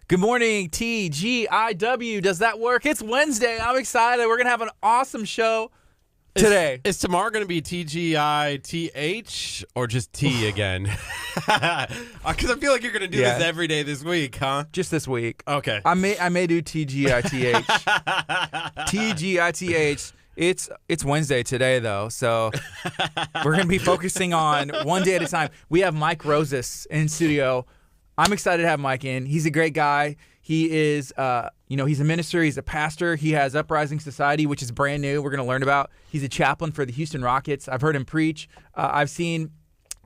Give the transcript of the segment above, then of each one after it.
Good morning, TGIW. Does that work? It's Wednesday. I'm excited. We're going to have an awesome show today. Is tomorrow going to be TGITH or just T again? Because I feel like you're going to do this every day this week, huh? Just this week. Okay. I may do TGITH. TGITH. It's Wednesday today, though, so we're going to be focusing on one day at a time. We have Mike Rosas in studio. I'm excited to have Mike in. He's a great guy. He is, he's a minister. He's a pastor. He has Uprising Society, which is brand new. We're going to learn about. He's a chaplain for the Houston Rockets. I've heard him preach. Be seen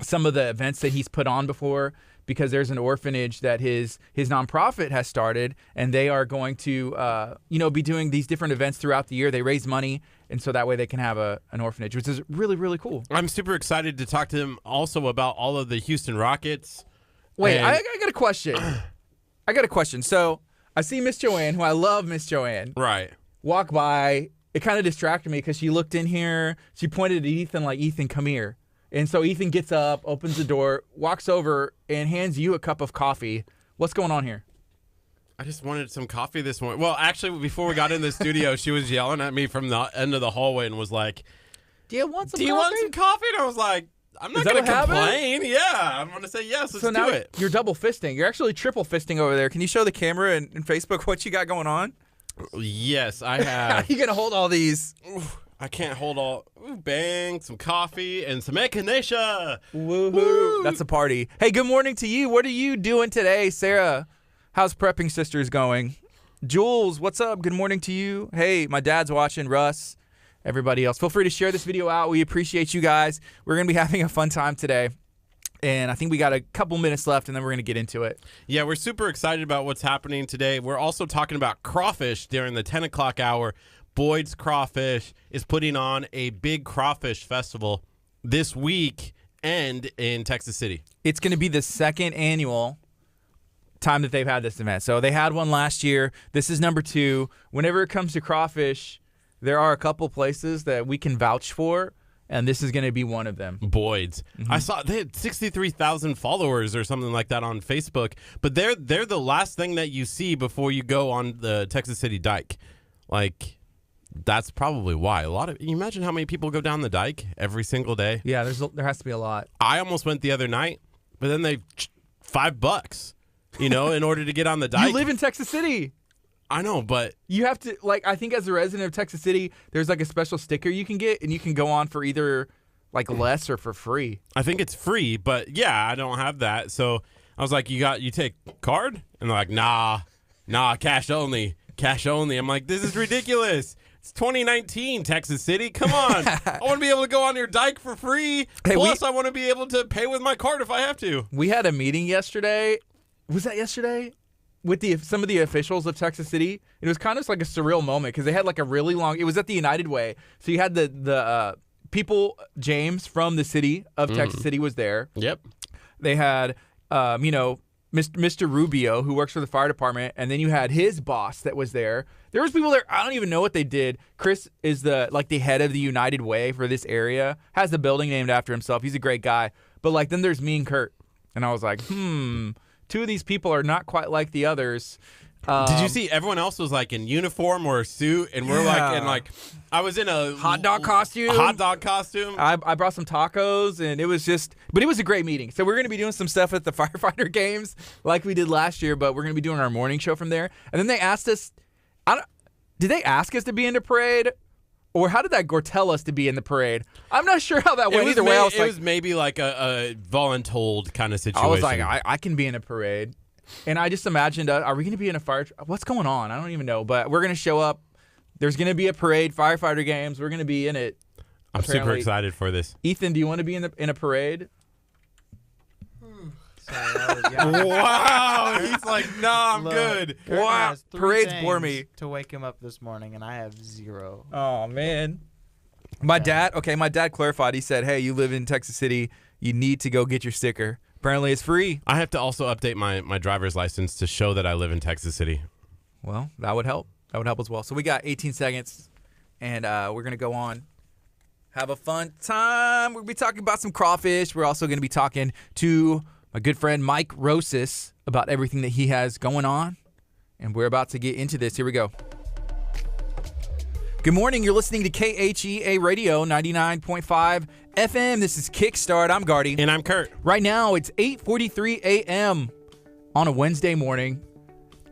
some of the events that he's put on before, because there's an orphanage that his nonprofit has started, and they are going to, be doing these different events throughout the year. They raise money, and so that way they can have an orphanage, which is really, really cool. I'm super excited to talk to him also about all of the Houston Rockets. Wait, I got a question. So I see Miss Joanne, who I love, Miss Joanne. Right. Walk by. It kind of distracted me because she looked in here. She pointed at Ethan like, Ethan, come here. And so Ethan gets up, opens the door, walks over, and hands you a cup of coffee. What's going on here? I just wanted some coffee this morning. Well, actually, before we got in the studio, she was yelling at me from the end of the hallway and was like, Do you want some coffee? And I was like, I'm not going to complain. Yeah, I'm going to say yes. Let's do it. You're double fisting. You're actually triple fisting over there. Can you show the camera and Facebook what you got going on? Yes, I have. How are you going to hold all these? I can't hold all. Ooh, bang, some coffee and some echinacea. Woohoo. That's a party. Hey, good morning to you. What are you doing today, Sarah? How's Prepping Sisters going? Jules, what's up? Good morning to you. Hey, my dad's watching. Russ. Everybody else, feel free to share this video out. We appreciate you guys. We're going to be having a fun time today, and I think we got a couple minutes left, and then we're going to get into it. Yeah, we're super excited about what's happening today. We're also talking about crawfish during the 10 o'clock hour. Boyd's Crawfish is putting on a big crawfish festival this week and in Texas City. It's going to be the second annual time that they've had this event. So they had one last year. This is number 2. Whenever it comes to crawfish, there are a couple places that we can vouch for, and this is going to be one of them. Boyd's. Mm-hmm. I saw they had 63,000 followers or something like that on Facebook, but they're the last thing that you see before you go on the Texas City Dike. Like, that's probably why. You imagine how many people go down the dike every single day? Yeah, there has to be a lot. I almost went the other night, but then they $5, in order to get on the dike. You live in Texas City. I know, but you have to, I think as a resident of Texas City, there's a special sticker you can get, and you can go on for either less or for free. I think it's free, but yeah, I don't have that. So I was like, you take card? And they're like, nah, cash only. I'm like, this is ridiculous. It's 2019, Texas City. Come on. I want to be able to go on your dike for free. Hey, plus, I want to be able to pay with my card if I have to. We had a meeting yesterday. Was that yesterday? With some of the officials of Texas City. It was kind of like a surreal moment because they had a really long, it was at the United Way. So you had the people, James from the city of Texas City was there. Yep. They had, Mr. Rubio, who works for the fire department, and then you had his boss that was there. There was people there, I don't even know what they did. Chris is the head of the United Way for this area, has the building named after himself. He's a great guy. But then there's me and Curt. And I was like, two of these people are not quite like the others. Did you see everyone else was in uniform or a suit, and we're I was in a hot dog costume. I brought some tacos, and it was but it was a great meeting. So we're going to be doing some stuff at the firefighter games like we did last year, but we're going to be doing our morning show from there. And then they asked us, did they ask us to be in the parade? Or how did that tell us to be in the parade? I'm not sure how that went. Either way, it was maybe a voluntold kind of situation. I was like, I can be in a parade. And I just imagined, are we going to be in a fire? What's going on? I don't even know. But we're going to show up. There's going to be a parade, firefighter games. We're going to be in it. I'm super excited for this. Ethan, do you want to be in a parade? Sorry, wow, he's like, nah, I'm good. Wow, parades bore me. To wake him up this morning, and I have 0. Oh man, my dad clarified. He said, "Hey, you live in Texas City. You need to go get your sticker. Apparently, it's free." I have to also update my driver's license to show that I live in Texas City. Well, that would help. That would help as well. So we got 18 seconds, and we're gonna go on. Have a fun time. We'll be talking about some crawfish. We're also going to be talking to my good friend Mike Rosas about everything that he has going on and we're about to get into this. Here we go. Good morning. You're listening to KHEA Radio 99.5 FM. This is Kickstart. I'm Gardy. And I'm Curt. Right now, it's 8:43 a.m. on a Wednesday morning.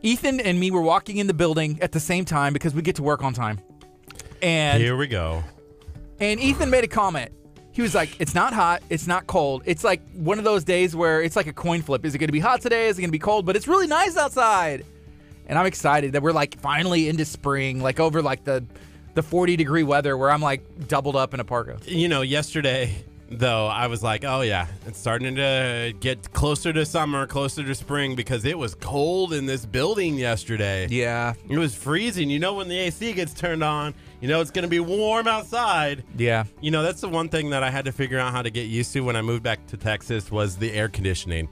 Ethan and me were walking in the building at the same time because we get to work on time. And here we go. And Ethan made a comment. He was like, it's not hot, it's not cold. It's like one of those days where it's like a coin flip. Is it going to be hot today? Is it going to be cold? But it's really nice outside. And I'm excited that we're like finally into spring, like over like the 40-degree weather where I'm like doubled up in a parka. You know, yesterday, though, I was like, oh, yeah, it's starting to get closer to summer, closer to spring, because it was cold in this building yesterday. Yeah. It was freezing. You know, when the AC gets turned on, you know it's going to be warm outside. Yeah. You know, that's the one thing that I had to figure out how to get used to when I moved back to Texas was the air conditioning.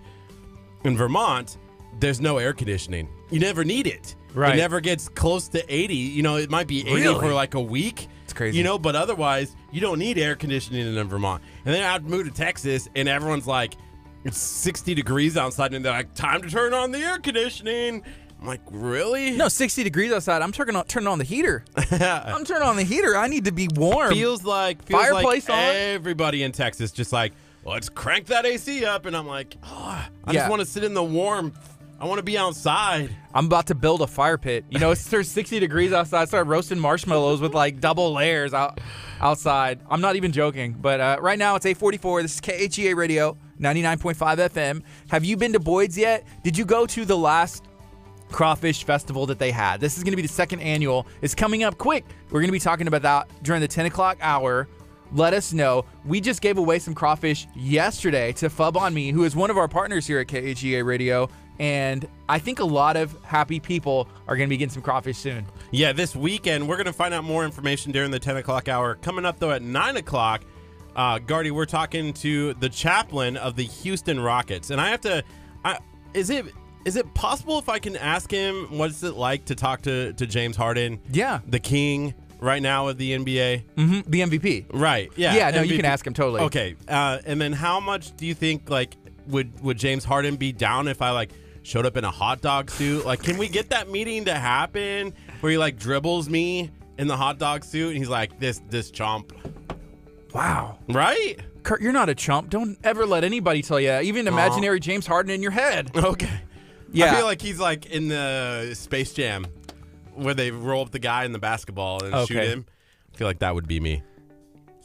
In Vermont, there's no air conditioning. You never need it. Right. It never gets close to 80. You know, it might be 80 Really? for like a week. It's crazy. You know, but otherwise, you don't need air conditioning in Vermont. And then I moved to Texas, and everyone's like, it's 60 degrees outside, and they're like, time to turn on the air conditioning. I'm like, really? No, 60 degrees outside. I'm turning on the heater. I'm turning on the heater. I need to be warm. Feels like Fireplace on. Everybody in Texas just like, let's crank that AC up. And I'm like, I just want to sit in the warmth. I want to be outside. I'm about to build a fire pit. You know, it's 60 degrees outside. Start roasting marshmallows with like double layers outside. I'm not even joking. But right now it's 8:44. This is KHEA Radio 99.5 FM. Have you been to Boyd's yet? Did you go to the last crawfish festival that they had? This is going to be the second annual. It's coming up quick. We're going to be talking about that during the 10 o'clock hour. Let us know. We just gave away some crawfish yesterday to Fub on Me, who is one of our partners here at KHEA Radio. And I think a lot of happy people are going to be getting some crawfish soon. Yeah, this weekend, we're going to find out more information during the 10 o'clock hour. Coming up, though, at 9 o'clock, Gardy, we're talking to the chaplain of the Houston Rockets. And I have to, is it possible if I can ask him what's it like to talk to James Harden? Yeah. The king right now of the NBA? Mm-hmm. The MVP. Right, yeah. Yeah, no, MVP. you can ask him totally. Okay, and then how much do you think, like, would James Harden be down if I, like, showed up in a hot dog suit? Like, can we get that meeting to happen where he like dribbles me in the hot dog suit and he's like, this chump? Wow. Right? Curt, you're not a chump. Don't ever let anybody tell you that. Even imaginary James Harden in your head. Okay. Yeah. I feel like he's like in the Space Jam where they roll up the guy in the basketball and shoot him. I feel like that would be me.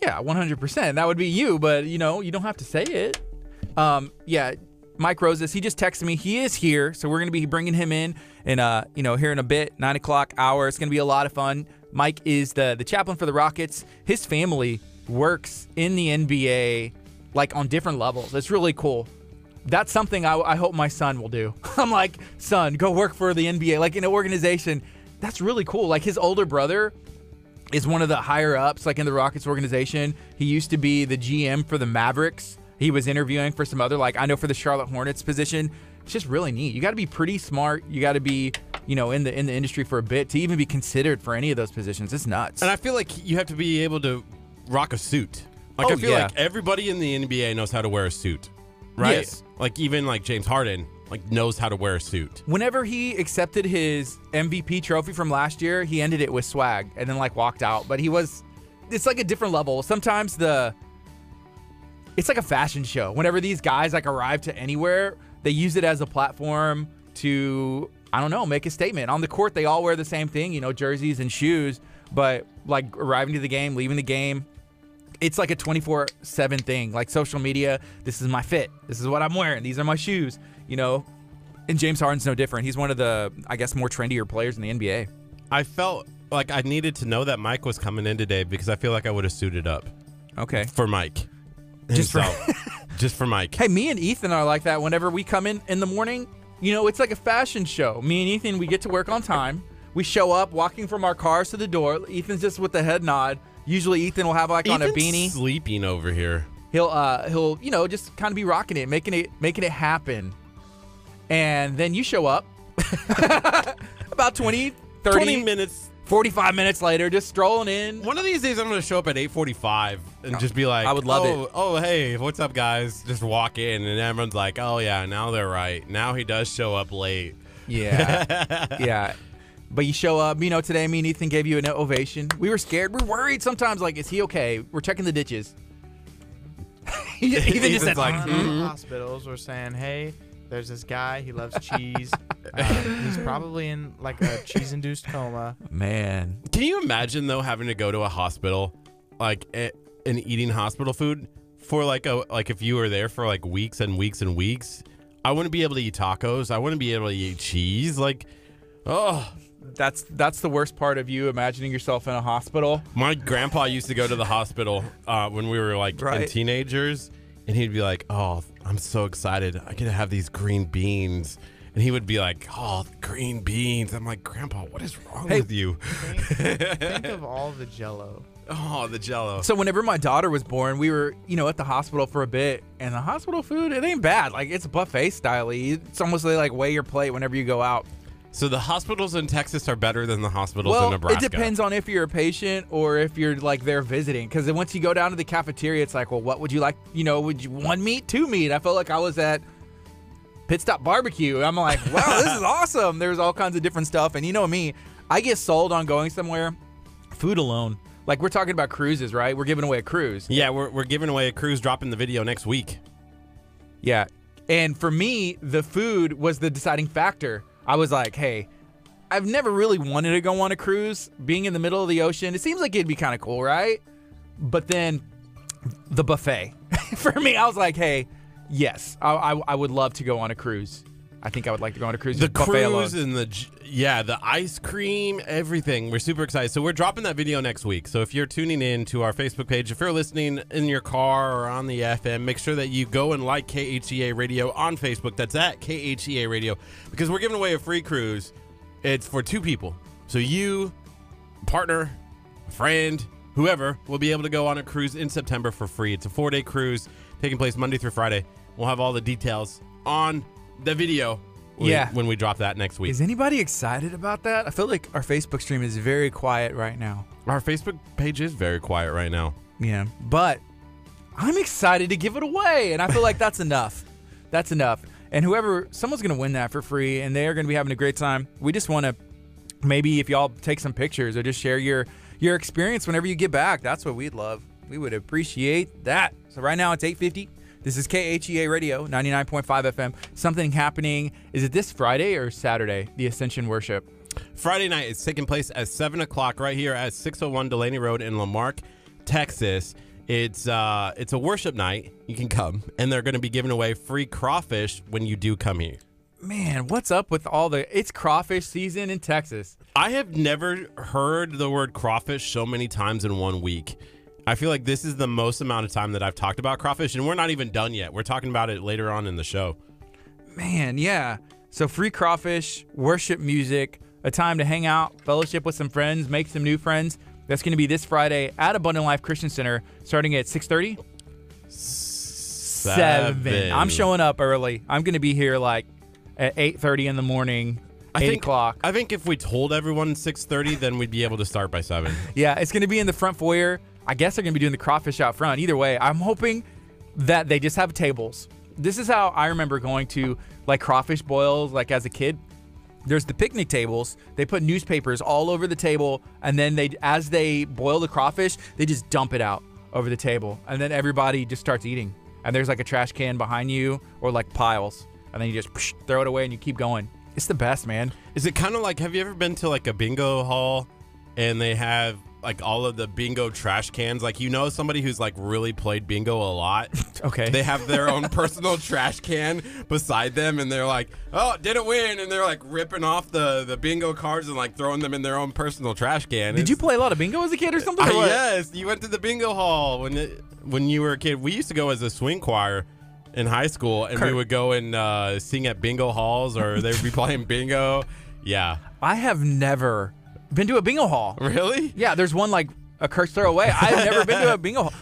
Yeah, 100%. That would be you, but you know, you don't have to say it. Yeah. Mike Rosas, he just texted me. He is here, so we're going to be bringing him in here in a bit, 9 o'clock hour. It's going to be a lot of fun. Mike is the chaplain for the Rockets. His family works in the NBA, like on different levels. It's really cool. That's something I hope my son will do. I'm like, son, go work for the NBA, like in an organization. That's really cool. Like his older brother is one of the higher ups, like in the Rockets organization. He used to be the GM for the Mavericks. He was interviewing for some other, like I know for the Charlotte Hornets position. It's just really neat. You got to be pretty smart. You got to be, in the industry for a bit to even be considered for any of those positions. It's nuts. And I feel like you have to be able to rock a suit. Like I feel like everybody in the NBA knows how to wear a suit, right? Yes. Like even like James Harden, like knows how to wear a suit. Whenever he accepted his MVP trophy from last year, he ended it with swag and then like walked out. But it's like a different level. Sometimes it's like a fashion show. Whenever these guys like arrive to anywhere, they use it as a platform to, I don't know, make a statement. On the court, they all wear the same thing, jerseys and shoes, but like arriving to the game, leaving the game, it's like a 24/7 thing. Like social media, this is my fit. This is what I'm wearing. These are my shoes, And James Harden's no different. He's one of the, I guess, more trendier players in the NBA. I felt like I needed to know that Mike was coming in today because I feel like I would have suited up. Okay. For Mike. Just for Mike. Hey, me and Ethan are like that whenever we come in the morning. It's like a fashion show. Me and Ethan, we get to work on time. We show up walking from our cars to the door. Ethan's just with the head nod. Usually Ethan will have like on a beanie. Sleeping over here. He'll just kind of be rocking it, making it happen. And then you show up about 20 minutes 45 minutes later, just strolling in. One of these days, I'm going to show up at 8:45 and just be like, I would love it. Oh, hey, what's up, guys? Just walk in, and everyone's like, oh, yeah, now they're right. Now he does show up late. Yeah. Yeah. But you show up, today me and Ethan gave you an ovation. We were scared. We're worried sometimes, like, is he okay? We're checking the ditches. Ethan just said, like, hospitals were saying, hey, there's this guy. He loves cheese. He's probably in, like, a cheese-induced coma. Man. Can you imagine, though, having to go to a hospital, like, and eating hospital food for, like, if you were there for, like, weeks and weeks and weeks? I wouldn't be able to eat tacos. I wouldn't be able to eat cheese. Like, oh... That's the worst part of you imagining yourself in a hospital. My grandpa used to go to the hospital when we were like teenagers, and he'd be like, "Oh, I'm so excited! I get to have these green beans." And he would be like, "Oh, green beans!" I'm like, "Grandpa, what is wrong with you?" Think of all the Jello. Oh, the Jello. So whenever my daughter was born, we were, at the hospital for a bit, and the hospital food, it ain't bad. Like, it's buffet style. It's almost like weigh your plate whenever you go out. So the hospitals in Texas are better than the hospitals in Nebraska. It depends on if you're a patient or if you're like there visiting. Because once you go down to the cafeteria, it's like, well, what would you like? Would you 1 meat, 2 meat? I felt like I was at Pit Stop Barbecue. I'm like, wow, this is awesome. There's all kinds of different stuff. And you know me, I get sold on going somewhere, food alone. Like, we're talking about cruises, right? We're giving away a cruise. Yeah, we're giving away a cruise, dropping the video next week. Yeah. And for me, the food was the deciding factor. I was like, hey, I've never really wanted to go on a cruise. Being in the middle of the ocean, it seems like it'd be kind of cool, right? But then the buffet. For me, I was like, hey, yes, I would love to go on a cruise. I think I would like to go on a cruise. The cruise and the ice cream, everything. We're super excited. So we're dropping that video next week. So if you're tuning in to our Facebook page, if you're listening in your car or on the FM, make sure that you go and like KHEA Radio on Facebook. That's at KHEA Radio, because we're giving away a free cruise. It's for 2 people. So you, partner, friend, whoever will be able to go on a cruise in September for free. It's a 4-day cruise taking place Monday through Friday. We'll have all the details on the video when we drop that next week. Is anybody excited about that? I feel like our Facebook stream is very quiet right now. Our Facebook page is very quiet right now. Yeah, but I'm excited to give it away, and I feel like that's enough. That's enough. And someone's going to win that for free, and they're going to be having a great time. We just want to, maybe if y'all take some pictures or just share your experience whenever you get back. That's what we'd love. We would appreciate that. So right now it's 8:50. This is KHEA Radio, 99.5 FM. Something happening. Is it this Friday or Saturday, the Ascension Worship? Friday night. It's taking place at 7 o'clock right here at 601 Delaney Road in Lamarck, Texas. It's a worship night. You can come, and they're going to be giving away free crawfish when you do come here. Man, what's up with it's crawfish season in Texas. I have never heard the word crawfish so many times in 1 week. I feel like this is the most amount of time that I've talked about crawfish, and we're not even done yet. We're talking about it later on in the show. Man, yeah. So free crawfish, worship music, a time to hang out, fellowship with some friends, make some new friends. That's going to be this Friday at Abundant Life Christian Center, starting at 6:30? 7. I'm showing up early. I'm going to be here like at 8:30 in the morning, 8 o'clock. I think if we told everyone 6:30, then we'd be able to start by 7. Yeah, it's going to be in the front foyer. I guess they're going to be doing the crawfish out front. Either way, I'm hoping that they just have tables. This is how I remember going to like crawfish boils like as a kid. There's the picnic tables. They put newspapers all over the table, and then as they boil the crawfish, they just dump it out over the table, and then everybody just starts eating. And there's like a trash can behind you or like piles, and then you just throw it away and you keep going. It's the best, man. Is it kind of like, have you ever been to like a bingo hall and they have like all of the bingo trash cans? Like, somebody who's like really played bingo a lot. Okay. They have their own personal trash can beside them, and they're like, oh, didn't win. And they're like ripping off the bingo cards and like throwing them in their own personal trash can. Did you play a lot of bingo as a kid or something? Or what? Yes. You went to the bingo hall when you were a kid. We used to go as a swing choir in high school, and we would go and sing at bingo halls, or they would be playing bingo. Yeah. I have never been to a bingo hall. Really? Yeah, there's one like a Kurt's throw away. I've never been to a bingo hall.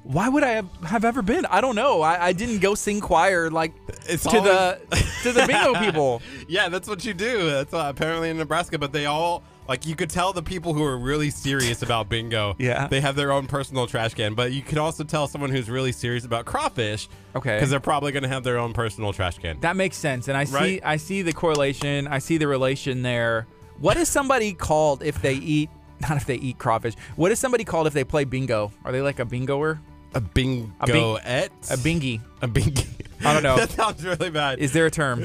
Why would I have ever been? I don't know. I didn't go sing choir like to the bingo people. Yeah, that's what you do. That's apparently in Nebraska. But they all Like, you could tell the people who are really serious about bingo, Yeah. they have their own personal trash can. But you could also tell someone who's really serious about crawfish, Okay. because they're probably going to have their own personal trash can. That makes sense, and Right? I see the correlation. I see the relation there. What is somebody called if they eat? Not if they eat crawfish. What is somebody called if they play bingo? Are they like a bingoer? A bingo-ette? A bingy. A bingy. I don't know. That sounds really bad. Is there a term?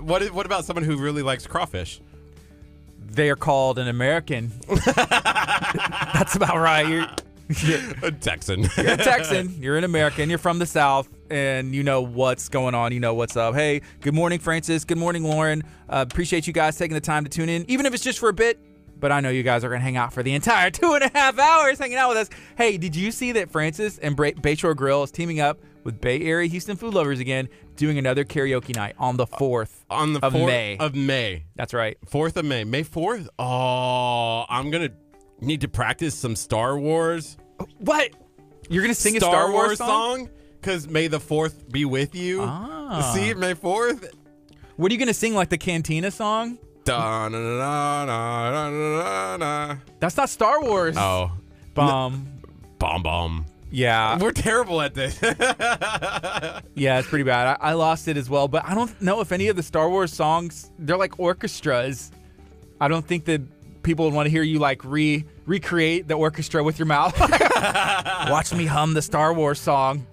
What about someone who really likes crawfish? They are called an American. That's about right. You're A Texan. a Texan. You're an American. You're from the South, and you know what's going on. You know what's up. Hey, good morning, Francis. Good morning, Lauren. Appreciate you guys taking the time to tune in, even if it's just for a bit. But I know you guys are going to hang out for the entire 2.5 hours hanging out with us. Hey, did you see that Francis and Bayshore Grill is teaming up with Bay Area Houston food lovers again, doing another karaoke night on the 4th On the of 4th May. of May. That's right. 4th of May. May 4th? Oh, I'm going to need to practice some Star Wars. What? You're going to sing a Star Wars song? Because May the 4th be with you. Ah. See, May 4th? What are you going to sing, like the Cantina song? Da, na, na, na, na, na, na. That's not Star Wars. Oh. Bomb. Bomb. Yeah. We're terrible at this. Yeah, it's pretty bad. I lost it as well, but I don't know if any of the Star Wars songs, they're like orchestras. I don't think that people would want to hear you like recreate the orchestra with your mouth. Watch me hum the Star Wars song.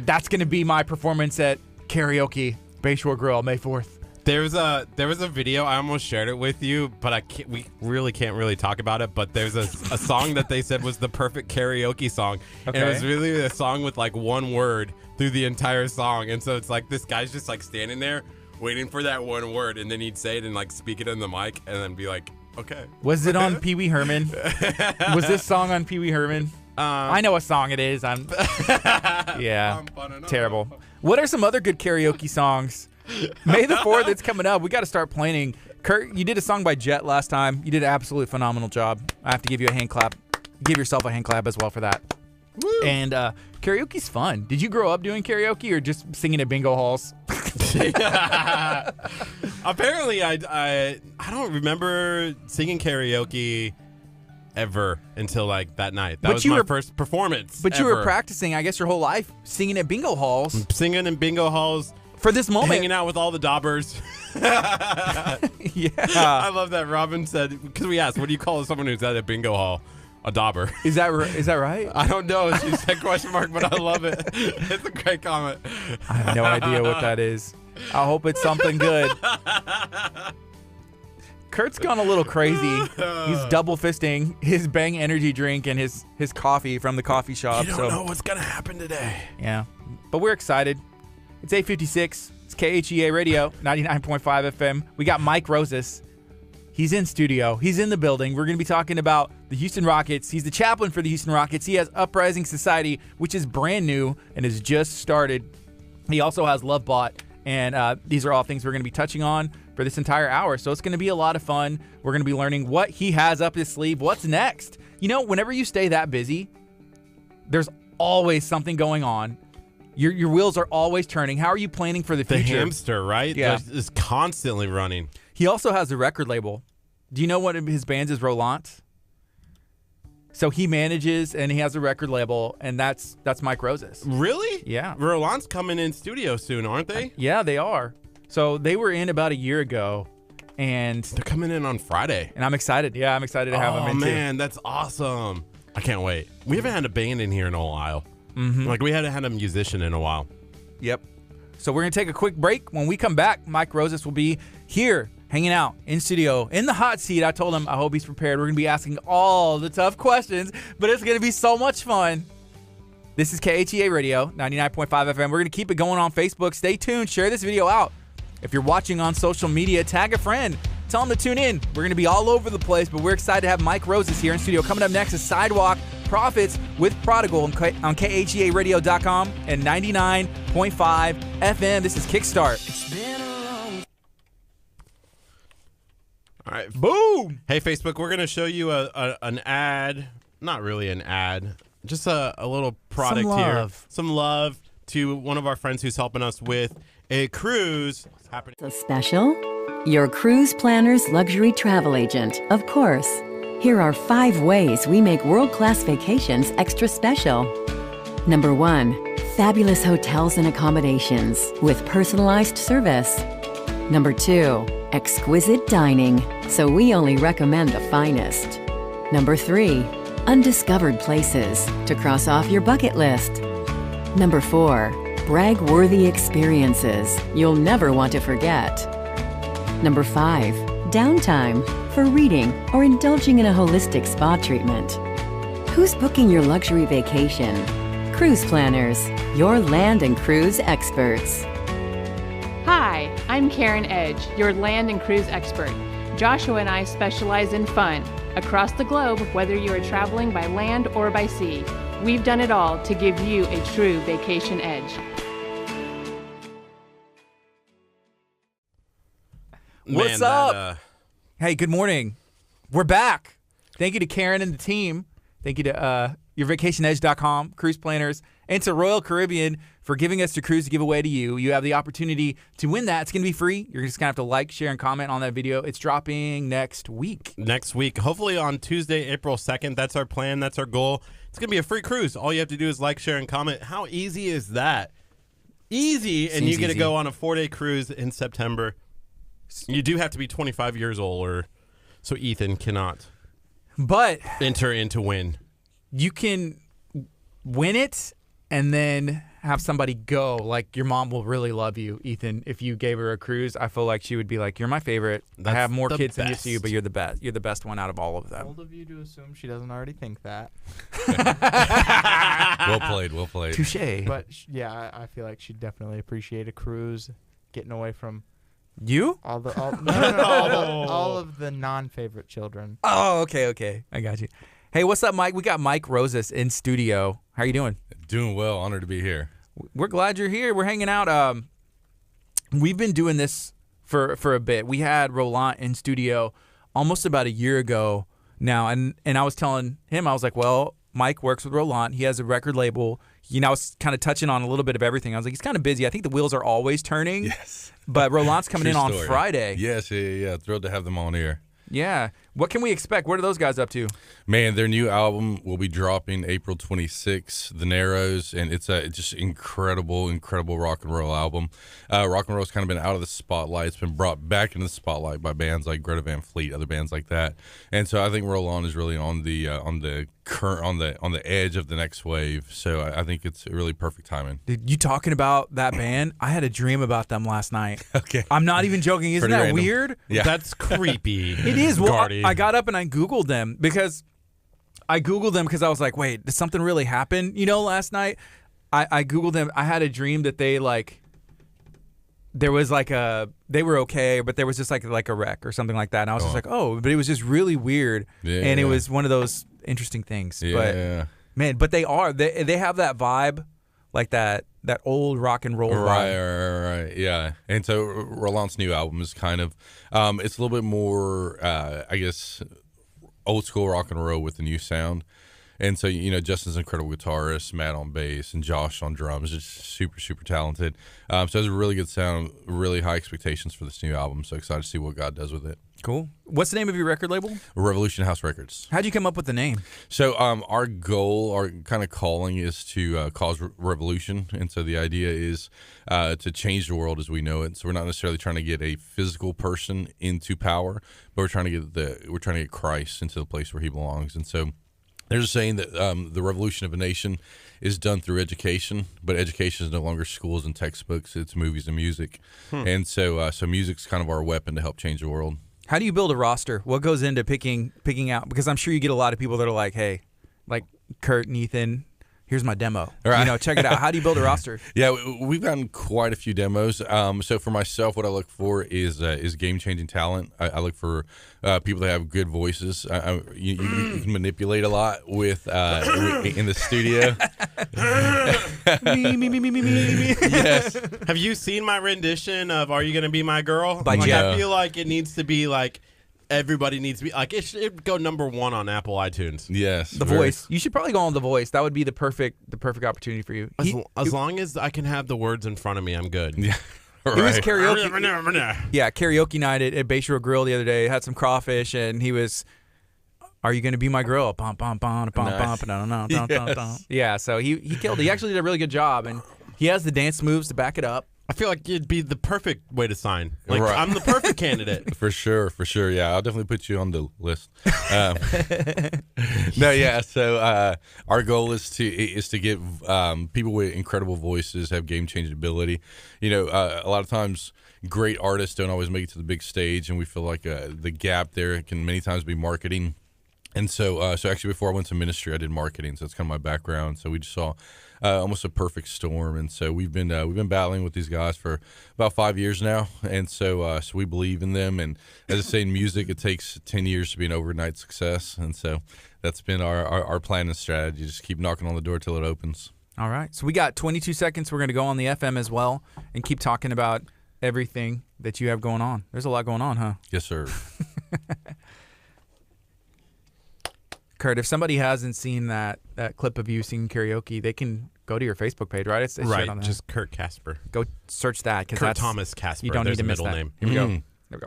That's going to be my performance at karaoke, Bayshore Grill, May 4th. There was a video, I almost shared it with you, but we really can't talk about it. But there's a song that they said was the perfect karaoke song. Okay. And it was really a song with like one word through the entire song. And so it's like this guy's just like standing there waiting for that one word, and then he'd say it and like speak it in the mic and then be like, okay. Was it on Pee Wee Herman? Was this song on Pee Wee Herman? I know what song it is. Yeah, terrible. What are some other good karaoke songs? May the 4th, it's coming up. We got to start planning. Kurt, you did a song by Jet last time. You did an absolutely phenomenal job. I have to give you a hand clap. Give yourself a hand clap as well for that. Woo. And karaoke's fun. Did you grow up doing karaoke or just singing at bingo halls? Apparently, I don't remember singing karaoke ever until like that night. That was my first performance. But you were practicing, I guess, your whole life singing at bingo halls. Singing in bingo halls. For this moment. Hanging out with all the daubers. Yeah. I love that Robin said, because we asked, what do you call someone who's at a bingo hall? A dauber. Is that right? I don't know. She said question mark, but I love it. It's a great comment. I have no idea what that is. I hope it's something good. Kurt's gone a little crazy. He's double fisting his Bang energy drink and his coffee from the coffee shop. You don't know what's going to happen today. Yeah. But we're excited. It's 8:56. It's KHEA Radio, 99.5 FM. We got Mike Rosas. He's in studio. He's in the building. We're going to be talking about the Houston Rockets. He's the chaplain for the Houston Rockets. He has Uprising Society, which is brand new and has just started. He also has Love Bot. And these are all things we're going to be touching on for this entire hour. So it's going to be a lot of fun. We're going to be learning what he has up his sleeve. What's next? You know, whenever you stay that busy, there's always something going on. Your wheels are always turning. How are you planning for the future? The hamster, right? Yeah. Is constantly running. He also has a record label. Do you know one of his bands is Roland? So he manages and he has a record label, and that's Mike Rosas. Really? Yeah. Roland's coming in studio soon, aren't they? Yeah, they are. So they were in about a year ago, and they're coming in on Friday. And I'm excited. Yeah, I'm excited to have them in. Oh man, that's awesome! I can't wait. We haven't had a band in here in a while. Mm-hmm. Like we hadn't had a musician in a while. Yep. So we're gonna take a quick break. When we come back, Mike Rosas will be here, hanging out in studio, in the hot seat. I told him I hope he's prepared. We're going to be asking all the tough questions, but it's going to be so much fun. This is KHEA Radio, 99.5 FM. We're going to keep it going on Facebook. Stay tuned. Share this video out. If you're watching on social media, tag a friend. Tell them to tune in. We're going to be all over the place, but we're excited to have Mike Rosas here in studio. Coming up next is Sidewalk Profits with Prodigal on KHEARadio.com and 99.5 FM. This is Kickstart. All right. Boom! Hey, Facebook, we're going to show you an ad. Not really an ad. Just a little product here. Some love to one of our friends who's helping us with a cruise. So special? Your cruise planner's luxury travel agent, of course. Here are 5 ways we make world-class vacations extra special. Number 1, fabulous hotels and accommodations with personalized service. Number 2, exquisite dining, so we only recommend the finest. Number 3, undiscovered places to cross off your bucket list. Number 4, brag-worthy experiences you'll never want to forget. Number 5, downtime for reading or indulging in a holistic spa treatment. Who's booking your luxury vacation? Cruise Planners, your land and cruise experts. Hi, I'm Karen Edge, your land and cruise expert. Joshua and I specialize in fun. Across the globe, whether you are traveling by land or by sea, we've done it all to give you a true vacation edge. What's up? Hey, good morning. We're back. Thank you to Karen and the team. Thank you to yourvacationedge.com, Cruise Planners, and to Royal Caribbean for giving us the cruise to give away to you. You have the opportunity to win that. It's going to be free. You're just going to have to like, share, and comment on that video. It's dropping next week. Next week, hopefully on Tuesday, April 2nd. That's our plan. That's our goal. It's going to be a free cruise. All you have to do is like, share, and comment. How easy is that? Easy, and you get to go on a 4-day cruise in September. You do have to be 25 years old, or so Ethan cannot enter into win. You can win it and then have somebody go. Like, your mom will really love you, Ethan. If you gave her a cruise, I feel like she would be like, you're my favorite. I have more kids than you, but you're the best. You're the best one out of all of them. Bold of you to assume she doesn't already think that. Well played, well played. Touche. But yeah, I feel like she'd definitely appreciate a cruise, getting away from you? all of the non-favorite children. Oh, okay. I got you. Hey, what's up, Mike? We got Mike Rosas in studio. How are you doing? Doing well. Honored to be here. We're glad you're here. We're hanging out. We've been doing this for a bit. We had Roland in studio almost about a year ago now, and I was telling him, I was like, well, Mike works with Roland. He has a record label. You know, I was kind of touching on a little bit of everything. I was like, he's kind of busy. I think the wheels are always turning. Yes. But Roland's coming in on story. Friday. Yes, yeah. Thrilled to have them on here. Yeah. What can we expect? What are those guys up to? Man, their new album will be dropping April 26th, The Narrows, and it's a just incredible rock and roll album. Rock and roll's kind of been out of the spotlight. It's been brought back into the spotlight by bands like Greta Van Fleet, other bands like that. And so I think Roland is really on the edge of the next wave. So I think it's really perfect timing. Dude, you talking about that band? I had a dream about them last night. Okay. I'm not even joking. Isn't Pretty that random. weird? Yeah. That's creepy. It is. Well, Gardy. I got up and I Googled them because I was like, wait, did something really happen? You know, last night I Googled them. I had a dream that they they were okay, but there was just like a wreck or something like that. And I was just like, oh, but it was just really weird. Yeah, and it was one of those interesting things. Yeah. But man, they have that vibe, like that old rock and roll vibe. Right. Yeah. And so Roland's new album is kind of, it's a little bit more, I guess, old school rock and roll with the new sound. And so, you know, Justin's an incredible guitarist, Matt on bass, and Josh on drums, just super talented. So it's a really good sound, really high expectations for this new album. So excited to see what God does with it. Cool. What's the name of your record label? Revolution House Records. How'd you come up with the name? So our goal, our kind of calling is to cause revolution. And so the idea is to change the world as we know it. So we're not necessarily trying to get a physical person into power, but we're trying to get Christ into the place where he belongs. And so there's a saying that the revolution of a nation is done through education, but education is no longer schools and textbooks. It's movies and music. And so music's kind of our weapon to help change the world. How do you build a roster? What goes into picking out? Because I'm sure you get a lot of people that are like, hey, like Kurt and Ethan, here's my demo. Right. You know, check it out. How do you build a roster? Yeah, we've gotten quite a few demos. So for myself, what I look for is game-changing talent. I look for people that have good voices. You can manipulate a lot with in the studio. me. Yes. Have you seen my rendition of "Are You Gonna Be My Girl"? By like, Jeff. I feel like it needs to be like everybody needs to be like it should go #1 on Apple iTunes. Yes. The Voice. You should probably go on The Voice. That would be the perfect opportunity for you. As long as I can have the words in front of me, I'm good. Yeah. It was Right. karaoke. Yeah, karaoke night at Bayshore Grill the other day. Had some crawfish, and he was Are you going to be my girl? Bum, bum, bum, bum, Nice. bum, dum, dum, dum, dum. Yeah, so he killed it. He actually did a really good job, and he has the dance moves to back it up. I feel like it'd be the perfect way to sign. Like, Right. I'm the perfect candidate. For sure. Yeah, I'll definitely put you on the list. No, yeah. So our goal is to get people with incredible voices, have game-changing ability. You know, a lot of times great artists don't always make it to the big stage, and we feel like the gap there can many times be marketing. And so actually before I went to ministry, I did marketing, so that's kind of my background. So we just saw almost a perfect storm, and so we've been battling with these guys for about 5 years now, and so we believe in them. And as I say, in music, it takes 10 years to be an overnight success, and so that's been our plan and strategy. Just keep knocking on the door till it opens. All right. So we got 22 seconds. We're going to go on the FM as well and keep talking about everything that you have going on. There's a lot going on, huh? Yes, sir. Curt, if somebody hasn't seen that clip of you singing karaoke, they can go to your Facebook page, right? It's Right, shared on there. just Kurt Casper. Go search that. Kurt Thomas Casper. You don't There's need to a miss middle that. name. Here we go. There we go.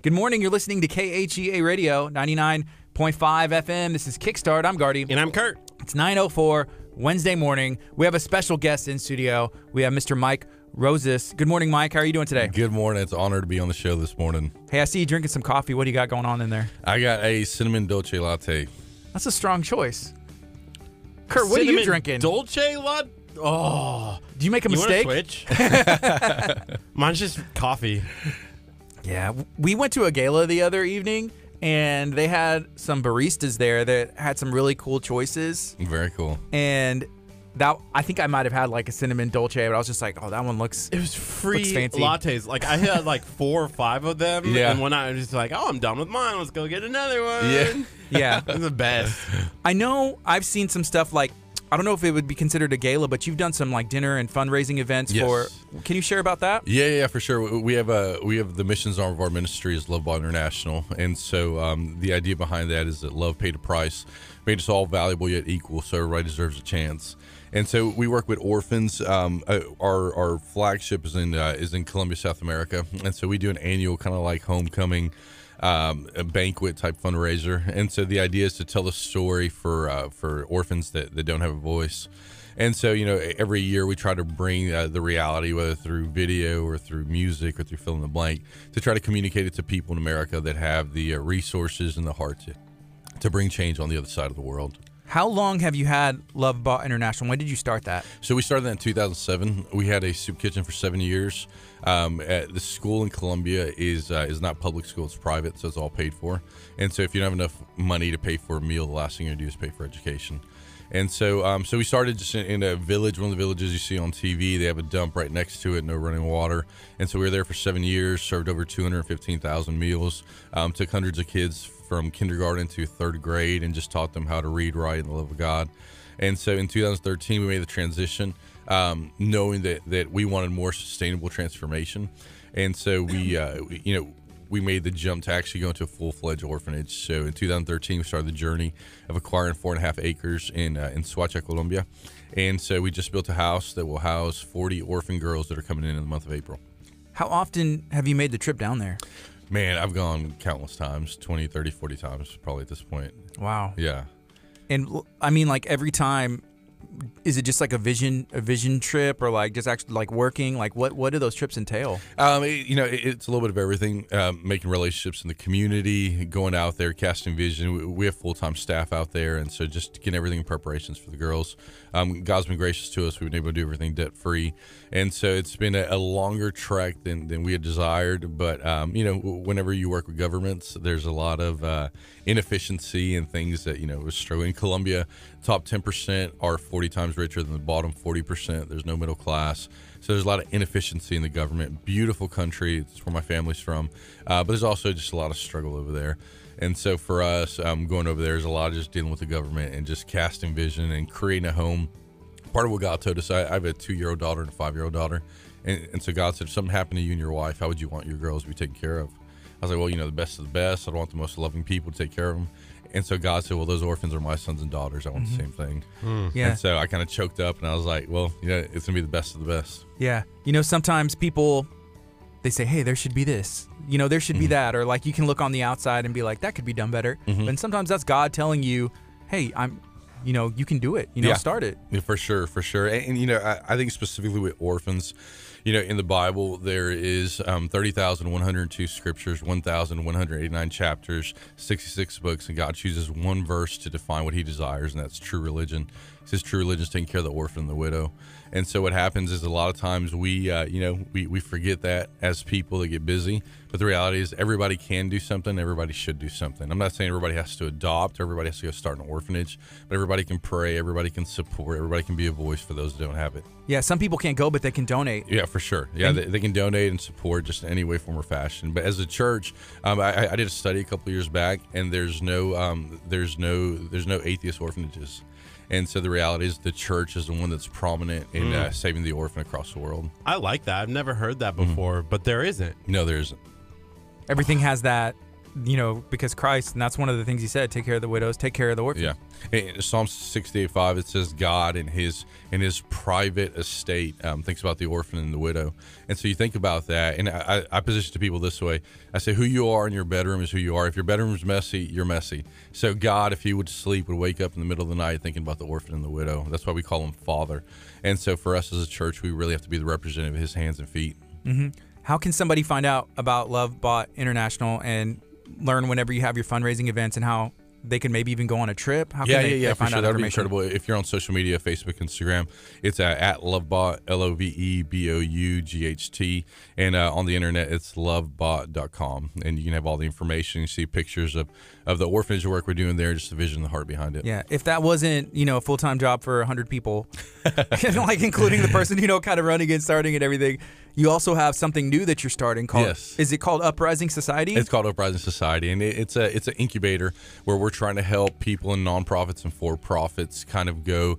Good morning. You're listening to KHEA Radio 99.5 FM. This is Kickstart. I'm Gardy. And I'm Kurt. It's 9:04 Wednesday morning. We have a special guest in studio. We have Mr. Mike Roses. Good morning, Mike. How are you doing today? Good morning. It's an honor to be on the show this morning. Hey, I see you drinking some coffee. What do you got going on in there? I got a cinnamon dolce latte. That's a strong choice. Kurt, what are you Cinnamon drinking? Dolce Latte? Oh. Do you make a You mistake? want to switch? Mine's just coffee. Yeah, we went to a gala the other evening, and they had some baristas there that had some really cool choices. Very cool. And that I think I might have had like a cinnamon dolce, but I was just like, oh, that one looks. It was free Looks fancy. lattes. Like, I had like 4 or 5 of them. Yeah. And one night I was just like, oh, I'm done with mine. Let's go get another one. Yeah. Yeah, It's the best. I know I've seen some stuff like, I don't know if it would be considered a gala, but you've done some like dinner and fundraising events Yes. for. Can you share about that? Yeah, for sure. We have the missions arm of our ministry is Love Ball International, and so the idea behind that is that love paid a price, made us all valuable yet equal, so everybody deserves a chance. And so we work with orphans. Our flagship is in Colombia, South America, and so we do an annual kind of like homecoming. A banquet type fundraiser, and so the idea is to tell the story for orphans that don't have a voice. And so, you know, every year we try to bring the reality, whether through video or through music or through fill in the blank, to try to communicate it to people in America that have the resources and the heart to bring change on the other side of the world. How long have you had Love Ball International? When did you start that? So we started that in 2007. We had a soup kitchen for 7 years. At the school in Colombia is not public school; it's private, so it's all paid for. And so if you don't have enough money to pay for a meal, the last thing you're gonna do is pay for education. And so we started just in a village, one of the villages you see on TV. They have a dump right next to it, no running water. And so we were there for 7 years, served over 215,000 meals, took hundreds of kids from kindergarten to 3rd grade and just taught them how to read, write, and the love of God. And so in 2013, we made the transition, knowing that we wanted more sustainable transformation. And so we made the jump to actually go into a full-fledged orphanage. So in 2013, we started the journey of acquiring 4.5 acres in Suacha, Colombia. And so we just built a house that will house 40 orphan girls that are coming in the month of April. How often have you made the trip down there? Man, I've gone countless times, 20, 30, 40 times probably at this point. Wow. Yeah. And I mean, like every time, is it just like a vision trip, or like just actually like working? Like what do those trips entail? It's a little bit of everything. Making relationships in the community, going out there, casting vision. We have full-time staff out there, and so just getting everything in preparations for the girls. God's been gracious to us. We've been able to do everything debt-free, and so it's been a longer trek than we had desired. But whenever you work with governments, there's a lot of inefficiency and things that we're struggling. In Colombia, top 10% are 40 times richer than the bottom 40%. There's no middle class. So there's a lot of inefficiency in the government. Beautiful country. It's where my family's from. But there's also just a lot of struggle over there. And so for us, going over there is a lot of just dealing with the government and just casting vision and creating a home. Part of what God told us, I have a 2-year-old daughter and a 5-year-old daughter. And so God said, if something happened to you and your wife, how would you want your girls to be taken care of? I was like, well, the best of the best. I don't want the most loving people to take care of them. And so God said, well, those orphans are my sons and daughters. I want the same thing. Yeah. And so I kind of choked up and I was like, well, it's going to be the best of the best. Yeah. Sometimes people they say, hey, there should be this, there should be that, or like you can look on the outside and be like, that could be done better. But sometimes that's God telling you, hey, you can do it, start it. Yeah, for sure. And I think specifically with orphans, in the Bible, there is 30,102 scriptures, 1,189 chapters, 66 books, and God chooses one verse to define what he desires, and that's true religion. He says true religion is taking care of the orphan and the widow. And so what happens is a lot of times we forget that as people that get busy. But the reality is everybody can do something. Everybody should do something. I'm not saying everybody has to adopt. Everybody has to go start an orphanage. But everybody can pray. Everybody can support. Everybody can be a voice for those that don't have it. Yeah, some people can't go, but they can donate. Yeah, for sure. Yeah, they can donate and support just in any way, form, or fashion. But as a church, I did a study a couple of years back, and there's no atheist orphanages. And so the reality is the church is the one that's prominent in saving the orphan across the world. I like that. I've never heard that before, but there isn't. No, there isn't. Everything has that, because Christ, and that's one of the things he said, take care of the widows, take care of the orphans. Yeah. In Psalm 68:5, it says God in his private estate thinks about the orphan and the widow. And so you think about that, and I position it to people this way. I say who you are in your bedroom is who you are. If your bedroom is messy, you're messy. So God, if he would sleep, would wake up in the middle of the night thinking about the orphan and the widow. That's why we call him Father. And so for us as a church, we really have to be the representative of his hands and feet. Mm-hmm. How can somebody find out about Love Bot International and learn whenever you have your fundraising events, and how they can maybe even go on a trip? How can they for find sure. out That would be information? incredible. If you're on social media, Facebook, Instagram, it's at Lovebot, LOVEBOUGHT, and on the internet, it's lovebot.com, and you can have all the information. You see pictures of the orphanage work we're doing there, just the vision and the heart behind it. Yeah, if that wasn't, a full-time job for 100 people, like including the person, kind of running and starting and everything, you also have something new that you're starting called, is it called Uprising Society? It's called Uprising Society, and it's an incubator where we're trying to help people in nonprofits and for-profits kind of go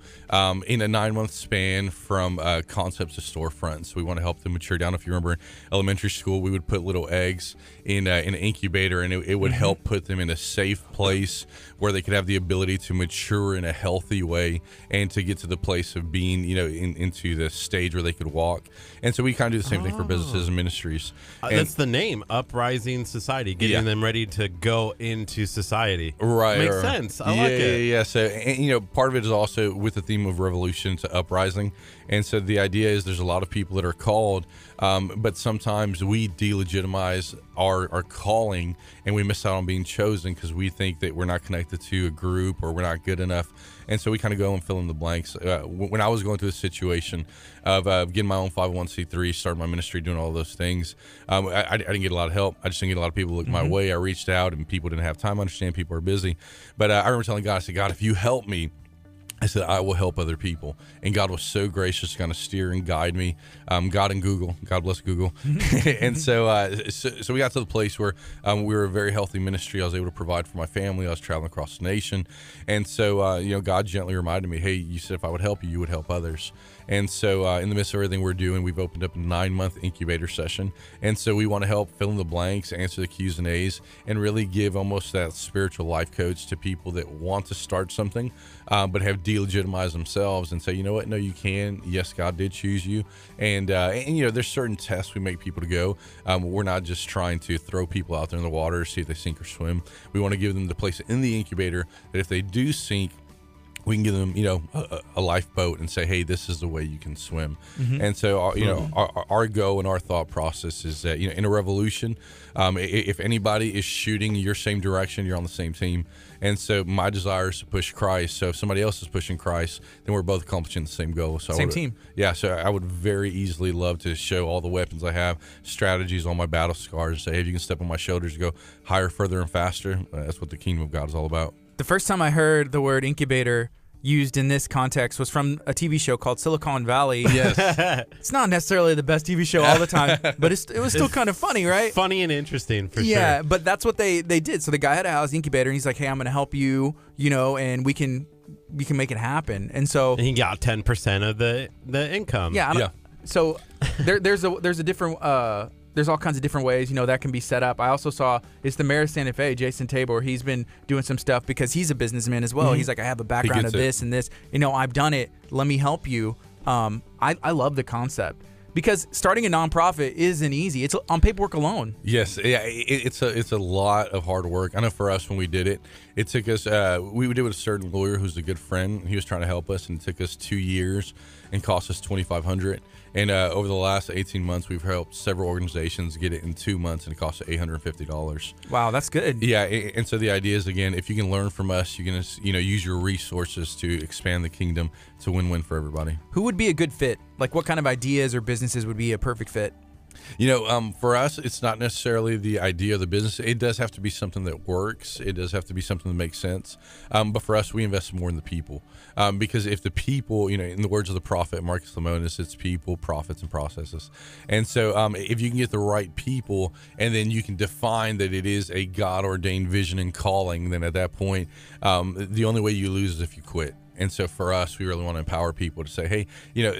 in a 9-month span from concepts to storefronts. So we want to help them mature down. If you remember in elementary school, we would put little eggs in an incubator, and it would help put them in a safe place where they could have the ability to mature in a healthy way and to get to the place of being, into the stage where they could walk. And so we kind of do the same thing for businesses and ministries. That's the name, Uprising Society, getting them ready to go into society. Right. Makes sense. I like it. Yeah. So, and, part of it is also with the theme of revolution to uprising. And so the idea is there's a lot of people that are called, but sometimes we delegitimize our calling, and we miss out on being chosen because we think that we're not connected to a group or we're not good enough. And so we kind of go and fill in the blanks. When I was going through the situation of getting my own 501c3, starting my ministry, doing all those things, I didn't get a lot of help. I just didn't get a lot of people look my way. I reached out, and people didn't have time. I understand people are busy. But I remember telling God, I said, God, if you help me, I said, I will help other people. And God was so gracious to kind of steer and guide me. God and Google. God bless Google. And so we got to the place where we were a very healthy ministry. I was able to provide for my family. I was traveling across the nation. And so, God gently reminded me, hey, you said if I would help you, you would help others. And so in the midst of everything we're doing, we've opened up a 9-month incubator session. And so we want to help fill in the blanks, answer the Q's and A's, and really give almost that spiritual life coach to people that want to start something, but have delegitimized themselves and say, you know what, no, you can. Yes, God did choose you. And there's certain tests we make people to go. We're not just trying to throw people out there in the water, see if they sink or swim. We want to give them the place in the incubator that if they do sink, we can give them, a lifeboat and say, hey, this is the way you can swim. And so, our goal and our thought process is that, in a revolution, if anybody is shooting your same direction, you're on the same team. And so my desire is to push Christ. So if somebody else is pushing Christ, then we're both accomplishing the same goal. So same team. Yeah. So I would very easily love to show all the weapons I have, strategies on my battle scars, and say, hey, if you can step on my shoulders and go higher, further, and faster, that's what the kingdom of God is all about. The first time I heard the word incubator used in this context was from a TV show called Silicon Valley. Yes. It's not necessarily the best TV show all the time, but it was still kind of funny, right? Funny and interesting, for sure. Yeah, but that's what they did. So the guy had a house incubator, and he's like, hey, I'm going to help you, and we can make it happen. And so... And he got 10% of the income. Yeah. So there's a different... there's all kinds of different ways, that can be set up. I also saw it's the mayor of Santa Fe, Jason Tabor. He's been doing some stuff because he's a businessman as well. He's like, I have a background of this and this. I've done it. Let me help you. I love the concept. Because starting a nonprofit isn't easy. It's on paperwork alone. Yes, yeah, it's a lot of hard work. I know for us when we did it, it took us. We did it with a certain lawyer who's a good friend. He was trying to help us, and it took us 2 years and cost us $2,500. And over the last 18 months, we've helped several organizations get it in 2 months, and it cost us $850. Wow, that's good. Yeah, and so the idea is, again, if you can learn from us, you can use your resources to expand the kingdom. It's a win-win for everybody. Who would be a good fit? Like, what kind of ideas or businesses would be a perfect fit? For us, it's not necessarily the idea of the business. It does have to be something that works. It does have to be something that makes sense. But for us, we invest more in the people. Because if the people, in the words of the prophet Marcus Lemonis, it's people, profits, and processes. And so if you can get the right people, and then you can define that it is a God-ordained vision and calling, then at that point, the only way you lose is if you quit. And so for us, we really want to empower people to say, hey,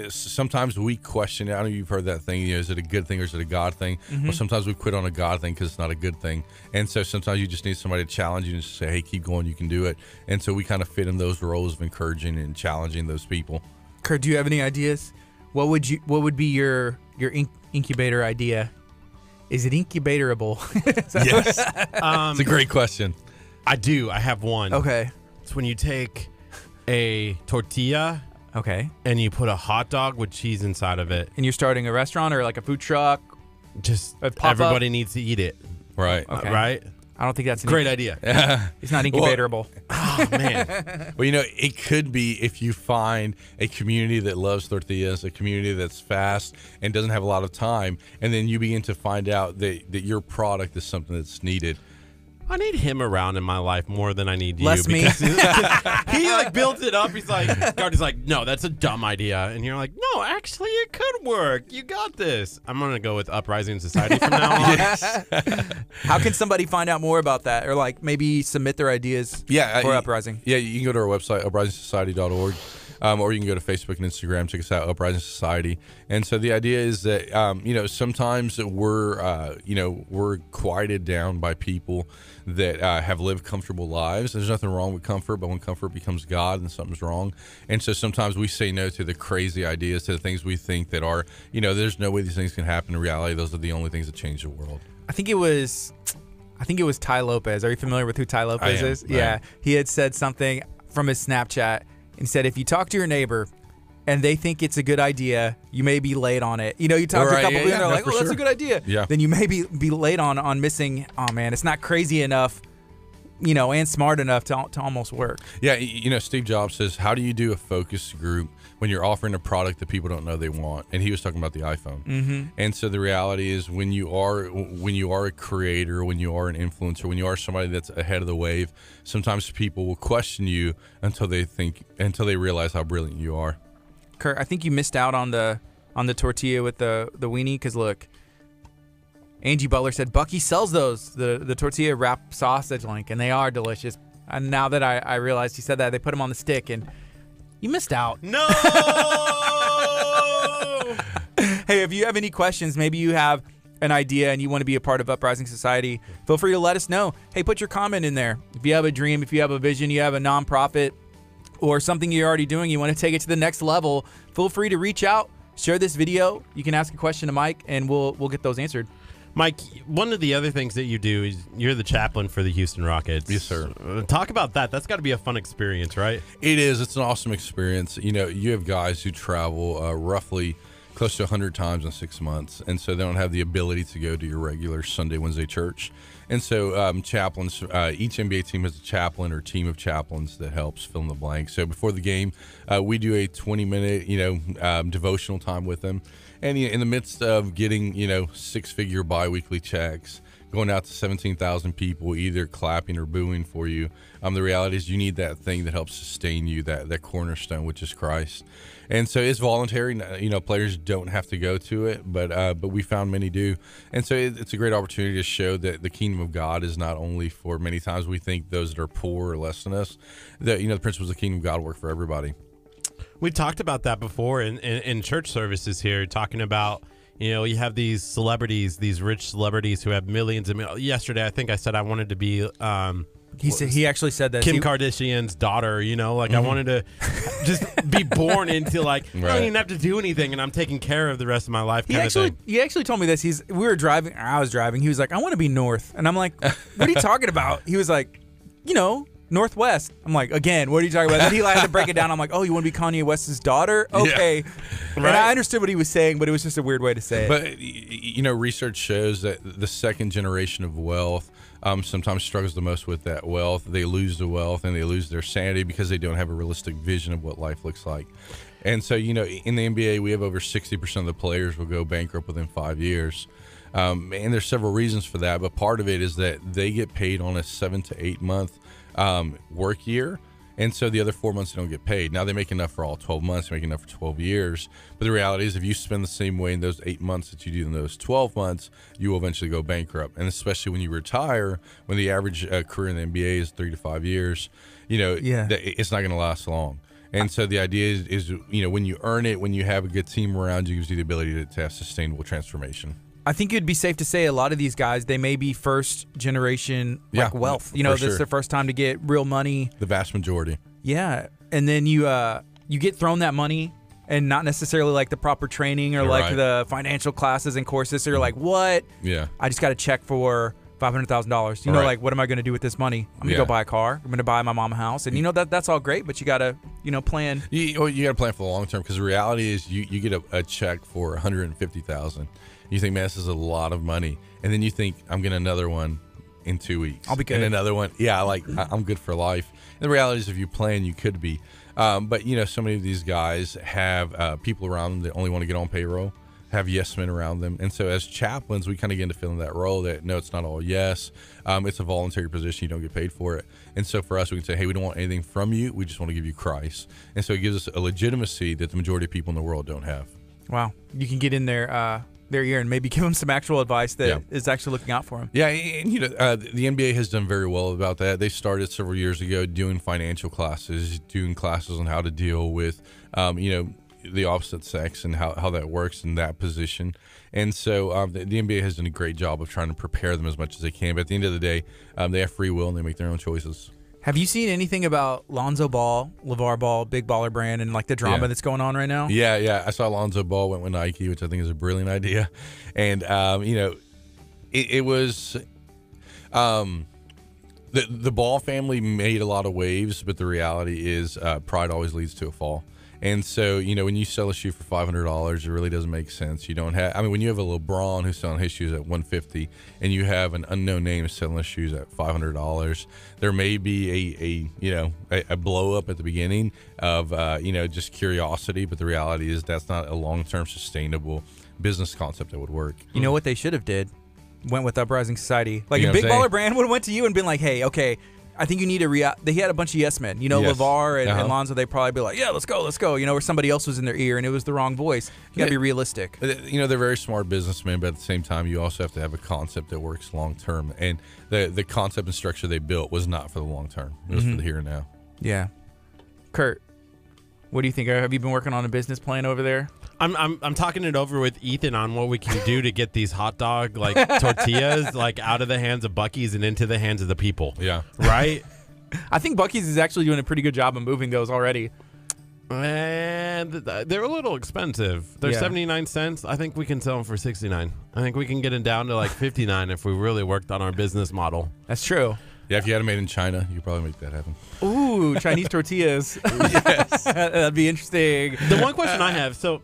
sometimes we question, I know you've heard that thing, is it a good thing or is it a God thing? Mm-hmm. Well, sometimes we quit on a God thing because it's not a good thing. And so sometimes you just need somebody to challenge you and just say, hey, keep going, you can do it. And so we kind of fit in those roles of encouraging and challenging those people. Curt, do you have any ideas? What would be your incubator idea? Is it incubatorable? Yes. It's a great question. I do. I have one. Okay. It's when you take a tortilla, okay, and you put a hot dog with cheese inside of it. And you're starting a restaurant or like a food truck? Just everybody needs to eat it. Right. Okay. Right? I don't think that's great idea. It's not incubatorable. Oh, man. Well, it could be if you find a community that loves tortillas, a community that's fast and doesn't have a lot of time, and then you begin to find out that your product is something that's needed. I need him around in my life more than I need you. Less me. He builds it up. He's like, Gardy's like, no, that's a dumb idea. And you're like, no, actually, it could work. You got this. I'm going to go with Uprising Society from now on. Yes. How can somebody find out more about that? Or maybe submit their ideas for Uprising? Yeah, you can go to our website, uprisingsociety.org. Or you can go to Facebook and Instagram, check us out, Uprising Society. And so the idea is that, sometimes we're quieted down by people that have lived comfortable lives. There's nothing wrong with comfort, but when comfort becomes God, then something's wrong. And so sometimes we say no to the crazy ideas, to the things we think that are, there's no way these things can happen. In reality, those are the only things that change the world. I think it was Ty Lopez. Are you familiar with who Ty Lopez is? Yeah. He had said something from his Snapchat and said, if you talk to your neighbor and they think it's a good idea, you may be late on it. You talk to a couple people and they're like, oh, that's a good idea. Yeah. Then you may be late on missing, oh man, it's not crazy enough, and smart enough to almost work. Yeah, Steve Jobs says, how do you do a focus group when you're offering a product that people don't know they want? And he was talking about the iPhone. Mm-hmm. And so the reality is when you are a creator, when you are an influencer, when you are somebody that's ahead of the wave, sometimes people will question you until they realize how brilliant you are. Curt, I think you missed out on the tortilla with the weenie, because look, Angie Butler said Bucky sells those, the tortilla wrapped sausage link, and they are delicious. And now that I realized he said that, they put them on the stick, and you missed out. No! Hey, if you have any questions, maybe you have an idea and you want to be a part of Uprising Society, feel free to let us know. Hey, put your comment in there. If you have a dream, if you have a vision, you have a nonprofit, or something you're already doing, you want to take it to the next level, feel free to reach out, share this video. You can ask a question to Mike, and we'll get those answered. Mike, one of the other things that you do is you're the chaplain for the Houston Rockets. Yes, sir. Talk about that. That's got to be a fun experience, right? It is. It's an awesome experience. You have guys who travel roughly close to 100 times in 6 months, and so they don't have the ability to go to your regular Sunday, Wednesday church. And so chaplains, each NBA team has a chaplain or team of chaplains that helps fill in the blank. So before the game, we do a 20-minute, devotional time with them. And in the midst of getting, six-figure biweekly checks, going out to 17,000 people either clapping or booing for you, the reality is you need that thing that helps sustain you, that cornerstone, which is Christ. And so it's voluntary. Players don't have to go to it, but we found many do. And so it's a great opportunity to show that the kingdom of God is not only for, many times we think those that are poor or less than us, that, the principles of the kingdom of God work for everybody. We talked about that before in church services here, talking about, you have these celebrities, these rich celebrities who have millions and millions. Yesterday, I think I said I wanted to be He actually said that. Kim Kardashian's daughter, you know, like I wanted to just be born into like I don't even have to do anything, and I'm taking care of the rest of my life. He actually told me this. We were driving. I was driving. He was like, I want to be north, and I'm like, what are you talking about? He was like, you know, Northwest. I'm like, again, what are you talking about? Then he had to break it down. I'm like, oh, you want to be Kanye West's daughter? Okay. Yeah. And I understood what he was saying, but it was just a weird way to say it. But, you know, research shows that the second generation of wealth sometimes struggles the most with that wealth. They lose the wealth and they lose their sanity because they don't have a realistic vision of what life looks like. And so, you know, in the NBA, we have over 60% of the players will go bankrupt within 5 years. And there's several reasons for that, but part of it is that they get paid on a 7 to 8 month work year, and so the other 4 months they don't get paid. Now they make enough for all 12 months, they make enough for 12 years, but the reality is if you spend the same way in those 8 months that you do in those 12 months, you will eventually go bankrupt. And especially when you retire, when the average career in the NBA is 3 to 5 years, you know, it's not going to last long. And so the idea is, you know, when you earn it, when you have a good team around you, it gives you the ability to have sustainable transformation. I think it'd be safe to say a lot of these guys, they may be first generation wealth. You know, this is their first time to get real money. The vast majority. Yeah. And then you get thrown that money and not necessarily like the proper training or the financial classes and courses. So you're like, what? Yeah. I just got a check for $500,000. You know, like, what am I going to do with this money? I'm going to go buy a car. I'm going to buy my mom a house. And, you know, that's all great, but you got to, you know, plan. You got to plan for the long term, because the reality is you get a check for $150,000. You think, man, this is a lot of money. And then you think, I'm getting another one in 2 weeks. I'll be good. And another one. Yeah, like, I'm good for life. And the reality is, if you plan, you could be. But, you know, so many of these guys have people around them that only want to get on payroll, have yes men around them. And so as chaplains, we kind of get into filling that role that, no, it's not all yes. It's a voluntary position. You don't get paid for it. And so for us, we can say, hey, we don't want anything from you. We just want to give you Christ. And so it gives us a legitimacy that the majority of people in the world don't have. Wow. You can get in their ear and maybe give them some actual advice that is actually looking out for them. Yeah, and you know, the NBA has done very well about that. They started several years ago doing financial classes, doing classes on how to deal with, you know, the opposite sex and how that works in that position. And so the NBA has done a great job of trying to prepare them as much as they can. But at the end of the day, they have free will and they make their own choices. Have you seen anything about Lonzo Ball, LeVar Ball, Big Baller Brand, and like the drama that's going on right now? Yeah. I saw Lonzo Ball went with Nike, which I think is a brilliant idea. And, you know, it was the Ball family made a lot of waves, but the reality is pride always leads to a fall. And so, you know, when you sell a shoe for $500, it really doesn't make sense. You don't have, I mean, when you have a LeBron who's selling his shoes at $150 and you have an unknown name selling his shoes at $500, there may be a blow up at the beginning of, you know, just curiosity. But the reality is that's not a long-term sustainable business concept that would work. You know what they should have did? Went with Uprising Society. Like, a Big Baller Brand would have went to you and been like, hey, okay, I think you need he had a bunch of yes men. You know, LeVar and Lonzo, they'd probably be like, yeah, let's go. You know, or somebody else was in their ear and it was the wrong voice. You got to be realistic. You know, they're very smart businessmen, but at the same time, you also have to have a concept that works long term. And the concept and structure they built was not for the long term. It was for the here and now. Yeah. Kurt, what do you think? Have you been working on a business plan over there? I'm talking it over with Ethan on what we can do to get these hot dog like tortillas like out of the hands of Buc-ee's and into the hands of the people. Yeah. Right? I think Buc-ee's is actually doing a pretty good job of moving those already. And they're a little expensive. They're 79 cents. I think we can sell them for 69. I think we can get them down to like 59 if we really worked on our business model. That's true. Yeah, if you had them made in China, you could probably make that happen. Ooh, Chinese tortillas. Yes. That'd be interesting. The one question I have, so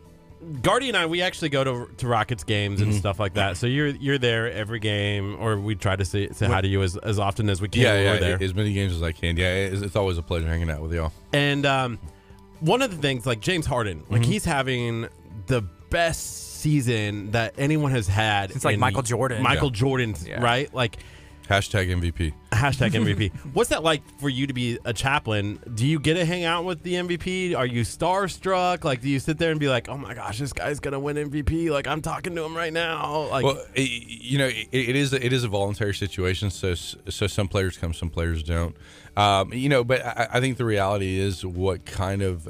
Gardy and I, we actually go to Rockets games and stuff like that. So you're there every game, or we try to say hi to you as often as we can. Yeah, we're there. As many games as I can. Yeah, it's always a pleasure hanging out with y'all. And one of the things, like James Harden, like he's having the best season that anyone has had. It's like Michael Jordan. Michael Jordan, right? Like Hashtag MVP. Hashtag MVP. What's that like for you to be a chaplain? Do you get to hang out with the MVP? Are you starstruck? Like, do you sit there and be like, oh my gosh, this guy's gonna win MVP? Like, I'm talking to him right now. Like, well, you know, it is a voluntary situation. So some players come, some players don't. You know, but I think the reality is what kind of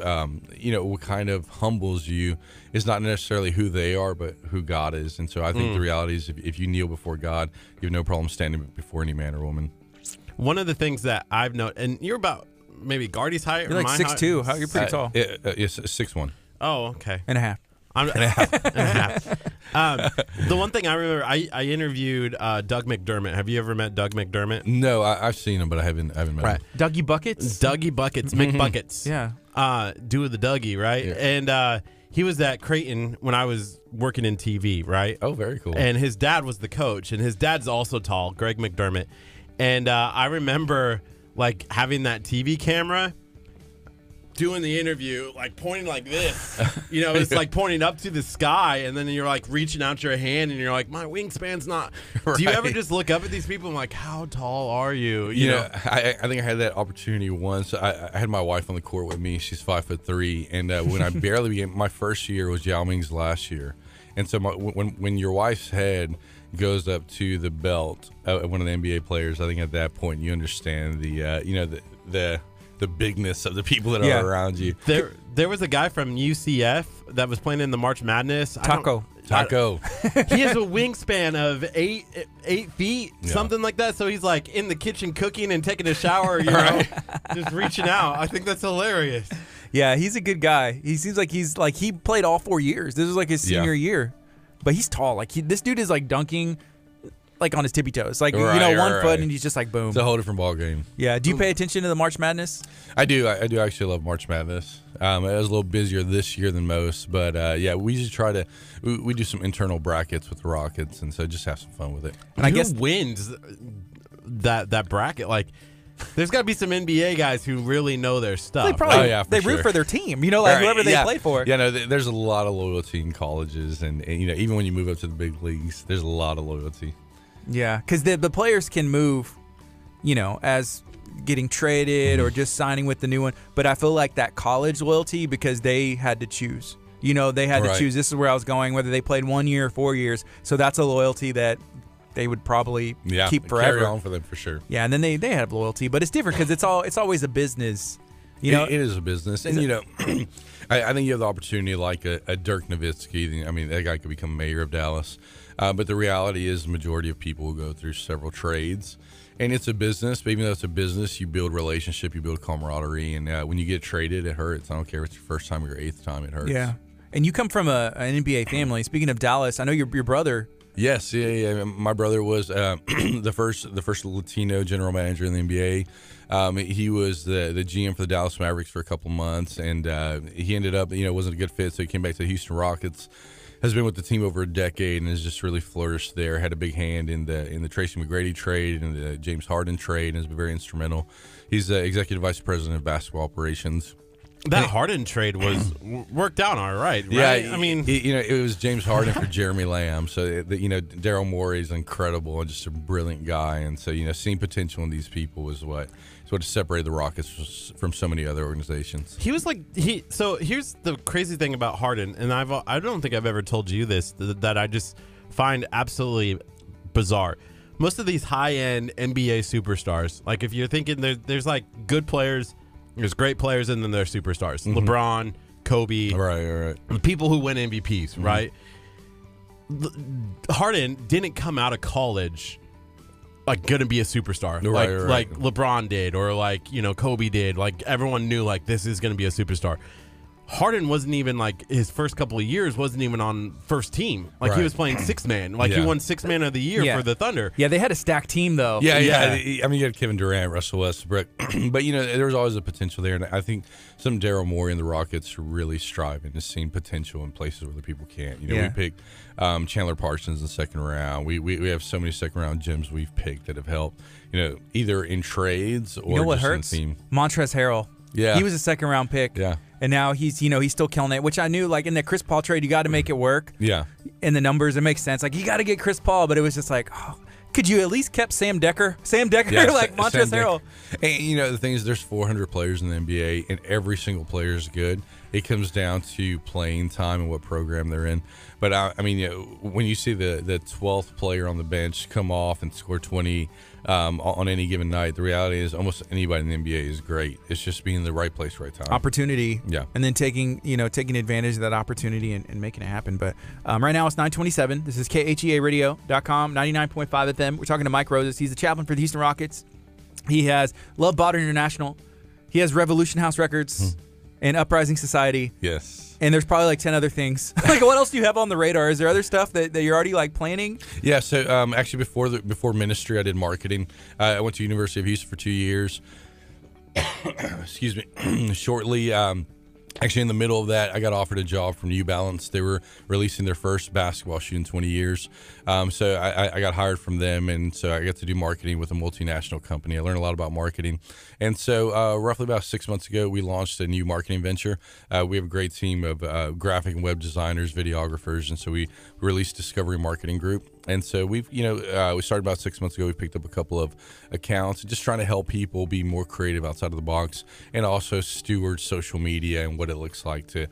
humbles you is not necessarily who they are, but who God is. And so I think the reality is if you kneel before God, you have no problem standing before any man or woman. one of the things that I've noticed, and you're about maybe Gardy's height or You're like my 6'2". height. You're pretty tall. It's 6'1". Oh, okay. And a half. I'm and a half. The one thing I remember, I interviewed Doug McDermott. Have you ever met Doug McDermott? No, I've seen him, but I haven't met him. Dougie Buckets? Dougie Buckets, McBuckets. Yeah. Do the Dougie, right? Yeah. And he was at Creighton when I was working in TV, right? Oh, very cool. And his dad was the coach, and his dad's also tall, Greg McDermott. And I remember like having that TV camera, doing the interview, like pointing like this. You know, it's like pointing up to the sky, and then you're like reaching out your hand, and you're like, my wingspan's not. Right. Do you ever just look up at these people and like, how tall are you? You know, I think I had that opportunity once. I had my wife on the court with me. She's 5'3", and when I barely began, my first year was Yao Ming's last year, and so when your wife's head goes up to the belt of one of the NBA players, I think at that point you understand the bigness of the people that are around you. There was a guy from UCF that was playing in the March Madness. Taco. He has a wingspan of 8 feet, something like that. So he's like in the kitchen cooking and taking a shower, you know, just reaching out. I think that's hilarious. Yeah, he's a good guy. He seems like he played all 4 years. This was like his senior year. But he's tall. Like this dude is like dunking like on his tippy toes. Like, one foot and he's just like boom. It's a whole different ball game. Yeah. Do you pay attention to the March Madness? I do. I do actually love March Madness. It was a little busier this year than most, but we usually try to we do some internal brackets with the Rockets, and so just have some fun with it. And I guess wins that bracket. Like, there's got to be some NBA guys who really know their stuff. They probably they root for their team. You know, like whoever they play for. Yeah, no, there's a lot of loyalty in colleges, and you know, even when you move up to the big leagues, there's a lot of loyalty. Yeah, because the players can move, you know, as getting traded or just signing with the new one. But I feel like that college loyalty, because they had to choose. You know, they had to choose. This is where I was going, whether they played 1 year or 4 years. So that's a loyalty that they would probably keep forever. Carry on for them for sure. Yeah, and then they have loyalty, but it's different because it's always a business. You know, it is a business, and you know, I think you have the opportunity like a Dirk Nowitzki. I mean, that guy could become mayor of Dallas. But the reality is, the majority of people will go through several trades, and it's a business. But even though it's a business, you build relationship, you build camaraderie, and when you get traded, it hurts. I don't care if it's your first time or your 8th time, it hurts. Yeah, and you come from an NBA family. Speaking of Dallas, I know your brother. Yes, yeah. My brother was the first Latino general manager in the NBA. He was the GM for the Dallas Mavericks for a couple months, and he ended up, you know, wasn't a good fit, so he came back to the Houston Rockets. Has been with the team over a decade and has just really flourished there. Had a big hand in the Tracy McGrady trade and the James Harden trade, and has been very instrumental. He's the executive vice president of basketball operations. That Harden trade was worked out all right. Yeah, I mean, it was James Harden for Jeremy Lamb. So Daryl Morey is incredible and just a brilliant guy, and so seeing potential in these people is what separated the Rockets from so many other organizations. He was like So here's the crazy thing about Harden, and I don't think I've ever told you this that I just find absolutely bizarre. Most of these high-end NBA superstars, like if you're thinking there's like good players. There's great players, and then there's superstars. Mm-hmm. LeBron, Kobe. Right. The people who win MVPs, mm-hmm. right? Harden didn't come out of college like going to be a superstar. Like LeBron did, or like, Kobe did. Like everyone knew like this is going to be a superstar. Harden wasn't even like his first couple of years wasn't even on first team. Like he was playing 6-man. Like he won 6-man of the year for the Thunder. Yeah, they had a stacked team though. Yeah. I mean, you had Kevin Durant, Russell Westbrook, but there was always a potential there, and I think some Daryl Morey and the Rockets really striving to see potential in places where the people can't. We picked Chandler Parsons in the second round. We have so many second round gems we've picked that have helped. Either in trades or what just hurts? in the team. Montrezl Harrell. Yeah, he was a second round pick. Yeah. And now he's still killing it, which I knew, like, in that Chris Paul trade, you got to make it work. Yeah. In the numbers, it makes sense. Like, you got to get Chris Paul, but it was just like, could you at least kept Sam Decker? Like Montrezl Harrell. And, the thing is, there's 400 players in the NBA, and every single player is good. It comes down to playing time and what program they're in. But, I mean, when you see the 12th player on the bench come off and score 20 on any given night, the reality is almost anybody in the NBA is great. It's just being in the right place, right time. Opportunity. Yeah. And then taking advantage of that opportunity and making it happen. But right now it's 9:27. This is KHEA Radio.com, 99.5 FM. We're talking to Mike Roses. He's the chaplain for the Houston Rockets. He has Love Botter International. He has Revolution House Records and Uprising Society. Yes. And there's probably like 10 other things. Like, what else do you have on the radar? Is there other stuff that you're already like planning? Yeah. So actually, before ministry, I did marketing. I went to University of Houston for 2 years. Excuse me. Shortly. Actually, in the middle of that, I got offered a job from New Balance. They were releasing their first basketball shoe in 20 years. So I got hired from them, and so I got to do marketing with a multinational company. I learned a lot about marketing. And so roughly about 6 months ago, we launched a new marketing venture. We have a great team of graphic and web designers, videographers, and so we released Discovery Marketing Group. And so we started about 6 months ago. We picked up a couple of accounts, just trying to help people be more creative outside of the box, and also steward social media and what it looks like to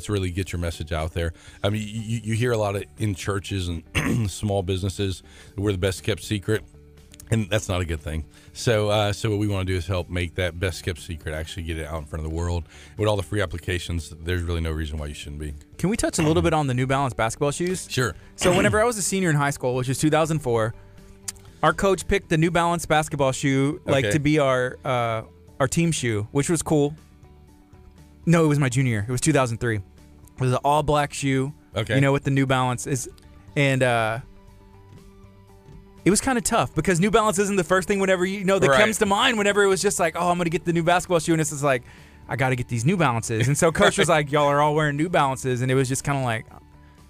really get your message out there. I mean, you hear a lot in churches and small businesses, we're the best kept secret, and that's not a good thing. So what we want to do is help make that best kept secret actually get it out in front of the world. With all the free applications, there's really no reason why you shouldn't be. Can we touch a little bit on the New Balance basketball shoes? Sure. So whenever I was a senior in high school, which was 2004, our coach picked the New Balance basketball shoe to be our team shoe, which was cool. No, it was my junior year. It was 2003. It was an all-black shoe, with the New Balance. It was kind of tough because New Balance isn't the first thing that comes to mind whenever it was just like, oh, I'm going to get the new basketball shoe. And it's just like, I got to get these New Balances. And so coach was like, y'all are all wearing New Balances. And it was just kind of like,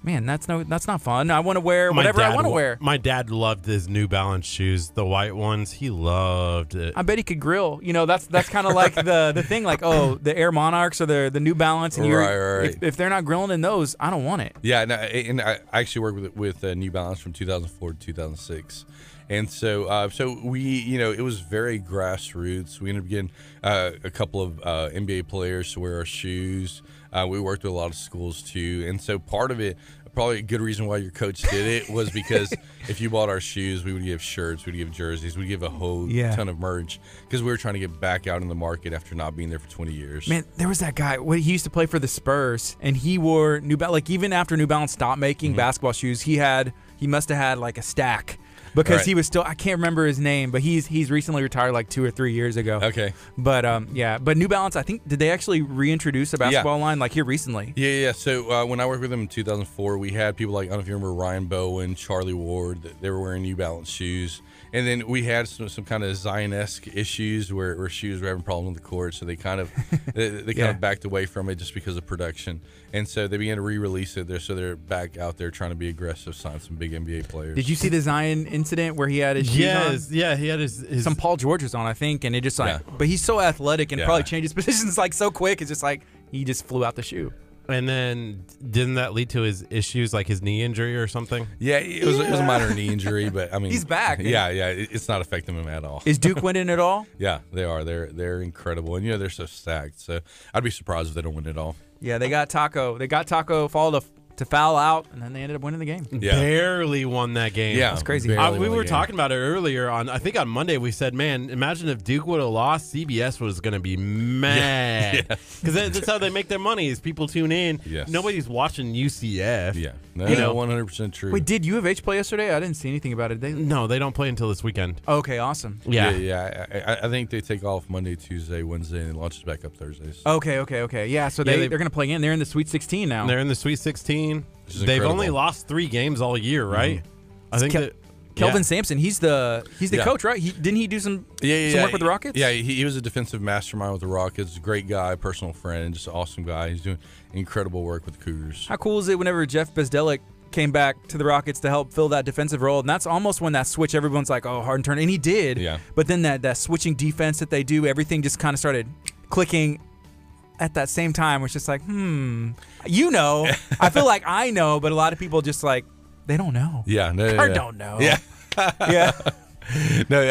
man, that's not fun. I want to wear whatever I want to wear. My dad loved his New Balance shoes, the white ones. He loved it. I bet he could grill. That's kind of like the thing, like, oh, the Air Monarchs or the New Balance, and if they're not grilling in those, I don't want it. Yeah, and I actually worked with New Balance from 2004 to 2006. And so we, it was very grassroots. We ended up getting a couple of NBA players to wear our shoes. We worked with a lot of schools too. And so part of it, probably a good reason why your coach did it, was because if you bought our shoes, we would give shirts, we'd give jerseys, we'd give a whole ton of merch, because we were trying to get back out in the market after not being there for 20 years. Man, there was that guy. He used to play for the Spurs, and he wore New Balance. Like, even after New Balance stopped making basketball shoes, he must have had like a stack. Because he was still, I can't remember his name, but he's recently retired like 2 or 3 years ago. Okay. But but New Balance, I think, did they actually reintroduce a basketball line like here recently? Yeah. So when I worked with them in 2004, we had people like, I don't know if you remember Ryan Bowen, Charlie Ward, they were wearing New Balance shoes. And then we had some kind of Zion-esque issues where shoes were having problems on the court, so they kind of backed away from it just because of production. And so they began to re-release it. They're back out there trying to be aggressive, sign some big NBA players. Did you see the Zion incident where he had his shoes on? Yeah, he had his some Paul George's on, I think, and it just but he's so athletic and probably changed his positions like so quick. It's just like he just flew out the shoe. And then didn't that lead to his issues, like his knee injury or something? Yeah, it was a minor knee injury, but I mean, he's back. Yeah, it's not affecting him at all. Is Duke winning it all? Yeah, they are. They're incredible, and they're so stacked. So I'd be surprised if they don't win it all. Yeah, they got Taco. They got Taco to foul out, and then they ended up winning the game. Yeah. Barely won that game. Yeah, that's crazy. We were talking about it earlier I think on Monday. We said, man, imagine if Duke would have lost, CBS was going to be mad. Because that's how they make their money, is people tune in. Yes. Nobody's watching UCF. Yeah. No, 100% true. Wait, did U of H play yesterday? I didn't see anything about it. No, they don't play until this weekend. Okay, awesome. Yeah. I think they take off Monday, Tuesday, Wednesday, and launches back up Thursdays. Okay. Yeah, so they're going to play in. They're in the Sweet 16 now. They're in the Sweet 16. They've only lost 3 games all year, right? I think Kelvin Sampson, he's the coach, right? Didn't he do some work with the Rockets? Yeah, he was a defensive mastermind with the Rockets. Great guy, personal friend, just an awesome guy. He's doing incredible work with the Cougars. How cool is it whenever Jeff Bezdelik came back to the Rockets to help fill that defensive role? And that's almost when that switch, everyone's like, oh, Harden turned. And he did. Yeah. But then that switching defense that they do, everything just kind of started clicking at that same time. It's just like, I feel like I know, but a lot of people just like, they don't know. Yeah. I don't know. Yeah. Yeah. No,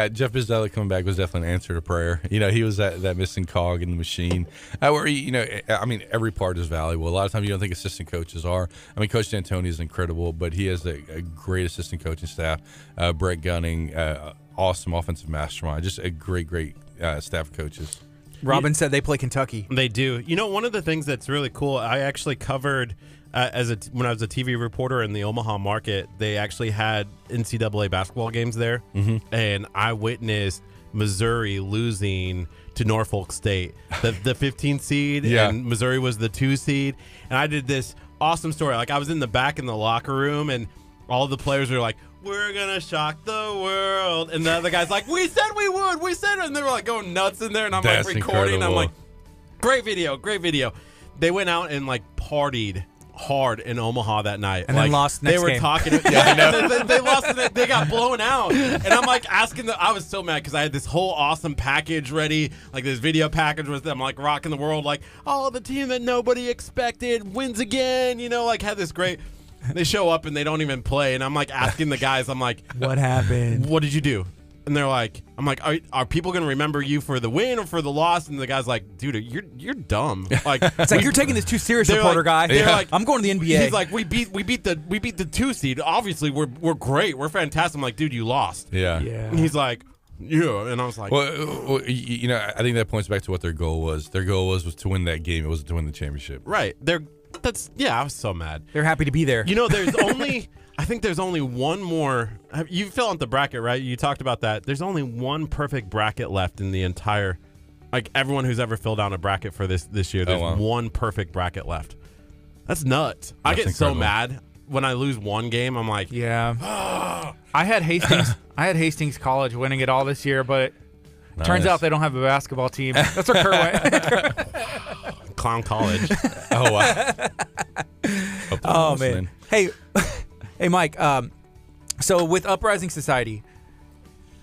Jeff Bezdelik coming back was definitely an answer to prayer. He was that missing cog in the machine. Every part is valuable. A lot of times you don't think assistant coaches are. I mean, Coach D'Antoni is incredible, but he has a great assistant coaching staff. Brett Gunning, awesome offensive mastermind, just a great staff of coaches. Robin said they play Kentucky. They do. One of the things that's really cool, I actually covered when I was a TV reporter in the Omaha market, they actually had NCAA basketball games there, and I witnessed Missouri losing to Norfolk State, the 15 seed, and Missouri was the 2 seed. And I did this awesome story. Like, I was in the back in the locker room, and all the players were like, "We're gonna shock the world," and the other guy's like, "We said we would, we said it," and they were like going nuts in there, and I'm That's like recording. incredible. I'm like, great video. They went out and like partied hard in Omaha that night, and like, then lost they next were game. talking. They lost. They got blown out, and I'm like asking. I was so mad because I had this whole awesome package ready, like this video package with them, like rocking the world, like, oh, the team that nobody expected wins again. You know, like had this great. They show up and they don't even play, and I'm like asking the guys, I'm like, What happened? what did you do? And they're like, I'm like, are people gonna remember you for the win or for the loss? And the guy's like, dude, you're dumb. Like, It's like you're taking this too serious, they're reporter like- guy. they're like- I'm going to the NBA. He's like, we beat the 2 seed. Obviously, we're great. We're fantastic. I'm like, dude, you lost. Yeah. And he's like, yeah. And I was like, Well, you know, I think that points back to what their goal was. Their goal was to win that game. It wasn't to win the championship. right. I was so mad. They're happy to be there. You know, I think there's only one more. You fill out the bracket, right? You talked about that. There's only one perfect bracket left in the entire, like everyone who's ever filled out a bracket for this year. There's one perfect bracket left. That's nuts. I get incredible. so mad when I lose one game. I'm like, Yeah. I had Hastings College winning it all this year, but turns Nice. out they don't have a basketball team. That's what Kurt went. clown college. Oh, wow. Hope they're Oh listening. man. Hey Mike, so with Uprising Society,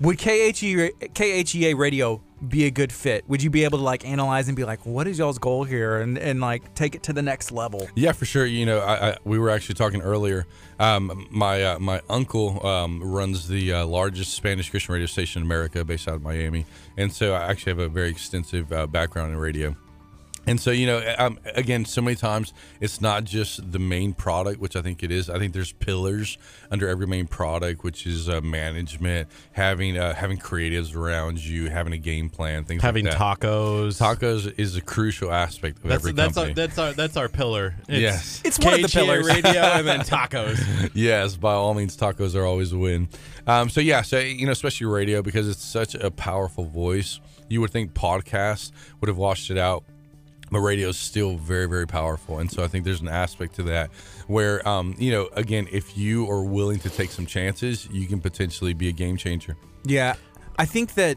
would KHEA radio be a good fit? Would you be able to like analyze and be like, what is y'all's goal here, and like take it to the next level? Yeah, for sure. You know, we were actually talking earlier. My uncle runs the largest Spanish Christian radio station in America, based out of Miami, and so I actually have a very extensive background in radio. And so, you know, again, so many times it's not just the main product, which I think it is. I think there's pillars under every main product, which is management, having creatives around you, having a game plan, things Having like that. tacos. Tacos is a crucial aspect of every company. That's our pillar. It's Yes. It's one of the KHEA pillars. radio and then tacos. Yes, by all means, tacos are always a win. So you know, especially radio, because it's such a powerful voice. You would think podcasts would have washed it out, but radio is still very, very powerful. And so I think there's an aspect to that where, you know, again, if you are willing to take some chances, you can potentially be a game changer. Yeah, I think that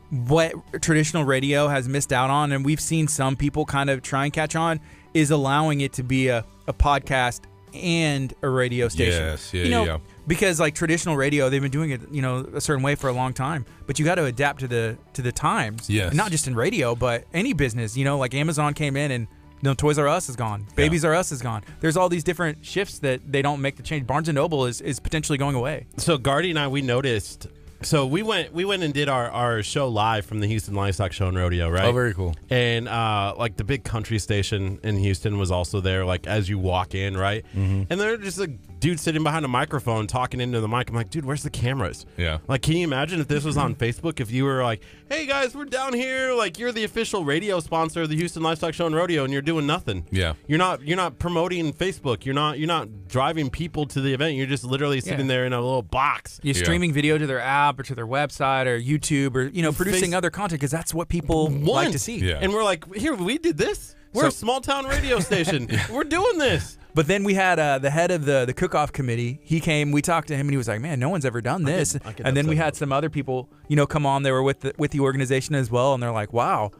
what traditional radio has missed out on, and we've seen some people kind of try and catch on, is allowing it to be a podcast and a radio station. Yes, yeah, you know, yeah. Because like traditional radio, they've been doing it, you know, a certain way for a long time. But you got to adapt to the times. Yes. And not just in radio, but any business. You know, like Amazon came in and Toys R Us is gone. Babies R Us is gone. There's all these different shifts that they don't make the change. Barnes & Noble is potentially going away. So Gardy and I, we noticed. So we went and did our show live from the Houston Livestock Show and Rodeo, right? Oh, very cool. And like the big country station in Houston was also there, like as you walk in, right? Mm-hmm. And there's just a dude sitting behind a microphone talking into the mic. I'm like, dude, where's the cameras? Yeah. Like, can you imagine if this was on Facebook? If you were like, hey guys, we're down here, like you're the official radio sponsor of the Houston Livestock Show and Rodeo, and you're doing nothing. Yeah. You're not promoting Facebook. You're not driving people to the event. You're just literally sitting there in a little box. You're streaming video to their app or to their website or YouTube or, you know, producing Face- other content because that's what people like to see. Yeah. And we're like, here, we did this. We're a small town radio station. We're doing this. But then we had the head of the cook-off committee. He came. We talked to him, and he was like, "Man, no one's ever done this." And then we had some other people, you know, come on. They were with the organization as well, and they're like, "Wow,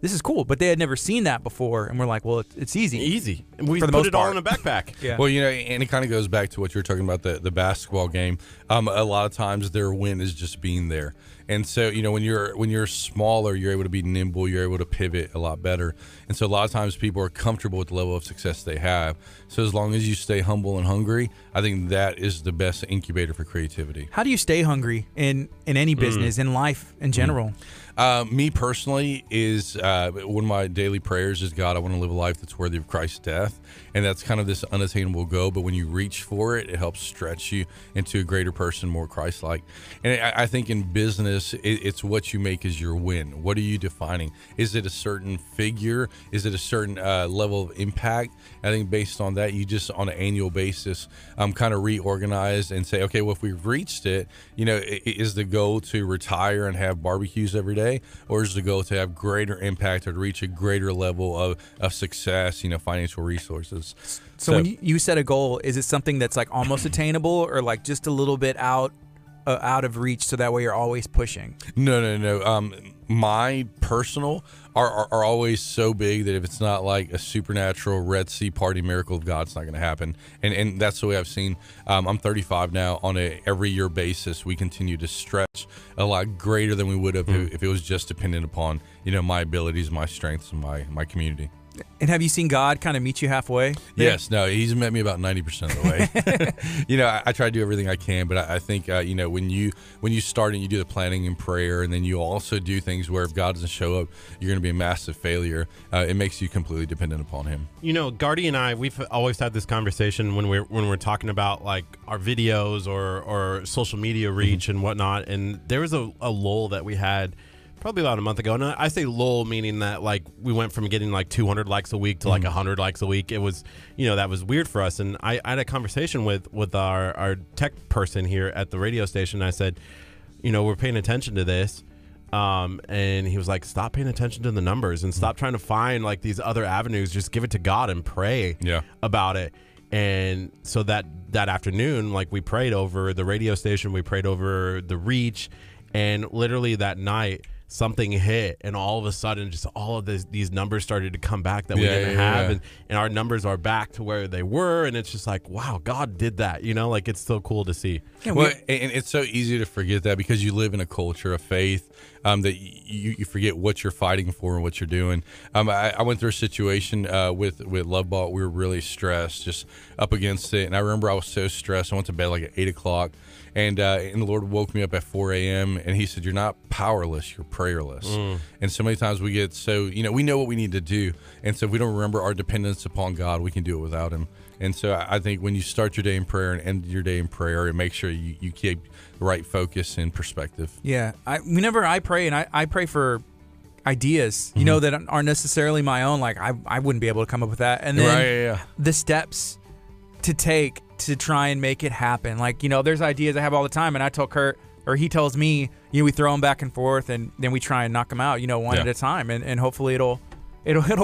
this is cool." But they had never seen that before, and we're like, "Well, it's easy." Easy. And we For the put most it all part. in a backpack. Yeah. Well, you know, and it kind of goes back to what you were talking about, the basketball game. A lot of times their win is just being there. And so, you know, when you're smaller, you're able to be nimble, you're able to pivot a lot better. And so a lot of times people are comfortable with the level of success they have. So as long as you stay humble and hungry, I think that is the best incubator for creativity. How do you stay hungry in any business, in life in general? Me personally is one of my daily prayers is, God, I want to live a life that's worthy of Christ's death. And that's kind of this unattainable goal. But when you reach for it, it helps stretch you into a greater person, more Christ-like. And I think in business, just it's what you make as your win. What are you defining? Is it a certain figure? Is it a certain level of impact? I think based on that, you just on an annual basis kind of reorganize and say, okay, well, if we've reached it, is the goal to retire and have barbecues every day, or is the goal to have greater impact or to reach a greater level of success, financial resources? So when you set a goal, is it something that's like almost attainable, or like just a little bit out of reach, so that way you're always pushing? No. My personal are always so big that if it's not like a supernatural Red Sea party miracle of God, it's not going to happen. And that's the way I've seen. I'm 35 now. On a every year basis, we continue to stretch a lot greater than we would have if it was just dependent upon my abilities, my strengths, and my community. And have you seen God kind of meet you halfway? Yes. No, he's met me about 90% of the way. I try to do everything I can, but I think, when you start and you do the planning and prayer, and then you also do things where if God doesn't show up, you're going to be a massive failure. It makes you completely dependent upon him. Gardy and I, we've always had this conversation when we're talking about like our videos or social media reach and whatnot. And there was a lull that we had probably about a month ago. And I say lull meaning that like we went from getting like 200 likes a week to like 100 likes a week. It was, that was weird for us. And I had a conversation with our tech person here at the radio station. I said, we're paying attention to this. And he was like, stop paying attention to the numbers and stop trying to find like these other avenues. Just give it to God and pray about it. And so that afternoon, like we prayed over the radio station, we prayed over the reach, and literally that night, something hit, and all of a sudden just all of these numbers started to come back that we didn't have. And our numbers are back to where they were, and it's just like, wow, God did that, like it's so cool to see. And it's so easy to forget that because you live in a culture of faith, that you forget what you're fighting for and what you're doing. I went through a situation with Lovebot. We were really stressed, just up against it, and I remember I was so stressed. I went to bed like at 8 o'clock, and the Lord woke me up at 4 a.m. and he said, you're not powerless, you're prayerless. And so many times we get so, we know what we need to do. And so if we don't remember our dependence upon God, we can do it without him. And so I think when you start your day in prayer and end your day in prayer, and make sure you keep the right focus and perspective. Yeah. Whenever I pray, and I pray for ideas, that aren't necessarily my own, like I wouldn't be able to come up with that. And then the steps to take to try and make it happen. Like, there's ideas I have all the time, and I tell Curt, or he tells me, we throw them back and forth, and then we try and knock them out, one at a time, and hopefully it'll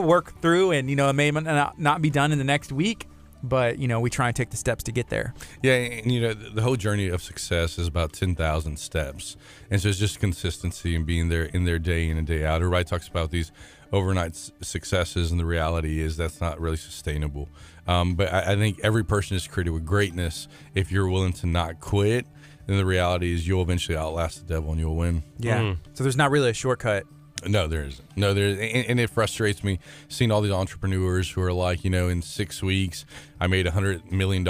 work through, and it may not be done in the next week, but we try and take the steps to get there. Yeah, and the whole journey of success is about 10,000 steps, and so it's just consistency and being there in their day in and day out. Everybody talks about these overnight successes, and the reality is that's not really sustainable. But I think every person is created with greatness. If you're willing to not quit, then the reality is you'll eventually outlast the devil and you'll win. Yeah. So there's not really a shortcut. No, there isn't. No, there isn't. And it frustrates me seeing all these entrepreneurs who are like, in 6 weeks, I made $100 million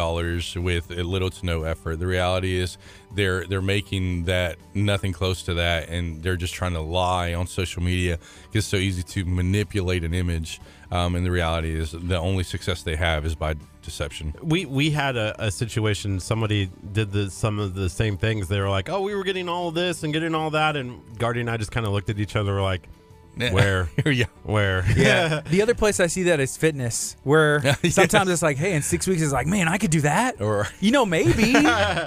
with little to no effort. The reality is they're making that nothing close to that, and they're just trying to lie on social media because it's so easy to manipulate an image. And the reality is the only success they have is by deception. We had a situation, somebody did some of the same things. They were like, oh, we were getting all this and getting all that, and Gardy and I just kind of looked at each other like, where? Where? Yeah. The other place I see that is fitness, where sometimes it's like, hey, in 6 weeks it's like, man, I could do that. Or maybe,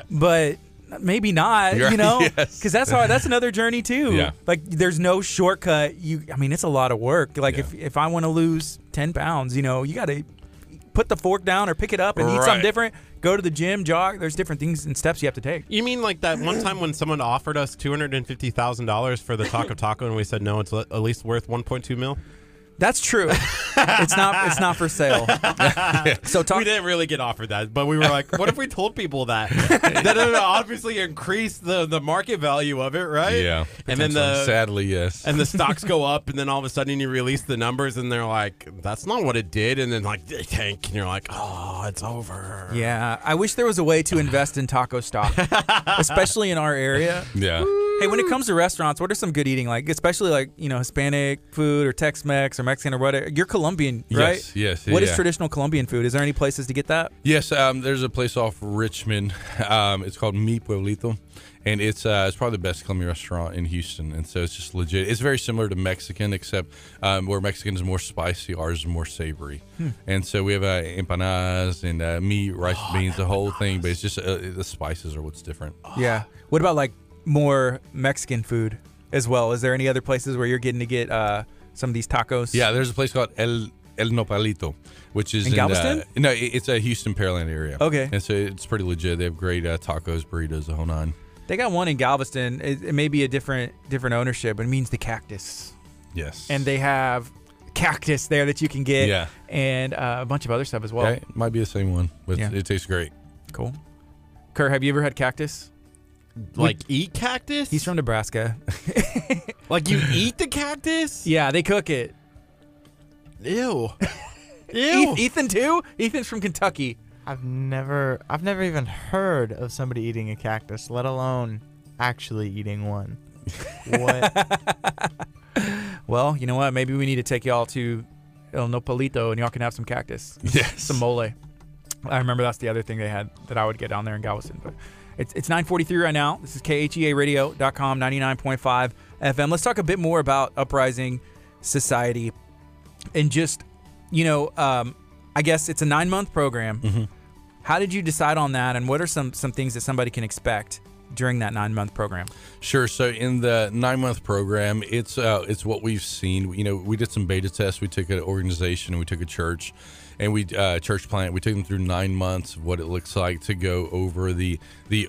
but maybe not, because that's another journey too. Yeah. Like there's no shortcut. It's a lot of work. Like if I want to lose 10 pounds, you got to put the fork down or pick it up and eat something different. Go to the gym, jog. There's different things and steps you have to take. You mean like that one time when someone offered us $250,000 for the Taco and we said no, it's at least worth 1.2 mil? That's true. It's not for sale. So we didn't really get offered that, but we were like, what if we told people that? That would obviously increase the market value of it, right? Yeah. And then sadly, yes. And the stocks go up, and then all of a sudden you release the numbers, and they're like, that's not what it did, and then like they tank, and you're like, oh, it's over. Yeah. I wish there was a way to invest in taco stock, especially in our area. Yeah. Hey, when it comes to restaurants, what are some good eating? Like, especially like, Hispanic food or Tex-Mex or Mexican or whatever. You're Colombian, right? Yes. What is traditional Colombian food? Is there any places to get that? Yes, there's a place off Richmond. It's called Mi Pueblito, and it's probably the best Colombian restaurant in Houston. And so it's just legit. It's very similar to Mexican, except where Mexican is more spicy, ours is more savory. And so we have empanadas and meat, rice, beans, the whole thing. But it's just the spices are what's different. Yeah. What about like more Mexican food as well? Is there any other places where you're getting to get some of these tacos? Yeah, there's a place called El Nopalito, which is in Galveston? No, it's a Houston Pearland area. Okay. And so it's pretty legit. They have great tacos, burritos, the whole nine. They got one in Galveston. It may be a different ownership, but it means the Cactus. Yes. And they have cactus there that you can get. Yeah. And a bunch of other stuff as well. Yeah, it might be the same one, but it tastes great. Cool. Kurt, have you ever had cactus? Like eat cactus? He's from Nebraska. Like you eat the cactus? Yeah, they cook it. Ew. Ew. Ethan too? Ethan's from Kentucky. I've never even heard of somebody eating a cactus, let alone actually eating one. What? Well, you know what? Maybe we need to take y'all to El Nopalito and y'all can have some cactus. Yes. Some mole. I remember that's the other thing they had that I would get down there in Galveston. But it's 9:43 right now. This is KHEARadio.com, 99.5 FM. Let's talk a bit more about Uprising Society and just, I guess it's a 9-month program. Mm-hmm. How did you decide on that, and what are some things that somebody can expect during that 9-month program? Sure. So in the 9-month program, it's what we've seen. We did some beta tests. We took an organization and we took a church, and we church plant. We took them through 9 months of what it looks like to go over the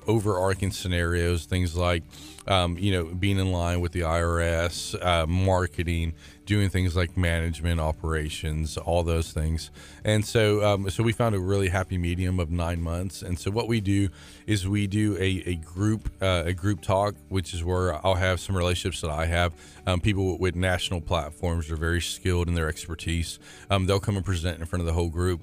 overarching scenarios, things like being in line with the IRS, marketing, doing things like management, operations, all those things. And so we found a really happy medium of 9 months. And so what we do is we do a group talk, which is where I'll have some relationships that I have, people with national platforms are very skilled in their expertise. They'll come and present in front of the whole group.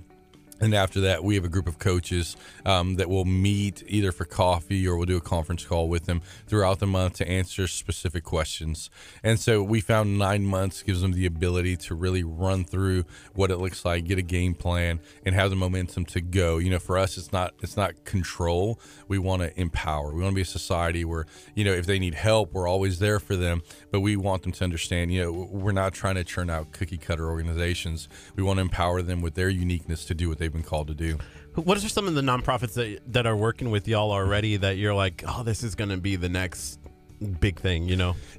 And after that, we have a group of coaches that will meet either for coffee or we'll do a conference call with them throughout the month to answer specific questions. And so we found 9 months gives them the ability to really run through what it looks like, get a game plan, and have the momentum to go. For us, it's not control. We want to empower. We want to be a society where, if they need help, we're always there for them. But we want them to understand, we're not trying to churn out cookie cutter organizations. We want to empower them with their uniqueness to do what they've been called to do. What are some of the nonprofits that are working with y'all already that you're like, oh, this is going to be the next big thing,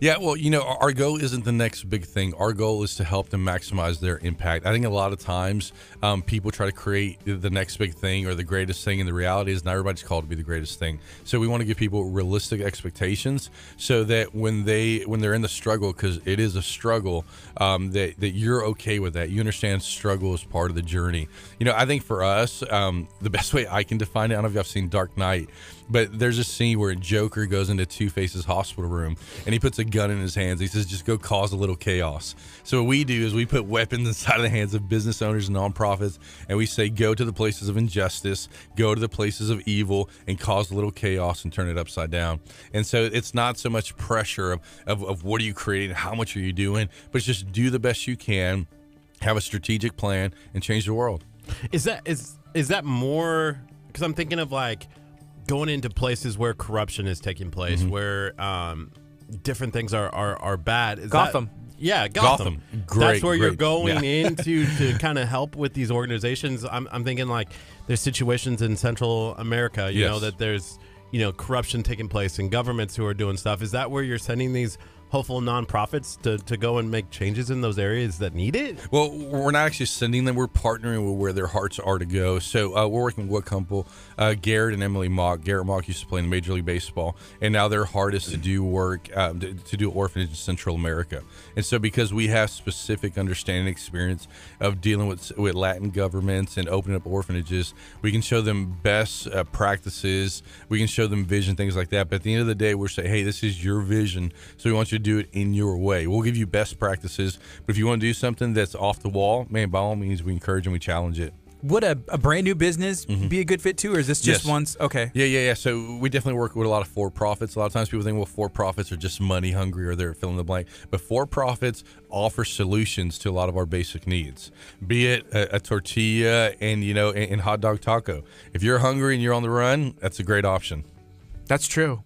Yeah, well, our goal isn't the next big thing. Our goal is to help them maximize their impact. I think a lot of times people try to create the next big thing or the greatest thing, and the reality is not everybody's called to be the greatest thing. So we want to give people realistic expectations so that when they're in the struggle, because it is a struggle, that you're okay with that. You understand struggle is part of the journey. I think for us, the best way I can define it, I don't know if y'all have seen Dark Knight, but there's a scene where Joker goes into Two-Face's hospital room and he puts a gun in his hands. He says, just go cause a little chaos. So what we do is we put weapons inside of the hands of business owners and nonprofits, and we say, go to the places of injustice, go to the places of evil, and cause a little chaos and turn it upside down. And so it's not so much pressure of what are you creating, how much are you doing, but it's just do the best you can, have a strategic plan, and change the world. Is that more, because I'm thinking of like going into places where corruption is taking place, where different things are bad. Gotham. Gotham. That's where you're going Yeah. into to kind of help with these organizations. I'm thinking like there's situations in Central America, you know, that there's, corruption taking place in governments who are doing stuff. Is that where you're sending these hopeful nonprofits to go and make changes in those areas that need it? Well, we're not actually sending them. We're partnering with where their hearts are to go. So we're working with one couple, Garrett and Emily Mock. Garrett Mock used to play in Major League Baseball, and now their heart is to do work, to do orphanage in Central America. And so because we have specific understanding and experience of dealing with Latin governments and opening up orphanages, we can show them best practices. We can show them vision, things like that. But at the end of the day, we're saying, hey, this is your vision, so we want you to do it in your way. We'll give you best practices, but if you want to do something that's off the wall, man, by all means, we encourage and we challenge it. Would a brand new business be a good fit too, or is this just Yes. once? Okay. Yeah. So we definitely work with a lot of for-profits. A lot of times people think, well, for-profits are just money hungry or they're fill in the blank. But for-profits offer solutions to a lot of our basic needs, be it a tortilla and hot dog taco. If you're hungry and you're on the run, that's a great option. That's true.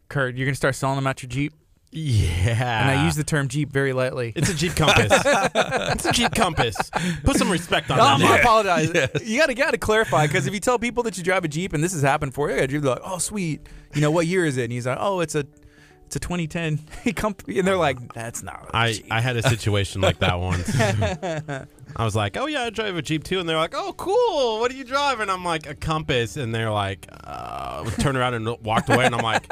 Curt, you're going to start selling them at your Jeep? Yeah. And I use the term Jeep very lightly. It's a Jeep Compass. It's a Jeep Compass. Put some respect on I that. apologize. You gotta clarify, because if you tell people that you drive a Jeep and this has happened for you, you're like, oh sweet, what year is it? And he's like, oh, it's a 2010 company, and they're like, that's not. A Jeep. I had a situation like that once. I was like, oh yeah, I drive a Jeep too, and they're like, oh cool, what do you drive? And I'm like, a Compass, and they're like, turned around and walked away, and I'm like,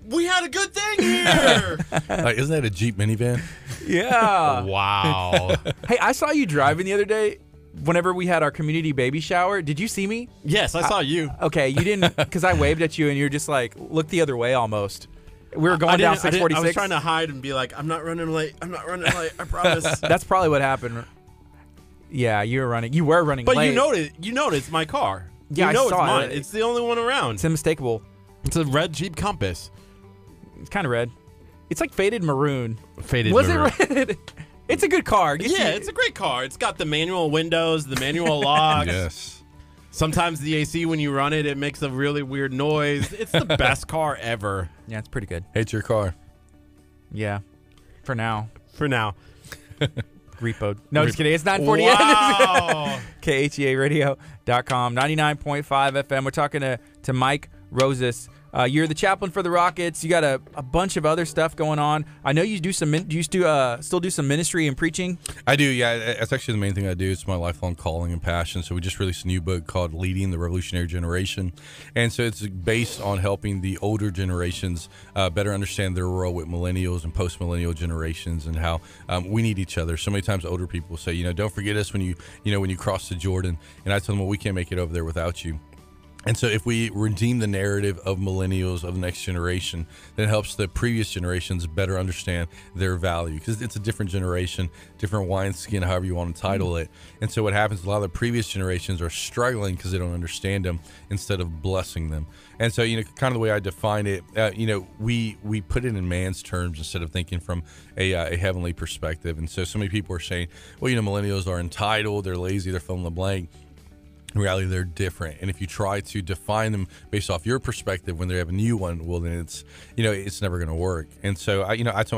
we had a good thing here. Like, isn't that a Jeep minivan? Yeah. Wow. Hey, I saw you driving the other day. Whenever we had our community baby shower, did you see me? Yes, I saw you. Okay, you didn't, because I waved at you and you're just like, look the other way almost. We were going down 646. I was trying to hide and be like, I'm not running late. I promise. That's probably what happened. Yeah, you were running. You were running But late. you noticed my car. Yeah, you know I saw it's mine. it. It's the only one around. It's unmistakable. It's a red Jeep Compass. It's kind of red. It's like faded maroon. Faded Was maroon. it red? It's a good car. Yeah, it's a great car. It's got the manual windows, the manual locks. Yes. Sometimes the AC, when you run it, it makes a really weird noise. It's the best car ever. Yeah, it's pretty good. Hate your car. Yeah, for now. For now. Repoed. No, just kidding. It's 9:48. Wow. KHEARadio.com, 99.5 FM. We're talking to Mike Rosas. You're the chaplain for the Rockets. You got a bunch of other stuff going on. I know you do some. Do you still do some ministry and preaching? I do, yeah. That's actually the main thing I do. It's my lifelong calling and passion. So we just released a new book called Leading the Revolutionary Generation. And so it's based on helping the older generations better understand their role with millennials and post-millennial generations and how we need each other. So many times older people say, don't forget us when you cross the Jordan. And I tell them, well, we can't make it over there without you. And so if we redeem the narrative of millennials, of the next generation, then it helps the previous generations better understand their value, because it's a different generation, different wineskin, however you want to title it. And so what happens, a lot of the previous generations are struggling because they don't understand them instead of blessing them. And so, kind of the way I define it, we put it in man's terms instead of thinking from a heavenly perspective. And so many people are saying, well, millennials are entitled, they're lazy, they're fill in the blank. In reality, they're different, and if you try to define them based off your perspective when they have a new one, well, then it's never going to work. And so I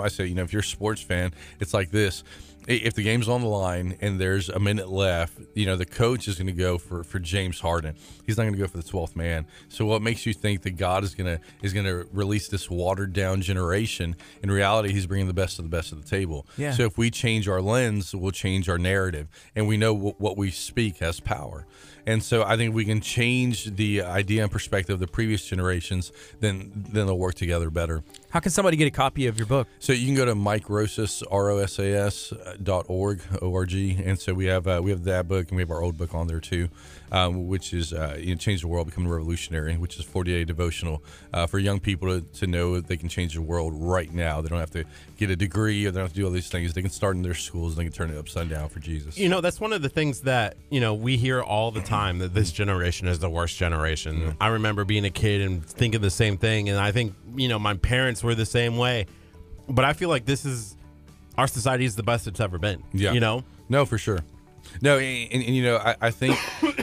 say, if you're a sports fan, it's like this: if the game's on the line and there's a minute left, the coach is going to go for James Harden. He's not going to go for the 12th man. So what makes you think that God is going to release this watered down generation? In reality, He's bringing the best of the table. Yeah. So if we change our lens, we'll change our narrative, and we know what we speak has power. And so I think we can change the idea and perspective of the previous generations, then they'll work together better. How can somebody get a copy of your book? So you can go to MikeRosas.org, O-R-G. And so we have that book, and we have our old book on there too, which is Change the World, Become a Revolutionary, which is 40-day devotional for young people to know that they can change the world right now. They don't have to get a degree, or they don't have to do all these things. They can start in their schools, and they can turn it upside down for Jesus. That's one of the things that, we hear all the time, that this generation is the worst generation. Yeah. I remember being a kid and thinking the same thing, and I think, my parents were the same way. But I feel like our society is the best it's ever been. Yeah. No, for sure. No, and I think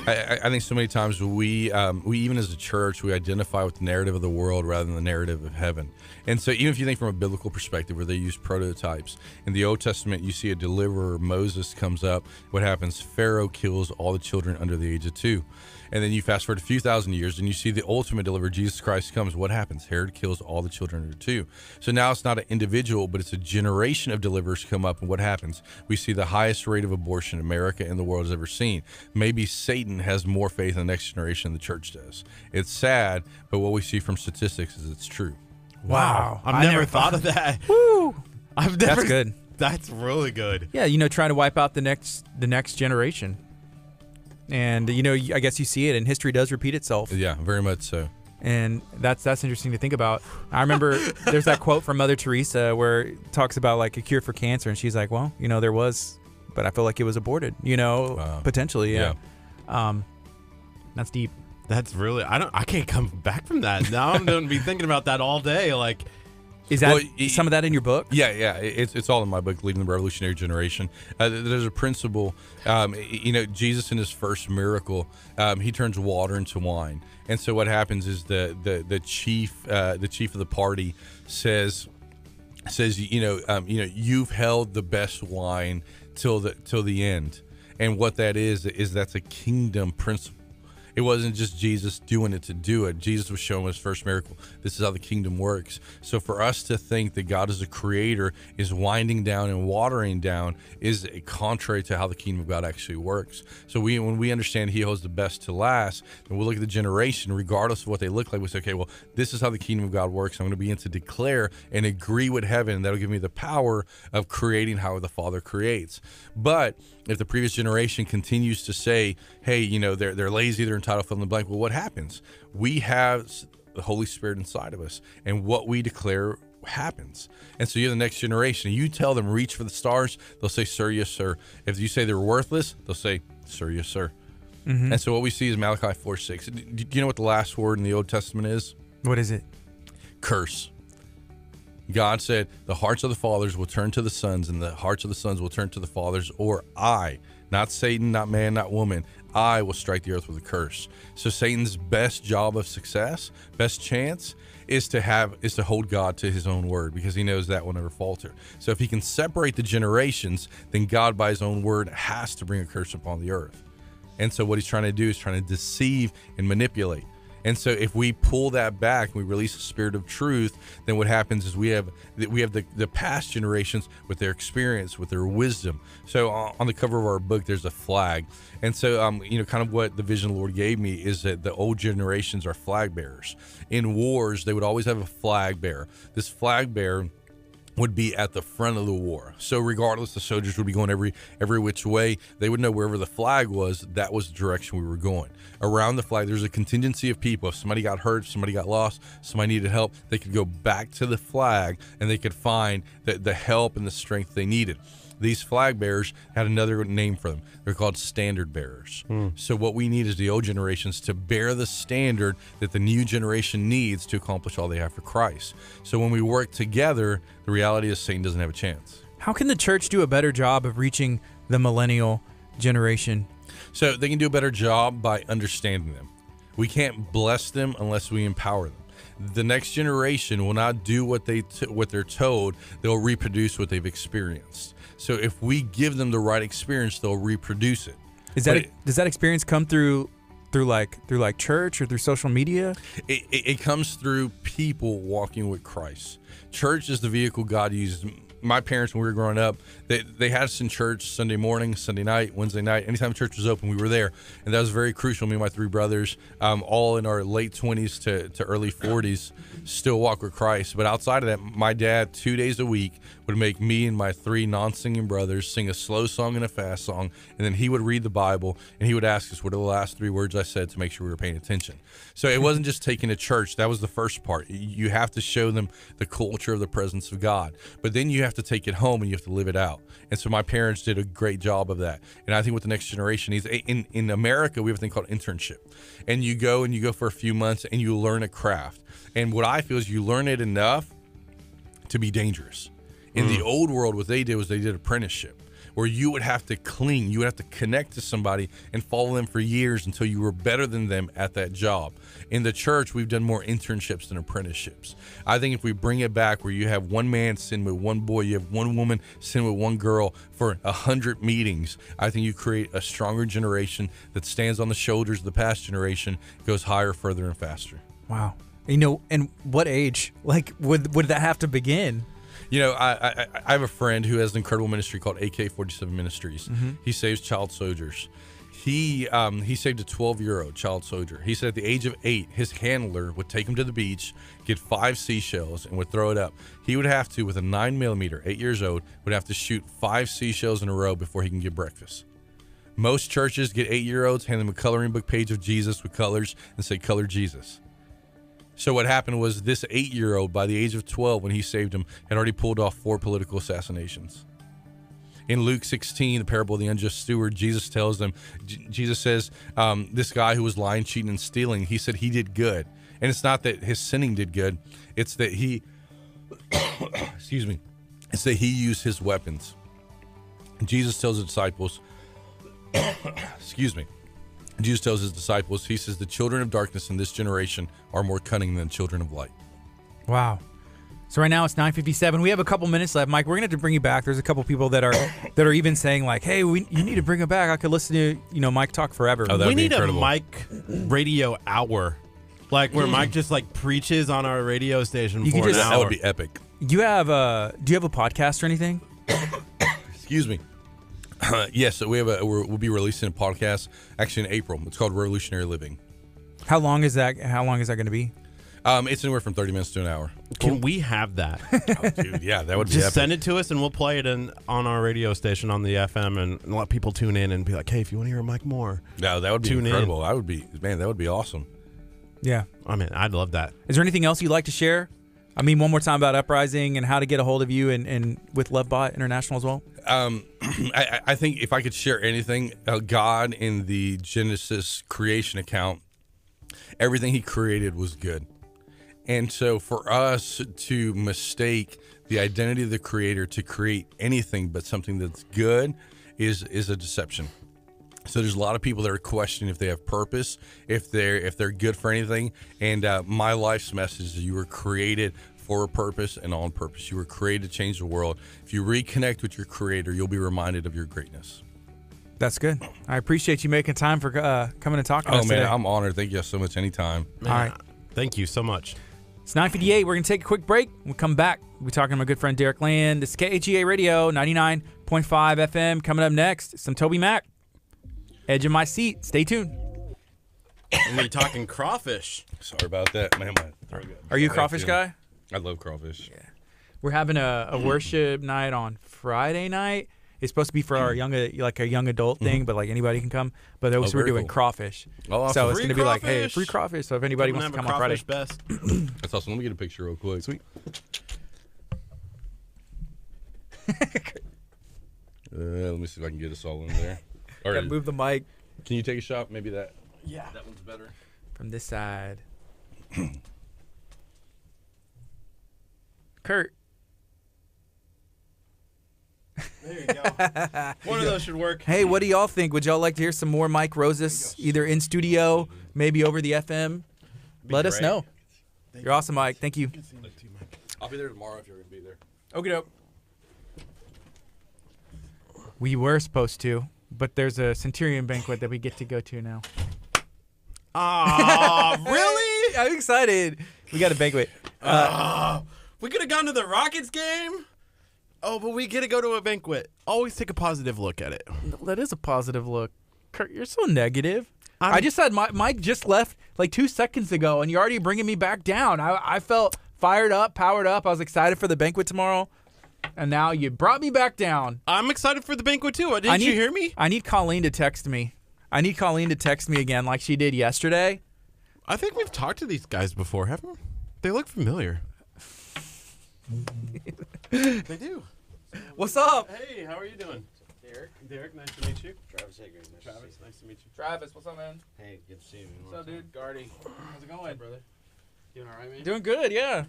I think so many times we even as a church, we identify with the narrative of the world rather than the narrative of heaven. And so even if you think from a biblical perspective, where they use prototypes in the Old Testament, you see a deliverer, Moses comes up. What happens? Pharaoh kills all the children under the age of 2. And then you fast forward a few thousand years, and you see the ultimate deliverer, Jesus Christ, comes. What happens? Herod kills all the children under 2. So now it's not an individual, but it's a generation of deliverers come up. And what happens? We see the highest rate of abortion America and the world has ever seen. Maybe Satan has more faith in the next generation than the church does. It's sad, but what we see from statistics is it's true. Wow. I've never thought of that. Woo! I've never. That's good. That's really good. Yeah, trying to wipe out the next generation. And I guess you see it, and history does repeat itself. Yeah, very much so. And that's interesting to think about. I remember there's that quote from Mother Teresa where it talks about like a cure for cancer, and she's like, well, there was but I feel like it was aborted. Wow. Potentially, yeah. That's deep. That's really I can't come back from that. Now I'm going to be thinking about that all day. Like, Is that some of that in your book? Yeah. It's all in my book, Leading the Revolutionary Generation. There's a principle. Jesus in his first miracle, he turns water into wine, and so what happens is the chief of the party says you've held the best wine till the end, and what that is that's a kingdom principle. It wasn't just Jesus doing it to do it. Jesus was showing his first miracle. This is how the kingdom works. So for us to think that God as a creator is winding down and watering down is contrary to how the kingdom of God actually works. So when we understand he holds the best to last, and we look at the generation, regardless of what they look like, we say, okay, well, this is how the kingdom of God works. I'm going to begin to declare and agree with heaven. That'll give me the power of creating how the Father creates. But if the previous generation continues to say, hey, they're lazy, they're entitled, fill in the blank, well, what happens? We have the Holy Spirit inside of us, and what we declare happens. And so you're the next generation. You tell them, reach for the stars, they'll say, sir, yes, sir. If you say they're worthless, they'll say, sir, yes, sir. Mm-hmm. And so what we see is Malachi 4:6. Do you know what the last word in the Old Testament is? What is it? Curse. God said, the hearts of the fathers will turn to the sons, and the hearts of the sons will turn to the fathers, or I, not Satan, not man, not woman, I will strike the earth with a curse. So Satan's best job of success, best chance, is to hold God to his own word, because he knows that will never falter. So if he can separate the generations, then God by his own word has to bring a curse upon the earth. And so what he's trying to do is trying to deceive and manipulate. And so if we pull that back and we release the spirit of truth, then what happens is we have the past generations with their experience, with their wisdom. So on the cover of our book, there's a flag. And so, kind of what the vision the Lord gave me is that the old generations are flag bearers. In wars, they would always have a flag bearer. This flag bearer would be at the front of the war. So regardless, the soldiers would be going every which way. They would know wherever the flag was, that was the direction we were going. Around the flag, there's a contingency of people. If somebody got hurt, somebody got lost, somebody needed help, they could go back to the flag and they could find the help and the strength they needed. These flag bearers had another name for them. They're called standard bearers. So what we need is the old generations to bear the standard that the new generation needs to accomplish all they have for Christ. So when we work together, the reality is Satan doesn't have a chance. How can the church do a better job of reaching the millennial generation? So they can do a better job by understanding them. We can't bless them unless we empower them. The next generation will not do what they're told. They'll reproduce what they've experienced. So if we give them the right experience, they'll reproduce it. Does that experience come through like church or through social media? It comes through people walking with Christ. Church is the vehicle God uses. My parents, when we were growing up, they had us in church Sunday morning, Sunday night, Wednesday night. Anytime church was open, we were there. And that was very crucial. Me and my three brothers, all in our late 20s to early 40s, still walk with Christ. But outside of that, my dad, 2 days a week, would make me and my three non-singing brothers sing a slow song and a fast song. And then he would read the Bible, and he would ask us, what are the last 3 words I said, to make sure we were paying attention. So it wasn't just taking to church. That was the first part. You have to show them the culture of the presence of God. But then you have to take it home and you have to live it out. And so my parents did a great job of that. And I think what the next generation needs, in America, we have a thing called internship. And you go for a few months and you learn a craft. And what I feel is you learn it enough to be dangerous. In the old world, what they did was they did apprenticeship, where you would have to cling, you would have to connect to somebody and follow them for years until you were better than them at that job. In the church, we've done more internships than apprenticeships. I think if we bring it back where you have one man sitting with one boy, you have one woman sitting with one girl for 100 meetings, I think you create a stronger generation that stands on the shoulders of the past generation, goes higher, further, and faster. Wow. And what age? Like, would that have to begin? I have a friend who has an incredible ministry called AK-47 Ministries. Mm-hmm. He saves child soldiers. He saved a 12-year-old child soldier. He said at the age of 8, his handler would take him to the beach, get 5 seashells, and would throw it up. He would have to, with a 9mm, 8 years old, would have to shoot 5 seashells in a row before he can get breakfast. Most churches get 8-year-olds, hand them a coloring book page of Jesus with colors, and say, color Jesus. So what happened was this 8-year-old, by the age of 12, when he saved him, had already pulled off 4 political assassinations. In Luke 16, the parable of the unjust steward, Jesus tells them, Jesus says, this guy who was lying, cheating, and stealing, he said he did good. And it's not that his sinning did good. It's that he, excuse me, it's that he used his weapons. Jesus tells the disciples, excuse me, Jesus tells his disciples, he says, the children of darkness in this generation are more cunning than children of light. Wow. So right now it's 9:57. We have a couple minutes left. Mike, we're going to have to bring you back. There's a couple people that are even saying like, hey, you need to bring him back. I could listen to, Mike talk forever. Oh, that'd we be need incredible. a Mike radio hour. Like where Mike just like preaches on our radio station You for could an just- hour. That would be epic. Do you have a podcast or anything? Excuse me. Yes, so we'll be releasing a podcast actually in April. It's called Revolutionary Living. How long is that going to be? It's anywhere from 30 minutes to an hour. Can we have that? Oh, dude, yeah, that would be Just epic. send it to us and we'll play it on our radio station on the FM and let people tune in and be like, hey, if you want to hear Mike more. No, that would be Tune in. incredible. That would be awesome. Yeah. I mean, I'd love that. Is there anything else you'd like to share? I mean, one more time about Uprising and how to get a hold of you and with LoveBot International as well. I think if I could share anything, God in the Genesis creation account, everything he created was good. And so for us to mistake the identity of the creator to create anything but something that's good is a deception. So there's a lot of people that are questioning if they have purpose, if they're good for anything. And my life's message is you were created for a purpose and on purpose. You were created to change the world. If you reconnect with your creator, you'll be reminded of your greatness. That's good. I appreciate you making time for coming and talking to us man, today. I'm honored. Thank you so much. Anytime. Man, All right. Thank you so much. It's 9:58. We're going to take a quick break. We'll come back. We'll be talking to my good friend Derek Land. This is KHEA Radio, 99.5 FM. Coming up next, some Toby Mac. Edge of my seat. Stay tuned. And we're talking crawfish. Sorry about that, man. Are you a crawfish guy? I love crawfish. Yeah. We're having a worship night on Friday night. It's supposed to be for our young adult thing, but like anybody can come. But we're very doing cool. crawfish. Oh, awesome. So it's Free going to be like, hey, crawfish. free crawfish. So if anybody wants to come on Friday. Best. That's awesome. Let me get a picture real quick. Sweet. Let me see if I can get us all in there. All Gotta right. move the mic Can you take a shot? Maybe that. Yeah. That one's better. from this side. Kurt. There you go. One of those should work. Hey, what do y'all think? Would y'all like to hear some more Mike Roses, either in studio, maybe over the FM? Let us great. know. You're awesome, Mike. Thank you. I'll be there tomorrow if you're going to be there. Okie doke. We were supposed to, but there's a Centurion banquet that we get to go to now. Aw, really? I'm excited. We got a banquet. We could have gone to the Rockets game. Oh, but we get to go to a banquet. Always take a positive look at it. That is a positive look. Kurt, you're so negative. I'm- I just said Mike just left like 2 seconds ago, and you're already bringing me back down. I felt fired up, powered up. I was excited for the banquet tomorrow, and now you brought me back down. I'm excited for the banquet too. Didn't you hear me? I need Colleen to text me. I need Colleen to text me again like she did yesterday. I think we've talked to these guys before, haven't we? They look familiar. They do. What's up? Hey, how are you doing? Derek, nice to meet you. Travis, hey, great. Travis, nice to meet you. Travis, what's up, man? Hey, good to see you. What's up, dude? Gardy. How's it going, brother? Doing all right, man? Doing good, yeah.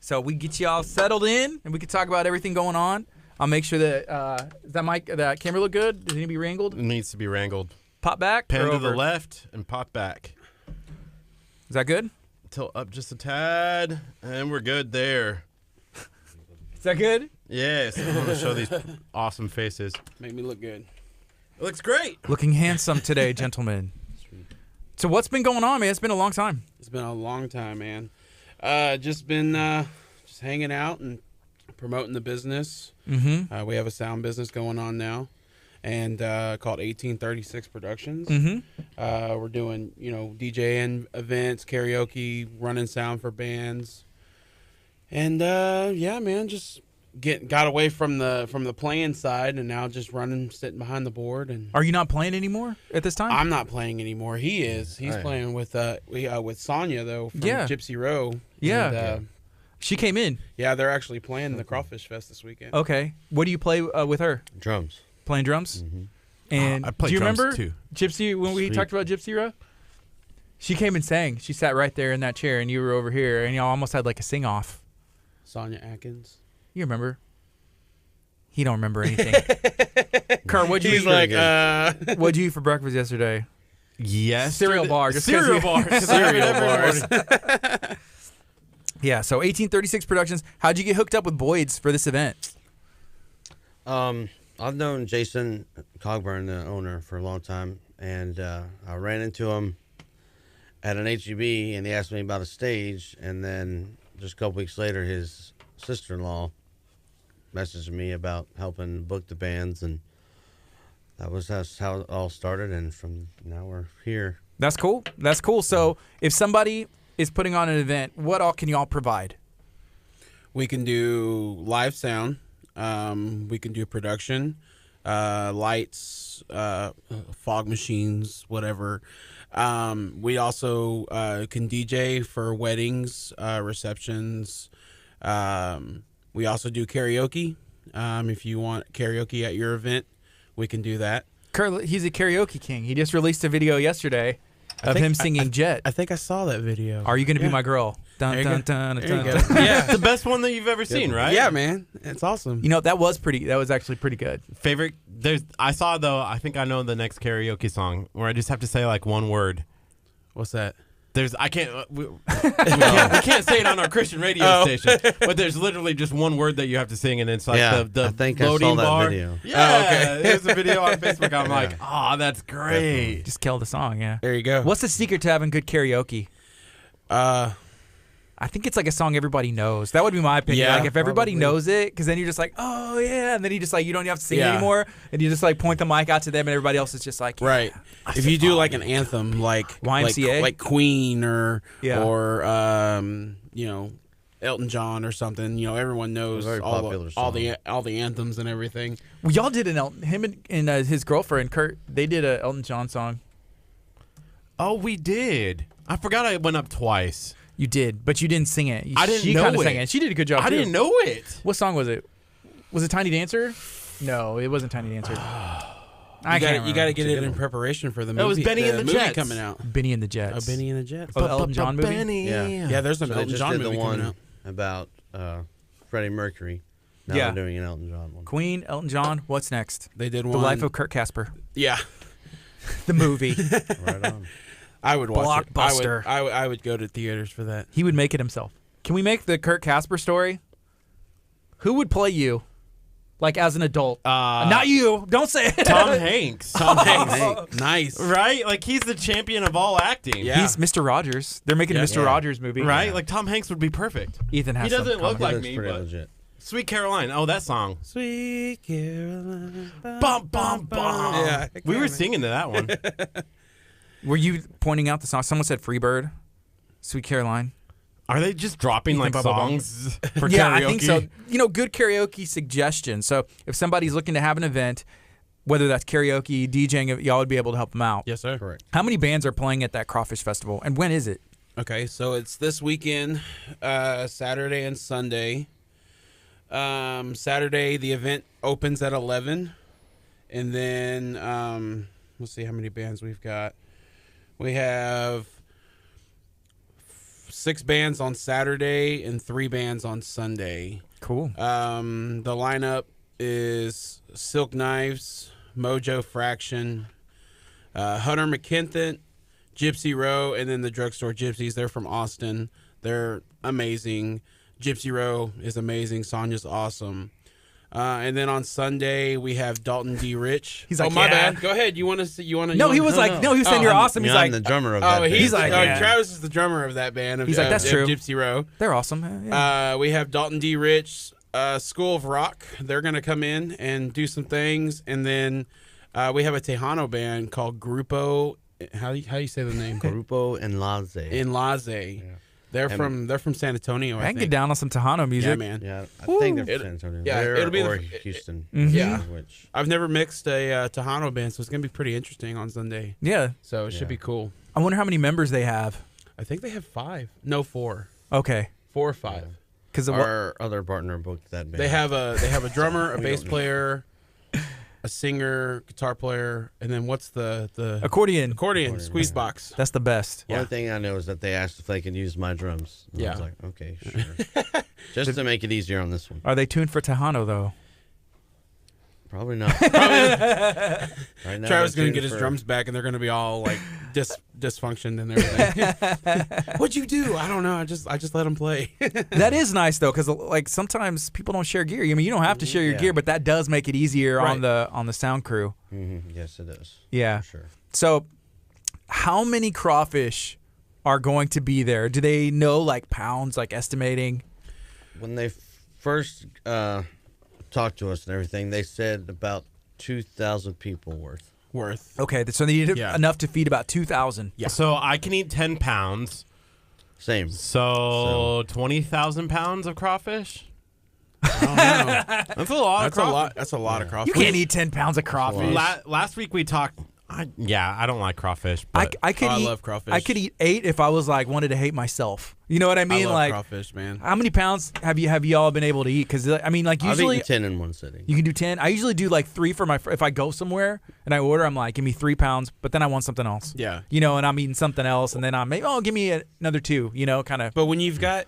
So we get you all settled in, and we can talk about everything going on. I'll make sure that that camera look good. Does it need to be wrangled? It needs to be wrangled. Pop back. Pan or to over? the left and pop back. Is that good? Tilt up just a tad, and we're good there. Is that good? Yes, I want to show these awesome faces. Make me look good. It looks great. Looking handsome today, gentlemen. So what's been going on, man? It's been a long time. It's been a long time, man. Just been just hanging out and promoting the business. Mm-hmm. We have a sound business going on now, and called 1836 Productions. Mm-hmm. We're doing, DJing events, karaoke, running sound for bands, and yeah, man, just got away from the playing side, and now just running, sitting behind the board. And Are you not playing anymore at this time? I'm not playing anymore. He is. He's Right. playing with Sonya though from Yeah. Gypsy Row. Yeah. And, She came in. Yeah, they're actually playing the Crawfish Fest this weekend. Okay. What do you play with her? Drums. Playing drums? Mm-hmm. And I play do you drums remember too. Gypsy when we Sweet. talked about Gypsy Row? She came and sang. She sat right there in that chair, and you were over here, and y'all almost had like a sing-off. Sonia Atkins. You remember? He don't remember anything. Kurt, what'd you He's eat? like, What'd you eat for breakfast yesterday? Yes. Cereal bar. Just 'cause Cereal you- bar. 'cause I have it Cereal every bars. morning. Yeah, so 1836 Productions. How'd you get hooked up with Boyd's for this event? I've known Jason Cogburn, the owner, for a long time, and I ran into him at an HEB, and he asked me about a stage, and then just a couple weeks later, his sister-in-law messaged me about helping book the bands, and that's how it all started, and from now we're here. That's cool. That's cool. So if somebody is putting on an event, what all can y'all provide? We can do live sound. We can do production, lights, fog machines, whatever. We also can DJ for weddings, receptions. We also do karaoke. If you want karaoke at your event, we can do that. Kurt, he's a karaoke king. He just released a video yesterday of him singing Jet. I think I saw that video. Are you going to be my girl? Dun, There you dun, go. dun, There dun, you dun. go. Yeah. The best one that you've ever seen, right? Yeah, man. It's awesome. You know, that was actually pretty good. Favorite? I saw though. I think I know the next karaoke song where I just have to say like one word. What's that? I can't. We can't say it on our Christian radio station, but there's literally just one word that you have to sing, and it's like the I think loading I saw that bar. video. Yeah, okay. There's a video on Facebook. I'm like, oh, that's great. Just killed the song, yeah. There you go. What's the secret to having good karaoke? I think it's like a song everybody knows. That would be my opinion. Yeah, like if everybody probably. knows it, because then you're just like, oh yeah, and then you just like you don't have to sing Yeah. anymore, and you just like point the mic out to them, and everybody else is just like, yeah. Right. If you do like an anthem, like YMCA? like Queen or Yeah. Elton John or something, everyone knows Very popular all song. the anthems and everything. Well, y'all did him and his girlfriend Kurt. They did a Elton John song. Oh, we did. I forgot I went up twice. You did, but you didn't sing it. I didn't she know kinda it. sang it. She did a good job. I too. didn't know it. What song was it? Was it Tiny Dancer? No, it wasn't Tiny Dancer. You got to get it in preparation for the movie. That was Benny and the movie Jets. coming out. Benny and the Jets. Oh, Benny and the Jets. Oh, the Elton John movie? Benny. Yeah, there's an So they Elton just John did the movie one coming out. about Freddie Mercury. Now Yeah. they're doing an Elton John one. Queen, Elton John. What's next? They did The one. Life of Kurt Casper. Yeah, The movie. Right on. I would watch Blockbuster. it. I would go to theaters for that. He would make it himself. Can we make the Kurt Casper story? Who would play you, like as an adult? Not you. Don't say it. Tom Hanks. Tom Hanks. Nice. Right? Like he's the champion of all acting. Yeah. He's Mr. Rogers. They're making a Yeah. Mr. Rogers movie. Right? Like Tom Hanks would be perfect. Ethan has He doesn't some look comment. like That's me, pretty but legit. Sweet Caroline. Oh, that song. Sweet Caroline. Bum bum bum. Yeah, We were man. singing to that one. Were you pointing out the song? Someone said Freebird, Sweet Caroline. Are they just dropping like Ethan Bubba Bum. songs for Yeah, karaoke? I think so. Good karaoke suggestion. So if somebody's looking to have an event, whether that's karaoke, DJing, y'all would be able to help them out. Yes, sir. Correct. How many bands are playing at that Crawfish Festival, and when is it? Okay, so it's this weekend, Saturday and Sunday. Saturday, the event opens at 11. And then, let's see how many bands we've got. We have 6 bands on Saturday and 3 bands on Sunday. Cool. The lineup is Silk Knives, Mojo Fraction, Hunter McKinnon, Gypsy Row, and then the Drugstore Gypsies. They're from Austin. They're amazing. Gypsy Row is amazing. Sonya's awesome. And then on Sunday we have Dalton D. Rich. He's like, oh my yeah. bad. Go ahead. You want to see? You want to? No, he was like, no, he was saying you're awesome. I mean, He's I'm like, the drummer of that. Oh, band. He's like, yeah. Travis is the drummer of that band. He's like, that's true. Gypsy Row. they're awesome. Yeah. We have Dalton D. Rich, School of Rock. They're going to come in and do some things. And then we have a Tejano band called Grupo. How do you say the name? Grupo Enlace. Enlace. They're from San Antonio. I can get down on some Tejano music. Yeah, man. Yeah, I think they're It- from San Antonio. yeah, There it'll be or the- Houston. Yeah. Which I've never mixed a Tejano band, so it's going to be pretty interesting on Sunday. Yeah. So it should Yeah. be cool. I wonder how many members they have. I think they have 5. No, 4. Okay. 4 or 5. Because Our other partner booked that band. They have a drummer, a We bass don't know. player, a singer, guitar player, and then what's the accordion. squeeze box. That's the best. Only thing I know is that they asked if they could use my drums. And I was Yeah. like, okay, sure. Just to make it easier on this one. Are they tuned for Tejano though? Probably not. Right now, Travis they're gonna tuned get his for- drums back, and they're gonna be all like dysfunctioned and everything. What'd you do? I don't know. I just let him play. That is nice though, because like sometimes people don't share gear. I mean, you don't have to share your Yeah. gear, but that does make it easier on Right. the sound crew. Yes, it is. Yeah. For sure. So, how many crawfish are going to be there? Do they know like pounds, like estimating? When they first talked to us and everything, they said about 2,000 people worth. Okay, so they need Yeah. enough to feed about 2,000. Yeah. So I can eat 10 pounds. Same. So 20,000 pounds of crawfish. I don't know. That's a lot. That's of a crawfish. lot. That's a lot of You crawfish. can't eat 10 pounds of crawfish. Last week we talked. I don't like crawfish. I, But I could I eat. love crawfish. I could eat 8 if I was like wanted to hate myself. You know what I I mean? love Like, crawfish, man. how many pounds have you all been able to eat? Because I mean, like I've usually eaten 10 in one sitting. you can do 10. I usually do like 3 for if I go somewhere and I order. I'm like, give me 3 pounds, but then I want something else. Yeah. You know, and I'm eating something else, and then I'm maybe give me another 2. You know, kind of. But when you've got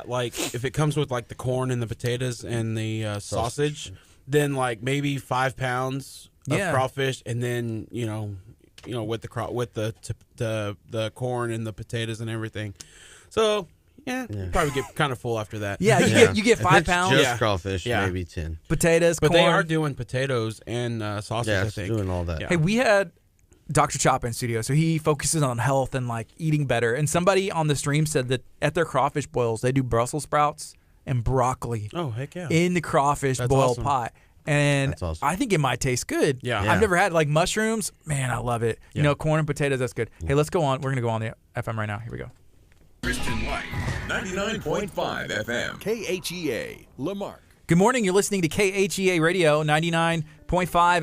like if it comes with like the corn and the potatoes and the sausage, then like maybe 5 pounds of Yeah. crawfish, and then you know with the corn and the potatoes and everything. So yeah. You probably get kind of full after that. Yeah, you get If 5 it's pounds. just Yeah. crawfish, Yeah. maybe 10. Potatoes, But corn. they are doing potatoes and sausage. Yeah, I it's think. doing all that. Yeah. Hey, we had Dr. Chop in studio, so he focuses on health and like eating better. And somebody on the stream said that at their crawfish boils, they do Brussels sprouts and broccoli Oh heck yeah. in the crawfish That's boil awesome. pot. And That's awesome. I think it might taste good. Yeah. I've never had like mushrooms. Man, I love it. You Yeah. know, corn and potatoes, that's good. Hey, let's go on. We're going to go on the FM right now. Here we go. Christian Light, 99.5 FM. KHEA, Lamarck. Good morning. You're listening to KHEA Radio 99.5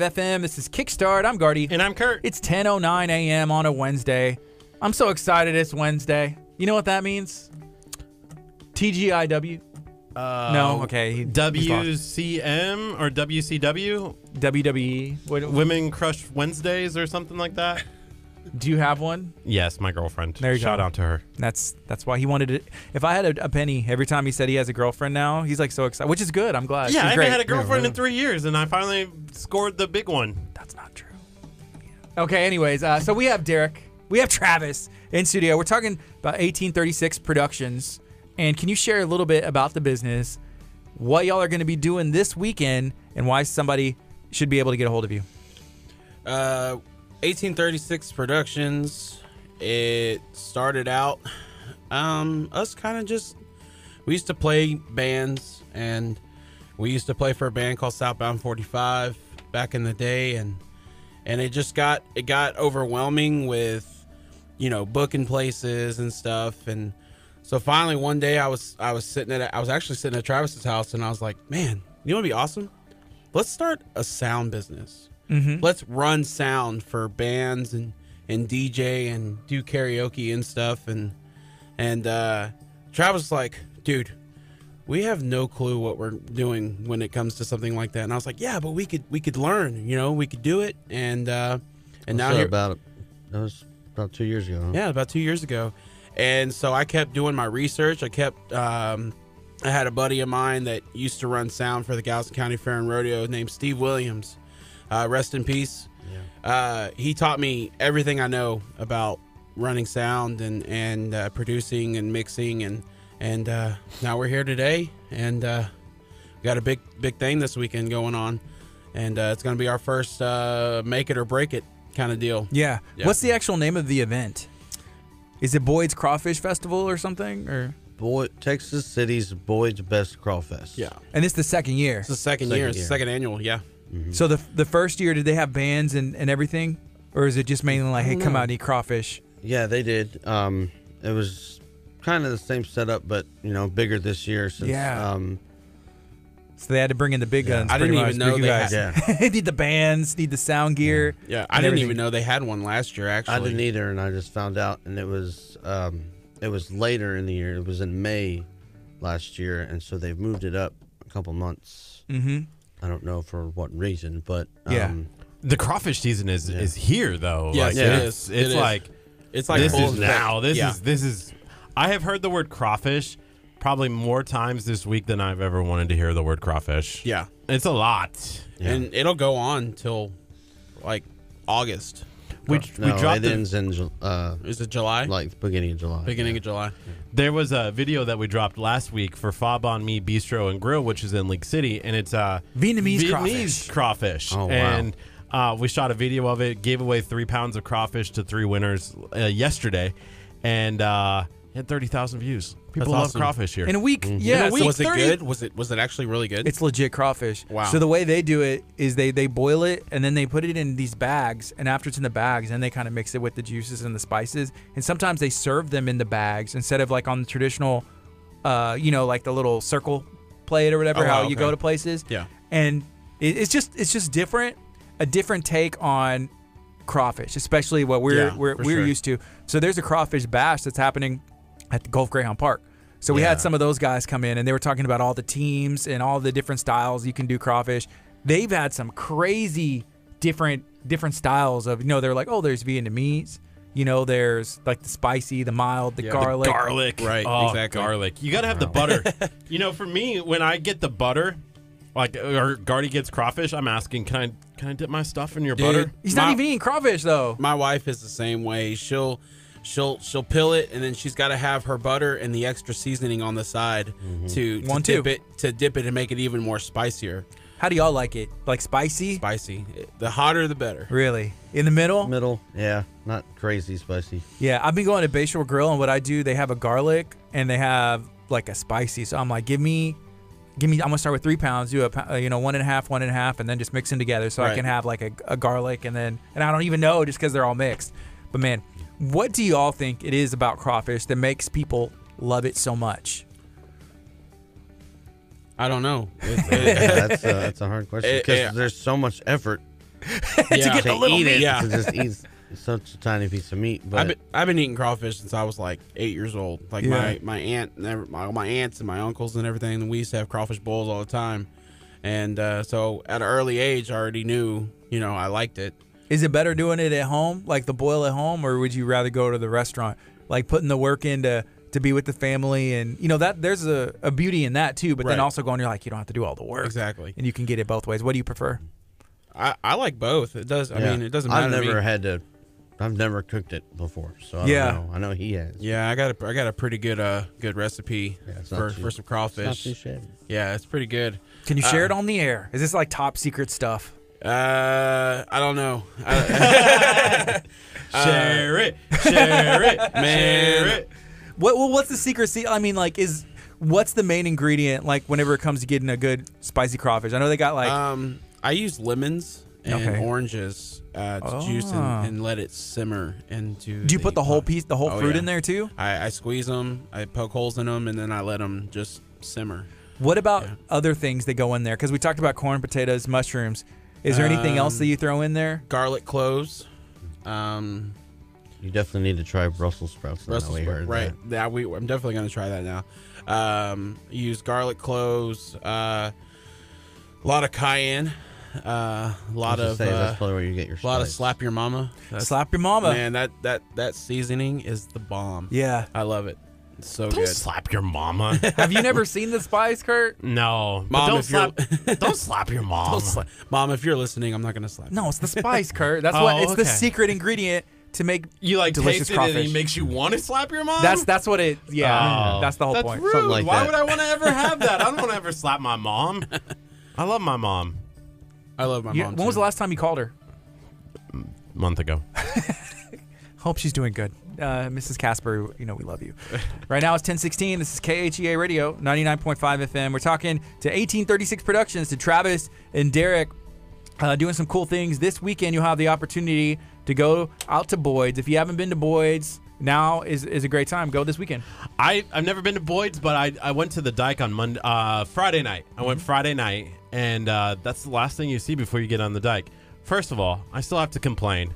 FM. This is Kickstart. I'm Gardy. And I'm Curt. It's 10:09 a.m. on a Wednesday. I'm so excited it's Wednesday. You know what that means? TGIW? No? Okay. He's lost. WCM or WCW? WWE? What, Women Crush Wednesdays or something like that? do you have one? Yes, my girlfriend. There you Shout go. out to her. That's why he wanted it. If I had a penny every time he said he has a girlfriend now, he's like so excited, which is good. I'm glad. Yeah, She's I great. haven't had a girlfriend in 3 years, and I finally scored the big one. That's not true. Okay, anyways, so we have Derek. We have Travis in studio. We're talking about 1836 Productions. And can you share a little bit about the business, what y'all are going to be doing this weekend, and why somebody should be able to get a hold of you? 1836 Productions. It started out us kind of just we used to play bands, and we used to play for a band called Southbound 45 back in the day, and it got overwhelming with booking places and stuff. And so finally one day I was actually sitting at Travis's house, and I was like, man, you know what'd be awesome? Let's start a sound business. Let's run sound for bands and DJ and do karaoke and stuff. And Travis was like, dude, we have no clue what we're doing when it comes to something like that. And I was like, yeah, but we could learn, we could do it. And now here, that was about 2 years ago. Huh? yeah, about 2 years ago. And so I kept doing my research. I had a buddy of mine that used to run sound for the Galveston County Fair and Rodeo named Steve Williams. Rest in peace. Yeah. He taught me everything I know about running sound and producing and mixing. And now we're here today. And we got a big thing this weekend going on. And it's going to be our first make it or break it kind of deal. Yeah. Yeah. What's the actual name of the event? Is it Boyd's Crawfish Festival or something? Or Texas City's Boyd's Best Crawfest. Yeah. and it's the second year. It's the second year. It's the second annual. Yeah. So the first year, did they have bands and everything, or is it just mainly like, hey, come out and eat crawfish? Yeah, they did. It was kind of the same setup, but bigger this year. Since, Yeah. So they had to bring in the big guns. I didn't pretty even much, know big they guys. had- They need the bands, need the sound gear. Yeah. I and didn't everything. even know they had one last year, actually. I didn't either, and I just found out, and it was later in the year. It was in May last year, and so they've moved it up a couple months. Mm-hmm. I don't know for what reason, but Yeah. The crawfish season is here though. Yes, like, it it's, is. It's It is. like It's like this full is effect. now. This Yeah. is. I have heard the word crawfish probably more times this week than I've ever wanted to hear the word crawfish. Yeah. It's a lot. And it'll go on till like August. We no, dropped it ends in Is it July? like the beginning of July. Beginning of July. There was a video that we dropped last week for Fob on Me Bistro and Grill, which is in League City, and it's Vietnamese crawfish. Oh, wow. And we shot a video of it, gave away 3 pounds of crawfish to 3 winners yesterday, and had 30,000 views. People That's love awesome. crafish here. In a week, yeah. In a week. Was it 30 good? Was it actually really good? It's legit crawfish. Wow. So the way they do it is they boil it and then they put it in these bags, and after it's in the bags, then they kind of mix it with the juices and the spices. And sometimes they serve them in the bags instead of like on the traditional, like the little circle plate or whatever. Oh, wow, how you okay. go to places. Yeah. And it's just different, a different take on crawfish, especially what we're for we're sure. used to. So there's a crawfish bash that's happening at the Gulf Greyhound Park. So we had some of those guys come in, and they were talking about all the teams and all the different styles you can do crawfish. They've had some crazy different styles of, they're like, oh, there's Vietnamese, there's like the spicy, the mild, the garlic. Garlic. Right, Oh, exactly. garlic. You got to have the butter. For me, when I get the butter, like, or Gardy gets crawfish, I'm asking, can I dip my stuff in your butter? He's not even eating crawfish though. My wife is the same way. She'll pill it, and then she's got to have her butter and the extra seasoning on the side to dip it and make it even more spicier. How do y'all like it? Like spicy? Spicy. The hotter, the better. Really? In the middle? Middle, yeah, not crazy spicy. Yeah, I've been going to Bayshore Grill, and what I do, they have a garlic and they have like a spicy. So I'm like, give me. I'm gonna start with 3 pounds, do 1.5, and then just mix them together so I Right. can have like a garlic and I don't even know just because they're all mixed. But man, what do y'all think it is about crawfish that makes people love it so much? I don't know. Yeah, that's a hard question because there's so much effort To get the little eat meat. it, Yeah. to just eat such a tiny piece of meat. But I've been eating crawfish since I was like 8 years old. Like Yeah. my aunt, my aunts and my uncles and everything. And we used to have crawfish bowls all the time. And so at an early age, I already knew, I liked it. Is it better doing it at home, like the boil at home, or would you rather go to the restaurant, like putting the work in to be with the family? And that there's a beauty in that too. But then Right. also going, you're like, you don't have to do all the work. Exactly. And you can get it both ways. What do you prefer? I like both. It does. I mean, it doesn't matter. I've never cooked it before, so I Yeah. don't know. I know he has. Yeah, I got a pretty good recipe it's for not too- some crawfish. Not too shabby. Yeah, it's pretty good. Can you share it on the air? Is this like top secret stuff? I don't know. Share it, man. Man. Share it. What's the secret? I mean, like, what's the main ingredient? Like, whenever it comes to getting a good spicy crawfish, I know they got like. I use lemons and Okay. oranges to juice and let it simmer into. do you put the whole pot. piece, the whole Oh, fruit yeah. in there too? I squeeze them, I poke holes in them, and then I let them just simmer. What about other things that go in there? Because we talked about corn, potatoes, mushrooms. Is there anything else that you throw in there? Garlic cloves. You definitely need to try Brussels sprouts. now Brussels we sprouts, heard right? that. Yeah, I'm definitely gonna try that now. Use garlic cloves, a lot of cayenne, a lot of That's probably where you get your a lot of spice. slap your mama. Slap your mama. Man, that seasoning is the bomb. Yeah. I love it. It's so Don't good. slap your mama. Have you never seen the spice, Kurt? No, Mom, but don't if you're- slap. Don't slap your mom. Don't slap. Mom, if you're listening, I'm not gonna slap. No, it's the spice, Kurt. That's Oh, what. It's the okay. secret ingredient to make You like delicious taste it crawfish. and he makes you want to slap your mom. That's what it. Yeah, Oh. that's the whole That's point. rude. Something like Why that. would I want to ever have that? I don't want to ever slap my mom. I love my mom. I love my mom. When was too. the last time you called her? Month ago. Hope she's doing good. Mrs. Casper, we love you. Right now it's 10:16. This is KHEA Radio, 99.5 FM. We're talking to 1836 Productions, to Travis and Derek, doing some cool things. This weekend you'll have the opportunity to go out to Boyd's. If you haven't been to Boyd's, now is a great time. Go this weekend. I've never been to Boyd's, but I went to the Dyke on Friday night. I went Friday night, and that's the last thing you see before you get on the Dyke. First of all, I still have to complain.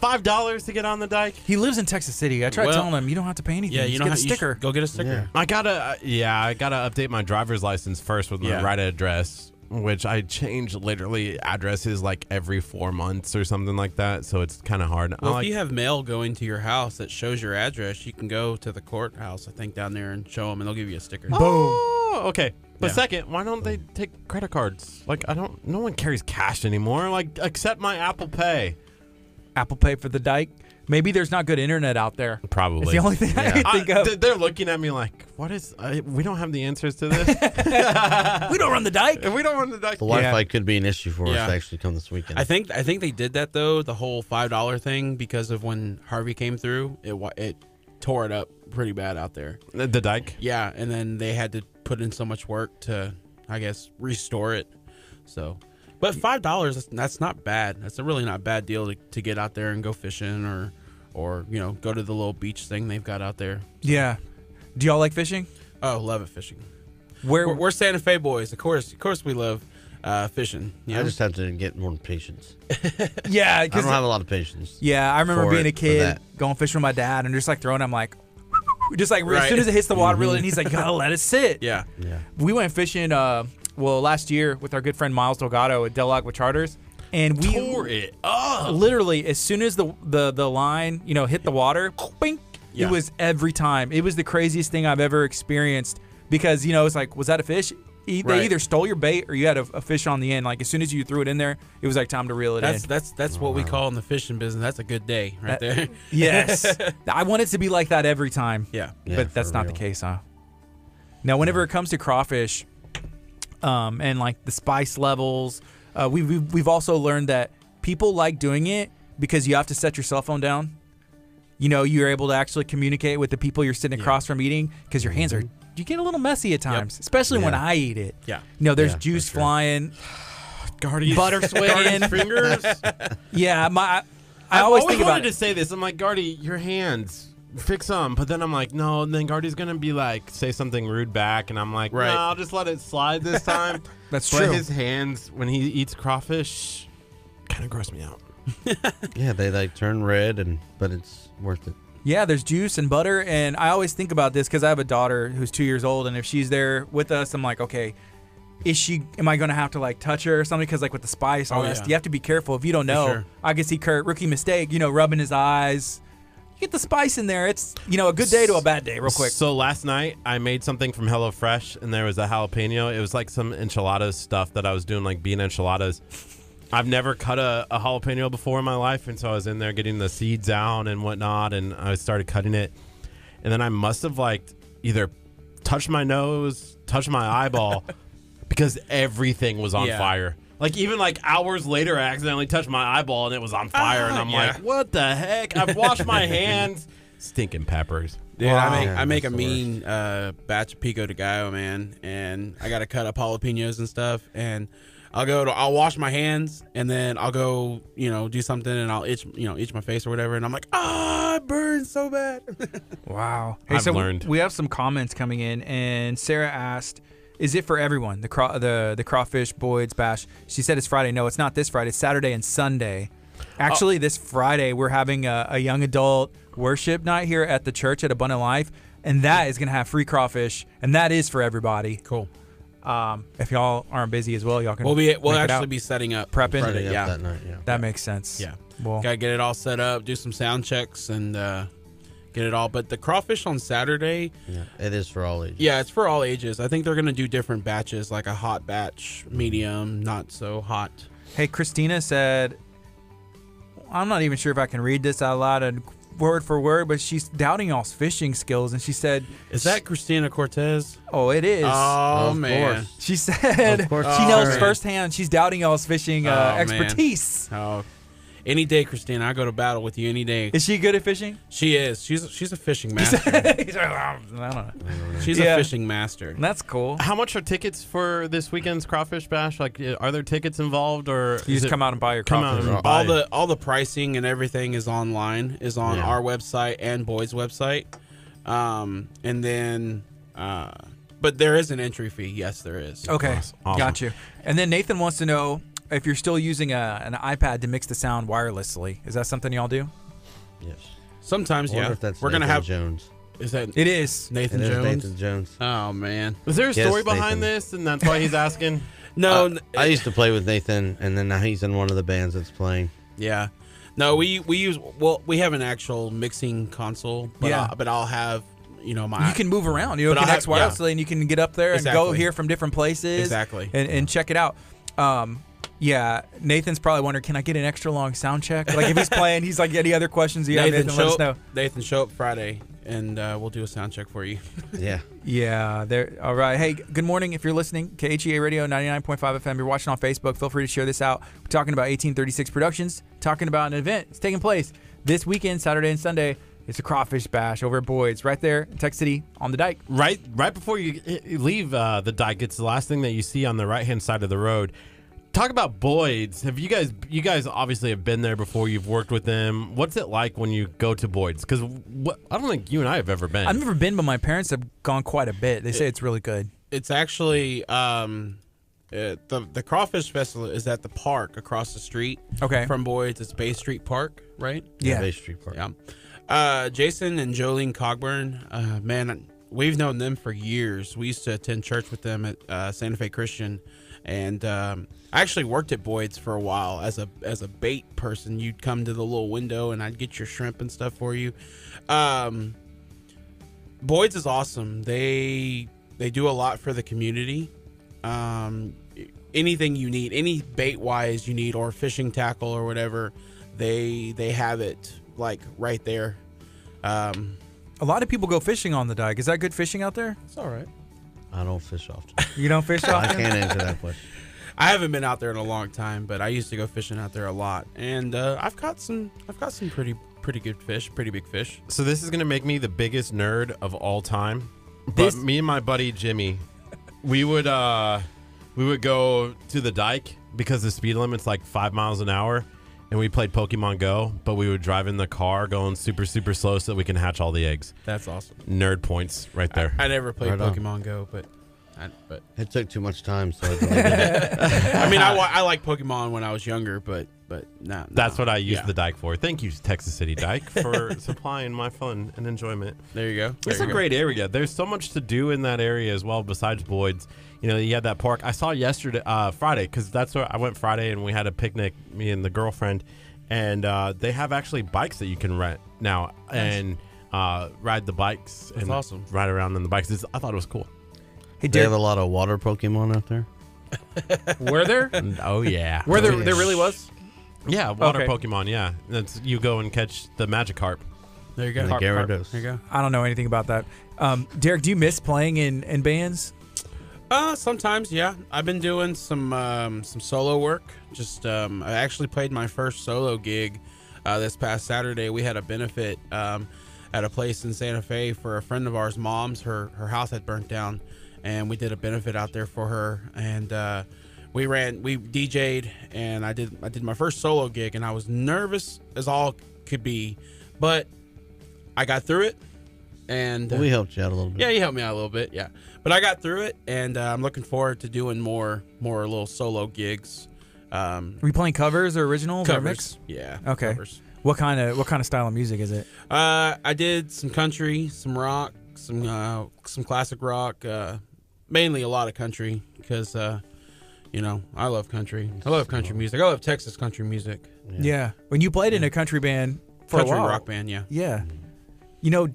$5 to get on the dike. He lives in Texas City. I tried telling him you don't have to pay anything. Yeah, Just you get a sticker. Go get a sticker. I gotta update my driver's license first with my right address, which I change literally addresses like every 4 months or something like that. So it's kind of hard. Well, if you have mail going to your house that shows your address, you can go to the courthouse, I think, down there and show them, and they'll give you a sticker. Oh, okay. But Yeah. second, why don't they take credit cards? Like, no one carries cash anymore. Like, accept my Apple Pay. Apple Pay for the dike. Maybe there's not good internet out there. Probably. It's the only thing I can think of. They're looking at me like, what is... we don't have the answers to this. We don't run the dike. We don't run the dike. The Wi-Fi could be an issue for us to actually come this weekend. I think they did that though, the whole $5 thing, because of when Harvey came through, it tore it up pretty bad out there. The dike? Yeah, and then they had to put in so much work to, I guess, restore it. So, but $5, that's not bad. That's a really not bad deal to get out there and go fishing or go to the little beach thing they've got out there. Yeah. Do y'all like fishing? Oh, love it, fishing. We're Santa Fe boys. Of course we love fishing. I just have to get more patience. Yeah, I don't have a lot of patience. Yeah, I remember being a kid that. going fishing with my dad and just like throwing. I'm like, just like as Right. soon as it hits the water, really, and he's like, gotta let it sit. Yeah. We went fishing. Last year with our good friend Miles Delgado at Del Agua Charters, and we Tore it up. literally as soon as the line hit the water, bing, Yeah. it was every time. It was the craziest thing I've ever experienced because it's like, was that a fish? They Right. either stole your bait or you had a fish on the end. Like as soon as you threw it in there, it was like time to reel it in. That's what we call in the fishing business. That's a good day right there. Yes. I want it to be like that every time. Yeah. But that's not the case, huh? Now, whenever it comes to crawfish, and like the spice levels, we've also learned that people like doing it because you have to set your cell phone down. You're able to actually communicate with the people you're sitting across from eating because your hands you get a little messy at times, especially when I eat it. Yeah. There's Yeah, juice for sure. flying, Gardy's butter swinging. fingers. Yeah, I I always always think about wanted it. to say this. I'm like, Gardy, your hands, fix them. But then I'm like, no. And then Gardy's gonna be like, say something rude back, and I'm like, Right. no, I'll just let it slide this time. That's But true. his hands when he eats crawfish kind of gross me out. Yeah, they like turn red, but it's worth it. Yeah, there's juice and butter, and I always think about this because I have a daughter who's 2 years old, and if she's there with us, I'm like, okay, am I going to have to like touch her or something? Because like with the spice, all that, you have to be careful. If you don't know, sure. I can see Kurt, rookie mistake, rubbing his eyes. You get the spice in there. It's, a good day to a bad day real quick. So last night I made something from HelloFresh, and there was a jalapeno. It was like some enchiladas stuff that I was doing, like bean enchiladas. I've never cut a jalapeno before in my life, and so I was in there getting the seeds out and whatnot, and I started cutting it. And then I must have like either touched my nose, touched my eyeball, because everything was on fire. Like even like hours later, I accidentally touched my eyeball and it was on fire, and I'm like, what the heck? I've washed my hands. Stinking peppers. Dude, I make a that's the mean batch of pico de gallo, man, and I gotta cut up jalapenos and stuff, and I'll wash my hands, and then I'll go, do something, and I'll itch my face or whatever, and I'm like, it burns so bad. Wow. Hey, I've learned. We have some comments coming in, and Sarah asked, is it for everyone, the Crawfish Boyd's Bash? She said it's Friday. No, it's not this Friday. It's Saturday and Sunday. Actually, this Friday, we're having a young adult worship night here at the church at Abundant Life, and that is going to have free crawfish, and that is for everybody. Cool. If y'all aren't busy as well, y'all can We'll make it actually out. be setting up Prepping. Friday Yeah. that night, yeah. That makes sense. Yeah. Well, Gotta get it all set up, do some sound checks, and get it all. But the crawfish on Saturday, Yeah, it is for all ages. yeah, it's for all ages. I think they're gonna do different batches, like a hot batch, medium, not so hot. hey, Christina said, I'm not even sure if I can read this out loud and word for word, but she's doubting y'all's fishing skills, and she said, Is that Christina Cortez? "Oh, it is." Oh Of man. course. She said Of course. she knows man. firsthand. She's doubting y'all's fishing man. expertise. Oh, any day, Christina. I go to battle with you any day. Is she good at fishing? She is. She's a fishing master. I don't know. She's Yeah. a fishing master. That's cool. How much are tickets for this weekend's Crawfish Bash? Like, are there tickets involved, or You is just it come out and buy your come out crawfish. and buy? All the pricing and everything is online. Is on Yeah. our website and Boyd's website. And then, but there is an entry fee. Yes, there is. Okay, Awesome. got you. And then Nathan wants to know, if you're still using an iPad to mix the sound wirelessly. Is that something y'all do? Yes. Sometimes, I wonder yeah. if that's We're Nathan gonna have. Jones. Is that It is. Nathan It is Jones? Nathan Jones. Oh man. Is there a Yes, story behind Nathan. this, and that's why he's asking? No. I used to play with Nathan, and then now he's in one of the bands that's playing. Yeah. No, we use. Well, we have an actual mixing console. But Yeah. but I'll have my. You can move around. You But I'll connect have- yeah. wirelessly, and you can get up there and go Exactly. hear from different places. Exactly. And check it out. Yeah, Nathan's probably wondering, can I get an extra long sound check? Like if he's playing, he's like, any other questions you have, Nathan, let us know. Nathan, show up Friday, and we'll do a sound check for you. Yeah. Yeah, there. All right. Hey, good morning. If you're listening, KHEA Radio 99.5 FM. You're watching on Facebook. Feel free to share this out. We're talking about 1836 Productions. Talking about an event. It's taking place this weekend, Saturday and Sunday. It's a crawfish bash over at Boyd's, right there in Tech City on the dike. Right before you leave the dike, it's the last thing that you see on the right-hand side of the road. Talk about Boyd's. Have you guys obviously have been there before. You've worked with them. What's it like when you go to Boyd's? Because I don't think you and I have ever been. I've never been, but my parents have gone quite a bit. They say it's really good. It's actually the Crawfish Festival is at the park across the street. Okay. From Boyd's. It's Bay Street Park, right? Yeah. Bay Street Park. Yeah. Jason and Jolene Cogburn, man, we've known them for years. We used to attend church with them at Santa Fe Christian, and I actually worked at Boyd's for a while as a bait person. You'd come to the little window, and I'd get your shrimp and stuff for you. Boyd's is awesome. They do a lot for the community. Anything you need, any bait wise you need, or fishing tackle or whatever, they have it like right there. A lot of people go fishing on the dike. Is that good fishing out there? It's all right. I don't fish often. You don't fish I often? can't answer that question. I haven't been out there in a long time, but I used to go fishing out there a lot, and I've caught some pretty good fish, pretty big fish. So this is gonna make me the biggest nerd of all time. But me and my buddy Jimmy, we would go to the dike because the speed limit's like 5 miles an hour, and we played Pokemon Go. But we would drive in the car going super slow so that we can hatch all the eggs. That's awesome. Nerd points right there. I never played Right on. Pokemon Go, but It took too much time, so I deleted it. I mean, I like Pokemon when I was younger, but nah. That's what I use Yeah. the dike for. Thank you, Texas City Dike, for supplying my fun and enjoyment. There you go. It's a great area. There's so much to do in that area as well besides Boyd's. You know, you had that park. I saw yesterday, Friday, because that's where I went Friday, and we had a picnic, me and the girlfriend, and they have actually bikes that you can rent now and ride the bikes. That's and awesome. Ride around on the bikes. I thought it was cool. Hey, They have Derek, a lot of water Pokemon out there. were there? Oh, yeah. Were there really was? Yeah, water Okay. Pokemon, yeah. That's, you go and catch the Magikarp. There you go. And the Gyarados. There you go. I don't know anything about that. Derek, do you miss playing in bands? Sometimes, yeah. I've been doing some solo work. Just I actually played my first solo gig this past Saturday. We had a benefit at a place in Santa Fe for a friend of ours' mom's. Her house had burnt down, and we did a benefit out there for her. And we DJ'd, and I did my first solo gig, and I was nervous as all could be, but I got through it. And Well, we helped you out a little bit. yeah, you helped me out a little bit, yeah. But I got through it, and I'm looking forward to doing more little solo gigs. Were you playing covers or originals or mix? Covers, yeah. Okay. Covers. What kind of style of music is it? I did some country, some rock, some classic rock, mainly a lot of country because I love country. I love country music. I love Texas country music. Yeah. When you played in a country band for Country a while. rock band, yeah. Yeah. You know,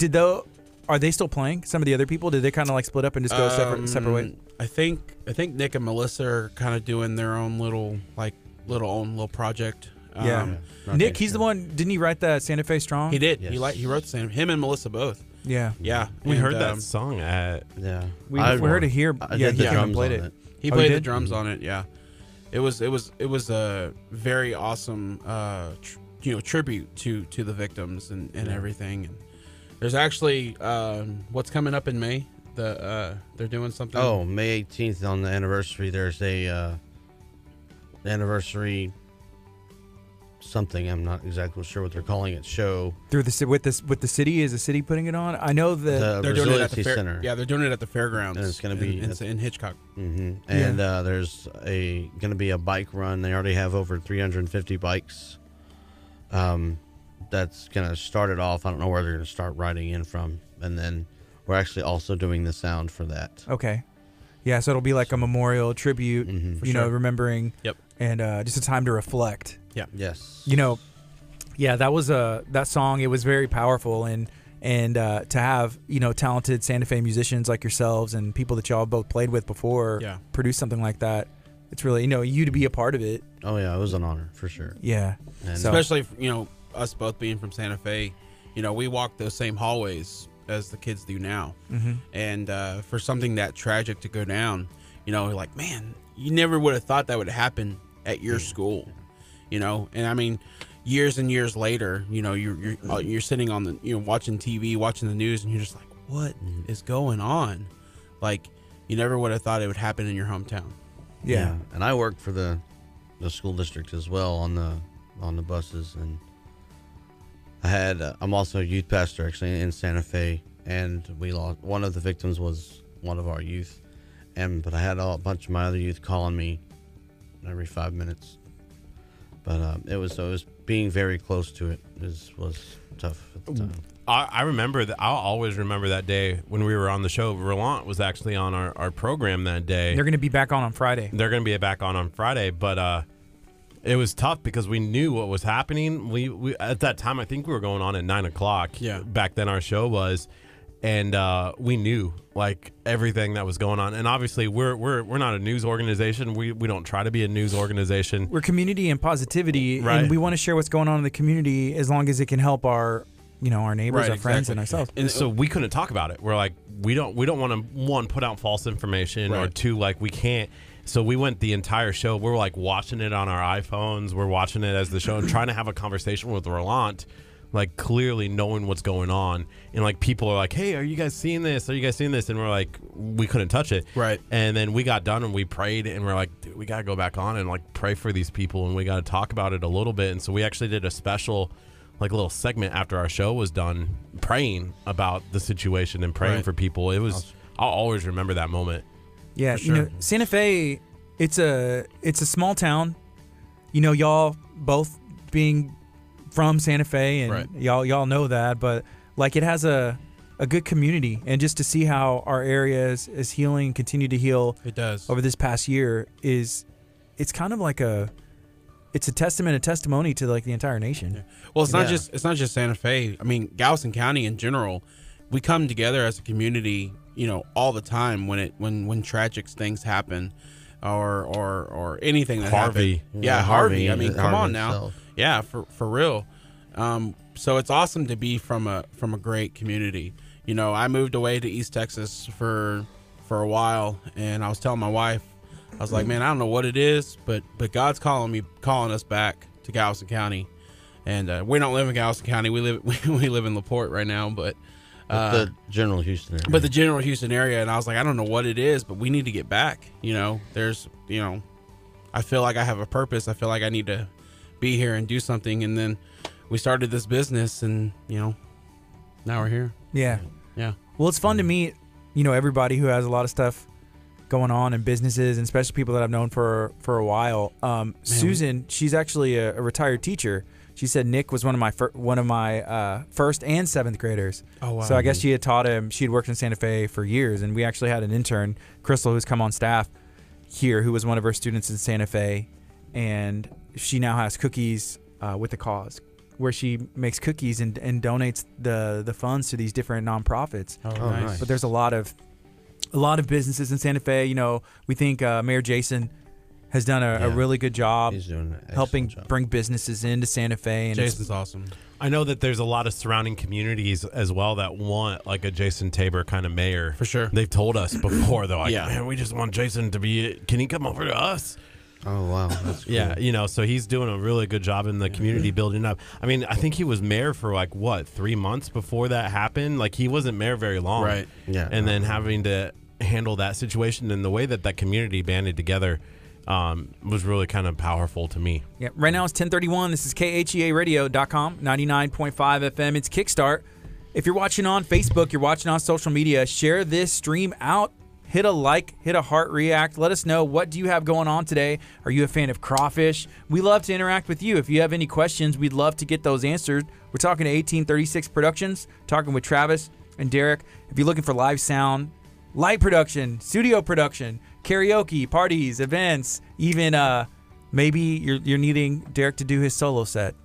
are they still playing? Some of the other people, did they kind of like split up and just go separate ways? I think Nick and Melissa are kind of doing their own little project. Yeah. Nick, he's the one. Didn't he write that Santa Fe Strong? He did. Yes. He wrote the same. Him and Melissa both. Yeah. Yeah. We and, heard that song at... Yeah. We heard it here. I Yeah, did the he drums played on it. it. He Oh, played you the did? drums on it. Yeah. It was a very awesome tribute to the victims and everything. And there's actually what's coming up in May. They're doing something. Oh, May 18th on the anniversary. There's a anniversary something. I'm not exactly sure what they're calling it. Show Through the with the city, is the city putting it on? I know that They're doing it at the Resiliency fair. Center. Yeah, they're doing it at the fairgrounds. And it's gonna be in Hitchcock. And there's going to be a bike run. They already have over 350 bikes. That's going to start it off. I don't know where they're going to start riding in from. And then we're actually also doing the sound for that. Okay. Yeah, so it'll be like a memorial tribute, you know, remembering. Yep. And just a time to reflect. Yeah. Yes. You know, yeah, that was that song. It was very powerful, and to have, you know, talented Santa Fe musicians like yourselves and people that y'all both played with before produce something like that. It's really, you know, you to be a part of it. Oh yeah, it was an honor for sure. Yeah. And Especially, you know, us both being from Santa Fe, you know, we walk those same hallways as the kids do now. And for something that tragic to go down, you know, like, man, you never would have thought that would happen at your school, you know. And I mean, years and years later, you know, you're sitting on the, you know, watching TV, watching the news, and you're just like, what is going on? Like, you never would have thought it would happen in your hometown. Yeah. And I work for the school district as well on the buses, and I had I'm also a youth pastor actually in Santa Fe, and we lost one of the victims was one of our youth, but I had a bunch of my other youth calling me every 5 minutes. But it was being very close to it was tough at the time. I remember that. I'll always remember that day when we were on the show. Relant was actually on our program that day. They're going to be back on Friday. They're going to be back on Friday, but it was tough because we knew what was happening. We at that time, I think we were going on at 9:00. Yeah. Back then our show was, and we knew like everything that was going on. And obviously we're not a news organization. We don't try to be a news organization. We're community and positivity, Right. and we want to share what's going on in the community as long as it can help our, you know, our neighbors, Right, our friends, exactly. and ourselves. And so we couldn't talk about it. We're like, we don't want to, one, put out false information, or Right. two, like we can't. So we went the entire show. We're like watching it on our iPhones. We're watching it as the show and trying to have a conversation with Relant, like clearly knowing what's going on. And like people are like, hey, are you guys seeing this? Are you guys seeing this? And we're like, we couldn't touch it. Right. And then we got done and we prayed and we're like, dude, we got to go back on and like pray for these people, and we got to talk about it a little bit. And so we actually did a special like a little segment after our show was done, praying about the situation and praying Right. for people. It was, I'll always remember that moment. Yeah, For you know, sure. Santa Fe, it's a small town. You know, y'all both being from Santa Fe, and Right. y'all know that, but like it has a good community, and just to see how our area is healing, continue to heal It does. over this past year it's kind of like it's a testament, a testimony to like the entire nation. Well, it's not Yeah. just Santa Fe. I mean, Galveston County in general, we come together as a community, you know, all the time when tragic things happen, or anything that Harvey. happened. Yeah, Harvey. I mean, come Harvey on now. himself. Yeah, for real. So it's awesome to be from a great community. You know, I moved away to East Texas for a while, and I was telling my wife, I was like, man, I don't know what it is, but God's calling us back to Galveston County. And we don't live in Galveston County. We live in LaPorte right now, but The general Houston area. the general Houston area. And I was like, I don't know what it is, but we need to get back. You know, I feel like I have a purpose. I feel like I need to be here and do something. And then we started this business, and now we're here. Yeah. Yeah. Well, it's fun to meet, you know, everybody who has a lot of stuff going on in businesses, and especially people that I've known for a while. Susan, she's actually a retired teacher. She said Nick was one of my first and seventh graders. Oh, wow. So I guess she had taught him. She had worked in Santa Fe for years, and we actually had an intern, Crystal, who's come on staff here, who was one of our students in Santa Fe, and she now has Cookies with the Cause, where she makes cookies and donates the funds to these different nonprofits. Oh, Oh, nice. nice. But there's a lot of businesses in Santa Fe. You know, we think Mayor Jason has done a Yeah. really good job He's doing an excellent helping job. bring businesses into Santa Fe. And it's- Jason's awesome. I know that there's a lot of surrounding communities as well that want like a Jason Tabor kind of mayor. For sure. They've told us before. They're like, Yeah. man, we just want Jason to be, can he come over to us? Oh wow, that's cool. Yeah, you know, so he's doing a really good job in the community building up. I mean, I think he was mayor for like, 3 months before that happened? Like, he wasn't mayor very long. Right. Yeah. And then having to handle that situation and the way that community banded together was really kind of powerful to me. Yeah, right now it's 10:31. This is KHEARadio.com, 99.5 FM. It's Kickstart. If you're watching on Facebook, you're watching on social media, share this stream out. Hit a like, hit a heart react. Let us know, what do you have going on today? Are you a fan of crawfish? We love to interact with you. If you have any questions, we'd love to get those answered. We're talking to 1836 Productions, talking with Travis and Derek. If you're looking for live sound, light production, studio production, karaoke, parties, events, even maybe you're needing Derek to do his solo set,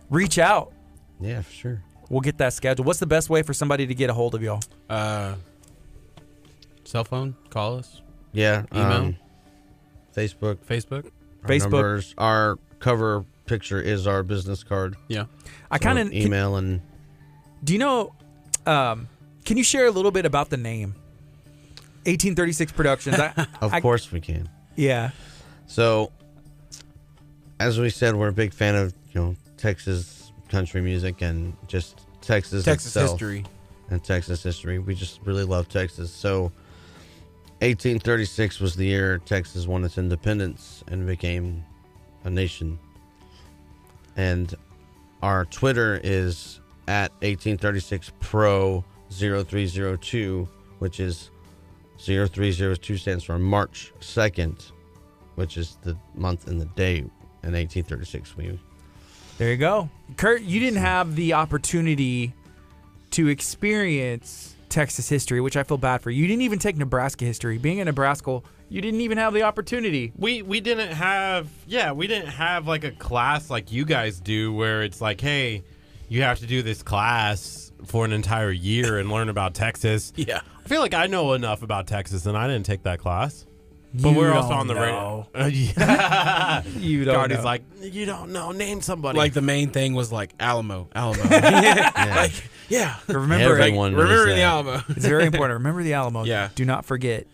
reach out. Yeah, for sure. We'll get that scheduled. What's the best way for somebody to get a hold of y'all? Cell phone, call us. Yeah. Email. Facebook. Facebook. Numbers. Our cover picture is our business card. Yeah. I kind of email and. Do you know? Can you share a little bit about the name? 1836 Productions. Of course we can. Yeah. So, as we said, we're a big fan of Texas country music and just Texas itself history. And Texas history. We just really love Texas. So, 1836 was the year Texas won its independence and became a nation. And our Twitter is at 1836pro0302, which is 0302 stands for March 2nd, which is the month and the day in 1836. There you go. Curt, you didn't have the opportunity to experience Texas history, which I feel bad for. You didn't even take Nebraska history. Being in Nebraska, you didn't even have the opportunity. We didn't have like a class like you guys do where it's like, hey, you have to do this class for an entire year and learn about Texas. Yeah. I feel like I know enough about Texas and I didn't take that class. But we're also on the radio. You don't Gardy's know. like, you don't know. Name somebody. Like the main thing was like Alamo. Yeah. Remember, Everyone knows remember the that. Alamo. it's very important. Remember the Alamo. Yeah. Do not forget.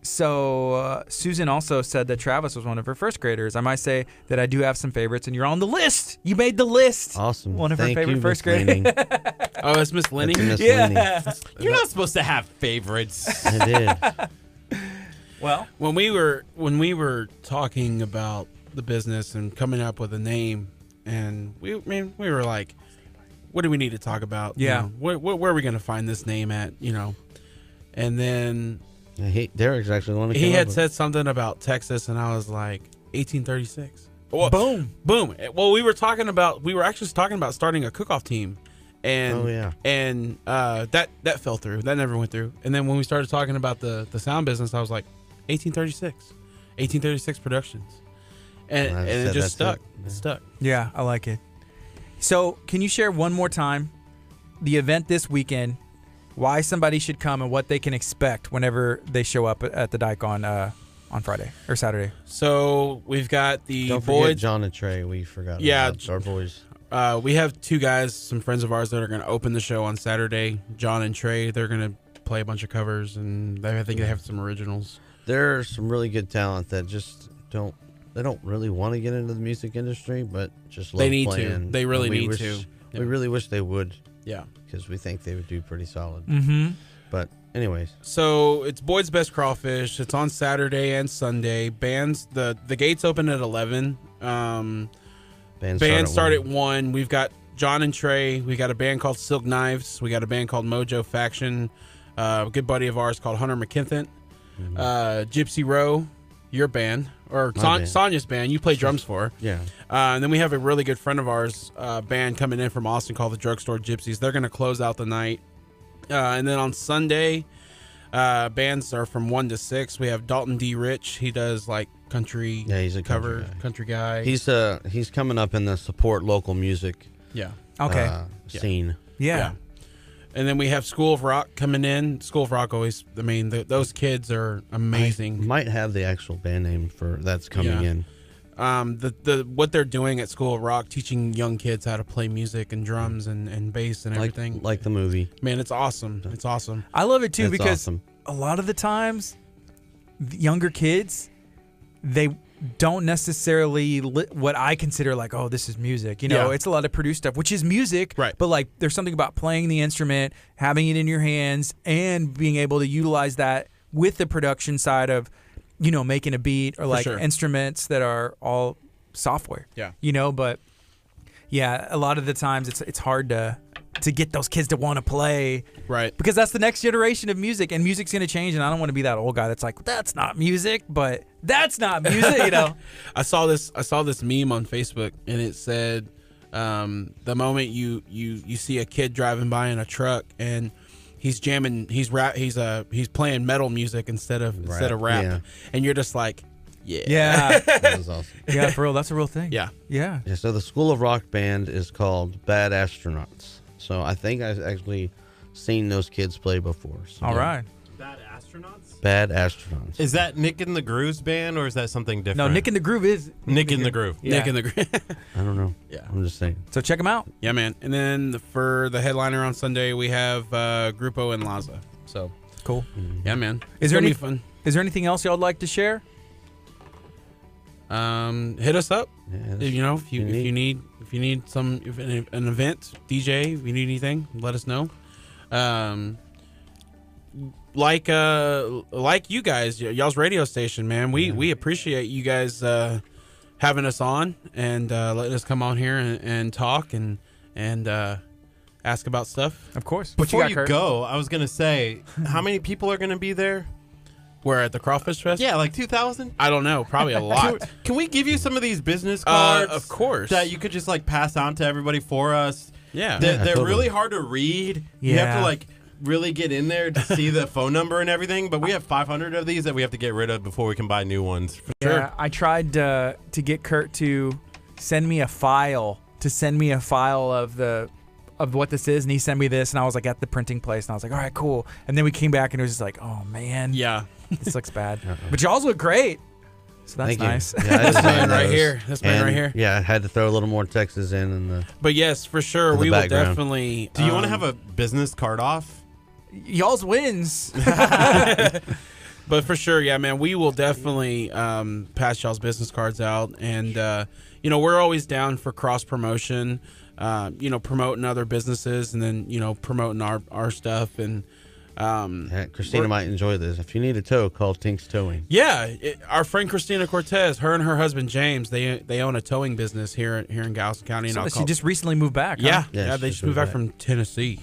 So Susan also said that Travis was one of her first graders. I might say that I do have some favorites, and you're on the list. You made the list. Awesome. One of her Thank favorite you, first Miss graders. Lanning. Oh, it's Miss Lenny. That's Miss Yeah. Lanning. you're not supposed to have favorites. I did. Well, When we were talking about the business and coming up with a name, and we were like, what do we need to talk about? Yeah. Where are we going to find this name at? And then Derek's actually the one who he came had up with said something about Texas, and I was like, 1836. Well, boom. Boom. Well, we were actually talking about starting a cook-off team. And Oh, yeah. and that fell through. That never went through. And then when we started talking about the sound business, I was like, 1836 Productions. And I it said just that's stuck. it. It stuck. Yeah, I like it. So, can you share one more time the event this weekend, why somebody should come, and what they can expect whenever they show up at the Dyke on Friday or Saturday? So we've got the Don't forget boys. John and Trey. We forgot. Yeah. about our boys. We have two guys, some friends of ours that are going to open the show on Saturday. John and Trey. They're going to play a bunch of covers, and I think they have some originals. There's some really good talent that just don't really want to get into the music industry, but just love They need playing. to. They really And we need wish- to. We Yeah. really wish they would, Yeah. because we think they would do pretty solid. Mm-hmm. But anyways, So it's Boyd's Best Crawfish. It's on Saturday and Sunday. Bands the gates open at 11. bands Start at 1. We've got John and Trey. We got a band called Silk Knives. We got a band called Mojo Faction. A good buddy of ours called Hunter McKinthon. Gypsy Row, your band, or My band. Sonia's band. You play drums for. Yeah. And then we have a really good friend of ours, band coming in from Austin called the Drugstore Gypsies. They're going to close out the night. And then on Sunday, bands are from 1 to 6. We have Dalton D. Rich. He does like country. Yeah, he's a country guy. He's coming up in the support local music yeah. Okay. scene. Yeah. And then we have School of Rock coming in. School of Rock always, those kids are amazing. Might have the actual band name for that's coming Yeah. in. What they're doing at School of Rock, teaching young kids how to play music and drums and bass and everything. Like the movie. Man, it's awesome. It's awesome. I love it too, That's because awesome. a lot of the times, the younger kids, they don't necessarily what I consider like, oh, this is music. Yeah. It's a lot of produced stuff, which is music. Right. But like, there's something about playing the instrument, having it in your hands, and being able to utilize that with the production side of, making a beat or like sure. instruments that are all software. Yeah. But yeah, a lot of the times it's hard to get those kids to want to play. Right. Because that's the next generation of music, and music's going to change, and I don't want to be that old guy that's like, that's not music, but that's not music, I saw this meme on Facebook, and it said the moment you see a kid driving by in a truck and he's jamming, he's playing metal music instead of rap, yeah. and you're just like, yeah. Yeah. That was awesome. Yeah, for real, that's a real thing. Yeah. Yeah. Yeah, so the School of Rock band is called Bad Astronauts. So I think I've actually seen those kids play before. So All right. Bad Astronauts? Bad Astronauts. Is that Nick in the Groove's band, or is that something different? No, Nick in the Groove is Nick in the Groove. Yeah. Nick in the I don't know. Yeah. I'm just saying. So check them out. Yeah, man. And then for the headliner on Sunday, we have Grupo and Laza. So Cool. yeah, man. Is It's there gonna any be fun? Is there anything else y'all would like to share? Hit us up. Yeah, If you need an event, DJ, if you need anything, let us know. Like you guys, y'all's radio station, man. We appreciate you guys having us on and letting us come on here and talk and ask about stuff. Of course. Before you Kurt? go, I was going to say, how many people are going to be there? We're at the Crawfish Fest. Yeah, like 2,000? I don't know, probably a lot. Can we give you some of these business cards? Of course. That you could just like pass on to everybody for us. Yeah. They're totally. really hard to read. You have Yeah. to like really get in there to see the phone number and everything. But we have 500 of these that we have to get rid of before we can buy new ones. Yeah, I tried to get Kurt to send me a file of what this is, and he sent me this, and I was like at the printing place, and I was like, all right, cool. And then we came back, and it was just like, oh man, Yeah. this looks bad. But y'all's look great, so that's Thank you. nice. Yeah, I This man designed right those. here. This man And, right here. Yeah, I had to throw a little more Texas in the. But yes, for sure, In the we will background. definitely. Do you want to have a business card off? Y'all's wins. But for sure, yeah, man, we will definitely pass y'all's business cards out, and we're always down for cross promotion, promoting other businesses, and then promoting our stuff, and Christina might enjoy this. If you need a tow, call Tink's Towing. our friend Christina Cortez, her and her husband James, they own a towing business here in Galveston County, and So she just recently moved back. Huh? yeah, Yeah, they she just moved back from Tennessee.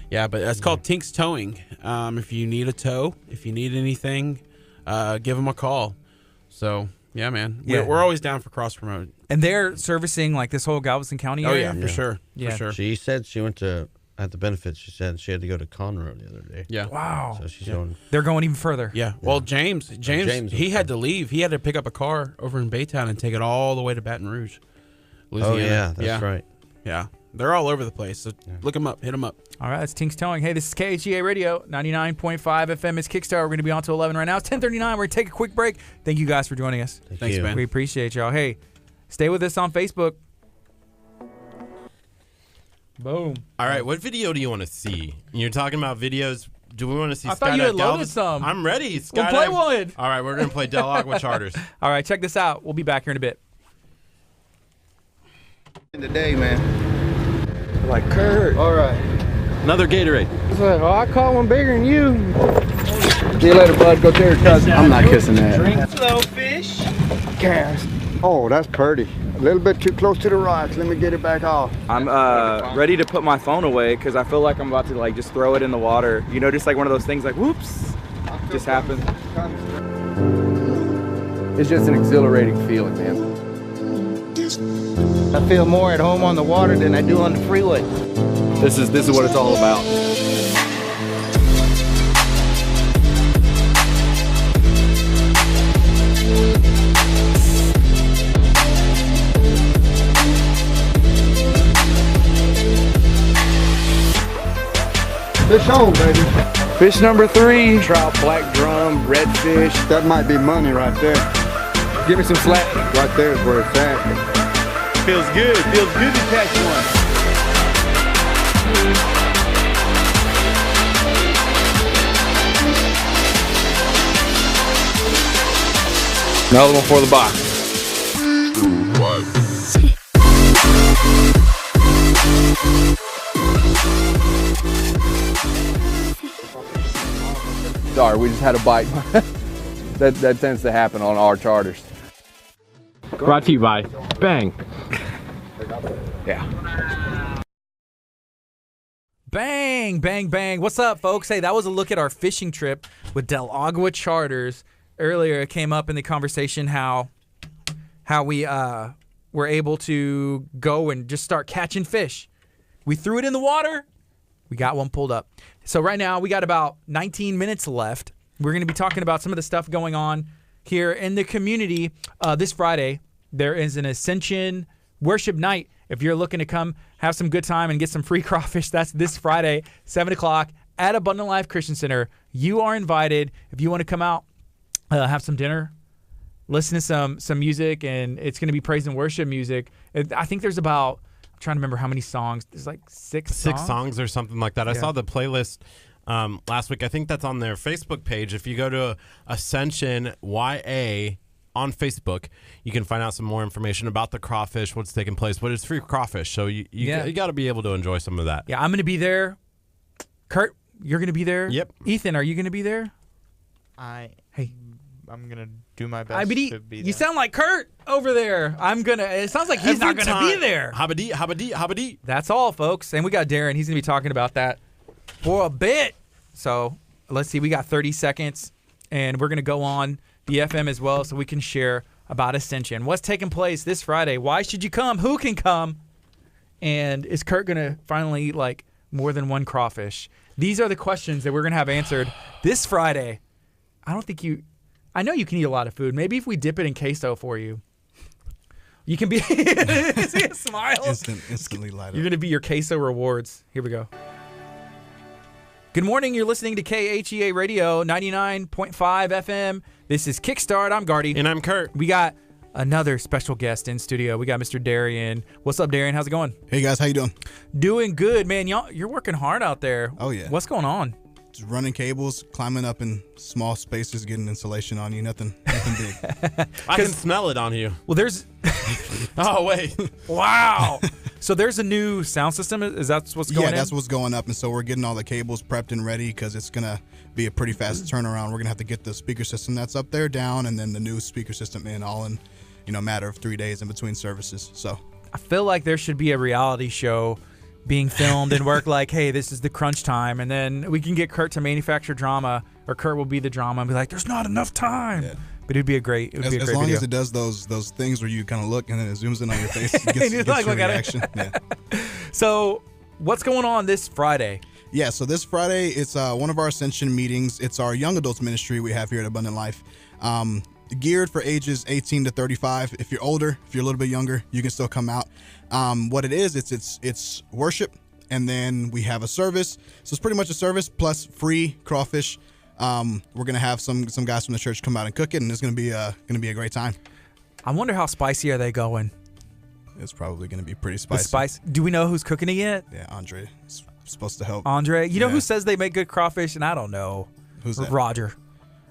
Yeah, but it's called Tink's Towing. If you need a tow, if you need anything, give them a call. So yeah, man, Yeah. we're always down for cross promote. And they're servicing like this whole Galveston County Oh area. yeah, for sure, Yeah. for sure. She said she went to at the benefits. She said she had to go to Conroe the other day. Yeah. Wow. So she's going. They're going even further. Yeah. Well, James, James he was had to leave. He had to pick up a car over in Baytown and take it all the way to Baton Rouge, Louisiana. Oh yeah, that's right. Yeah, they're all over the place. So look them up, hit them up. All right, that's Tink's Towing. Hey, this is KHEA Radio, 99.5 FM. It's Kickstart. We're going to be on till 11 right now. It's 10:39. We're going to take a quick break. Thank you guys for joining us. Thanks, you. man. We appreciate y'all. Hey, stay with us on Facebook. Boom. All right, what video do you want to see? You're talking about videos. Do we want to see I Skydive thought you had loaded Galveston? some. I'm ready. We'll Skydive. play one. All right, we're going to play Del Agua Charters. All right, check this out. We'll be back here in a bit. Today, man. Like Kurt. All right. Another Gatorade. So, I caught one bigger than you. See you later, bud. Go tell your cousin. I'm not kissing that. Hello, fish. Gas. Oh, that's pretty. A little bit too close to the rocks. Let me get it back off. I'm ready to put my phone away because I feel like I'm about to like just throw it in the water. You know, just like one of those things like whoops, just happened. It's just an exhilarating feeling, man. I feel more at home on the water than I do on the freeway. This is what it's all about. Fish on, baby. Fish number 3. Trout, black drum, redfish. That might be money right there. Give me some slack. Right there is where it's at. Feels good. Feels good to catch one. Another one for the box. Sorry, we just had a bite. That tends to happen on our charters. Brought to you by Bang. Yeah. Bang, bang, bang. What's up, folks? Hey, that was a look at our fishing trip with Del Agua Charters. Earlier, it came up in the conversation how we were able to go and just start catching fish. We threw it in the water. We got one pulled up. So right now, we got about 19 minutes left. We're going to be talking about some of the stuff going on here in the community. This Friday, there is an Ascension Worship Night. If you're looking to come have some good time and get some free crawfish, that's this Friday, 7 o'clock at Abundant Life Christian Center. You are invited. If you want to come out, have some dinner, listen to some music, and it's going to be praise and worship music. I think there's about, I'm trying to remember how many songs. There's like six songs or something like that. I saw the playlist last week. I think that's on their Facebook page. If you go to Ascension YA on Facebook, you can find out some more information about the crawfish, what's taking place, but it's free crawfish, so you got to be able to enjoy some of that. Yeah, I'm going to be there. Kurt, you're going to be there? Yep. Ethan, are you going to be there? I'm going to do my best to be there. You sound like Kurt over there. It sounds like he's not going to be there. Habadi. That's all, folks. And we got Darren. He's going to be talking about that for a bit. So let's see. We got 30 seconds, and we're going to go on the FM as well so we can share about Ascension. What's taking place this Friday? Why should you come? Who can come? And is Kurt going to finally eat like more than one crawfish? These are the questions that we're going to have answered this Friday. I know you can eat a lot of food. Maybe if we dip it in queso for you, you can be. See a smile? Instantly light up. You're going to be your queso rewards. Here we go. Good morning. You're listening to KHEA Radio 99.5 FM. This is Kickstart. I'm Gardy. And I'm Curt. We got another special guest in studio. We got Mr. Darian. What's up, Darian? How's it going? Hey, guys. How you doing? Doing good, man. You're working hard out there. Oh, yeah. What's going on? Just running cables, climbing up in small spaces, getting insulation on you. Nothing big. I can smell it on you. Well, there's... Oh, wait. Wow. So there's a new sound system? Is that what's going on? Yeah, that's what's going up. And so we're getting all the cables prepped and ready because it's going to be a pretty fast turnaround. We're going to have to get the speaker system that's up there down and then the new speaker system in all in, a matter of 3 days in between services. So I feel like there should be a reality show being filmed and work like, hey, this is the crunch time. And then we can get Kurt to manufacture drama, or Kurt will be the drama and be like, there's not enough time. Yeah. But it'd be a great as long video. as it does those things where you kind of look and then it zooms in on your face, it gets your reaction. Yeah. So what's going on this Friday? Yeah, so this Friday, it's one of our Ascension meetings. It's our young adults ministry we have here at Abundant Life. Geared for ages 18 to 35. If you're older, if you're a little bit younger, you can still come out. What it is, it's worship, and then we have a service. So it's pretty much a service plus free crawfish. We're gonna have some guys from the church come out and cook it, and it's gonna be a great time. I wonder how spicy are they going? It's probably gonna be pretty spicy. The spice. Do we know who's cooking it yet? Yeah, Andre is supposed to help. Andre, you know who says they make good crawfish, and I don't know. Who's that? Roger.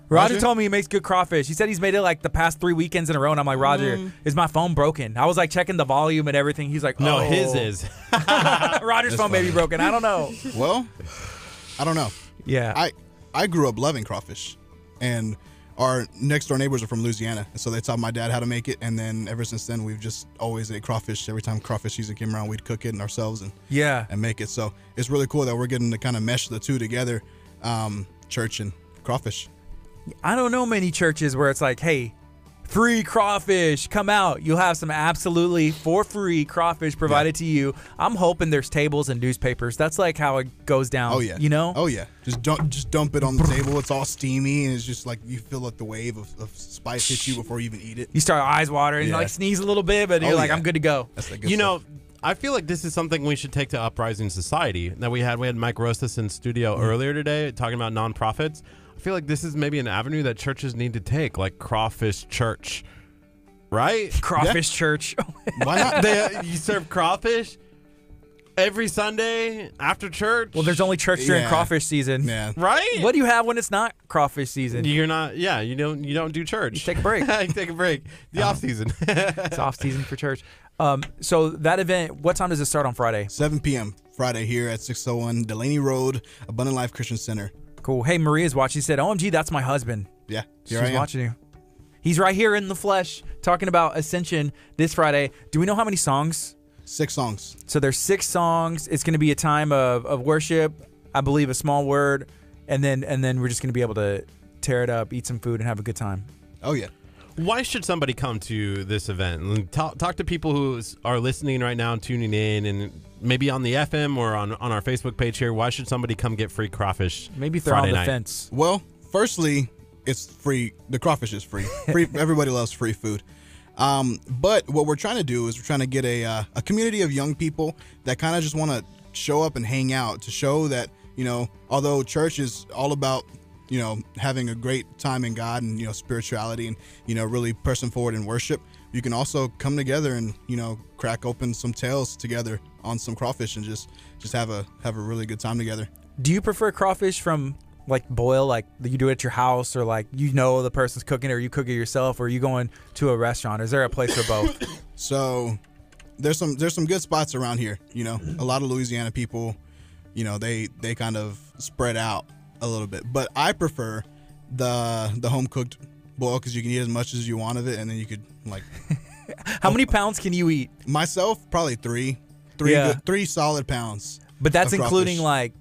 Roger told me he makes good crawfish. He said he's made it like the past 3 weekends in a row, and I'm like, Roger, is my phone broken? I was like checking the volume and everything. He's like, no, his is. Roger's phone may be broken. I don't know. Well, I don't know. Yeah. I grew up loving crawfish, and our next door neighbors are from Louisiana, and so they taught my dad how to make it, and then ever since then we've just always ate crawfish. Every time crawfish season came around, we'd cook it ourselves and make it. So it's really cool that we're getting to kind of mesh the two together, church and crawfish. I don't know many churches where it's like, hey, free crawfish, come out. You'll have some absolutely for free crawfish provided to you. I'm hoping there's tables and newspapers. That's like how it goes down. Oh yeah. You know? Oh yeah. Just dump it on the table. It's all steamy, and it's just like you feel like the wave of spice hits you before you even eat it. You start eyes watering, like sneeze a little bit, but you're like, I'm good to go. That's the good stuff. I feel like this is something we should take to Uprising Society. That we had Mike Rosas in studio earlier today talking about nonprofits. I feel like this is maybe an avenue that churches need to take, like Crawfish Church, right? Crawfish Church. Why not? You serve crawfish every Sunday after church. Well, there's only church during crawfish season, right? What do you have when it's not crawfish season? You're not. Yeah, you don't do church. You take a break. You take a break. The off season. It's off season for church. So that event, what time does it start on Friday? 7 p.m. Friday here at 601 Delaney Road, Abundant Life Christian Center. Cool. Hey, Maria's watching. She said, OMG, that's my husband. Yeah, She's here I am. watching you. He's right here in the flesh talking about Ascension this Friday. Do we know how many songs? 6 songs. So there's 6 songs. It's going to be a time of worship, I believe a small word, and then we're just going to be able to tear it up, eat some food, and have a good time. Oh, yeah. Why should somebody come to this event? Talk to people who are listening right now and tuning in, and maybe on the FM or on our Facebook page here. Why should somebody come get free crawfish? Maybe throw Friday on the night? fence. Well, firstly, it's free. The crawfish is free. Everybody loves free food. But what we're trying to do is we're trying to get a community of young people that kind of just want to show up and hang out, to show that, although church is all about, having a great time in God and, spirituality and, really pressing forward in worship, you can also come together and, crack open some tails together on some crawfish and just have a really good time together. Do you prefer crawfish from like boil, like you do it at your house, or like the person's cooking, or you cook it yourself, or are you going to a restaurant? Is there a place for both? So there's some good spots around here. A lot of Louisiana people, they kind of spread out a little bit, but I prefer the home cooked boil because you can eat as much as you want of it, and then you could like. How many pounds can you eat? Myself, probably three solid pounds. But that's including like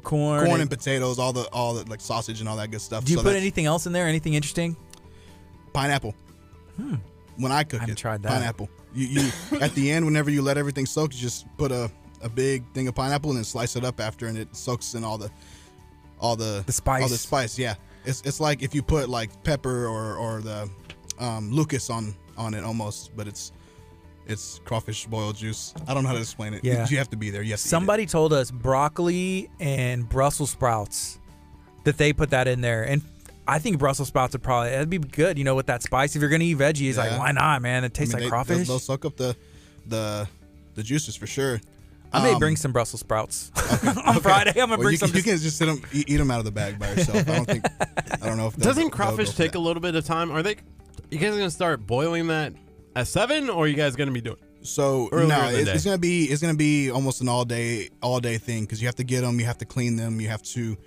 corn and potatoes, all the like sausage and all that good stuff. Do you put anything else in there? Anything interesting? Pineapple. When I cook it, tried that. Pineapple. You at the end, whenever you let everything soak, you just put a big thing of pineapple and then slice it up after, and it soaks in all the spice. All the spice, yeah. It's like if you put like pepper or the Lucas on it almost, but it's crawfish boil juice. I don't know how to explain it. Yeah. You have to be there. You have to Somebody told us broccoli and Brussels sprouts, that they put that in there. And I think Brussels sprouts that'd be good, with that spice. If you're going to eat veggies, like, why not, man? It tastes like crawfish. They'll soak up the juices for sure. I may bring some Brussels sprouts on Friday. I'm going to bring some. You can just eat them out of the bag by yourself. I don't know if Doesn't crawfish take a little bit of time? You guys going to start boiling that at 7, or are you guys going to be doing? So no, it's gonna be almost an all day thing because you have to get them, you have to clean them, you have to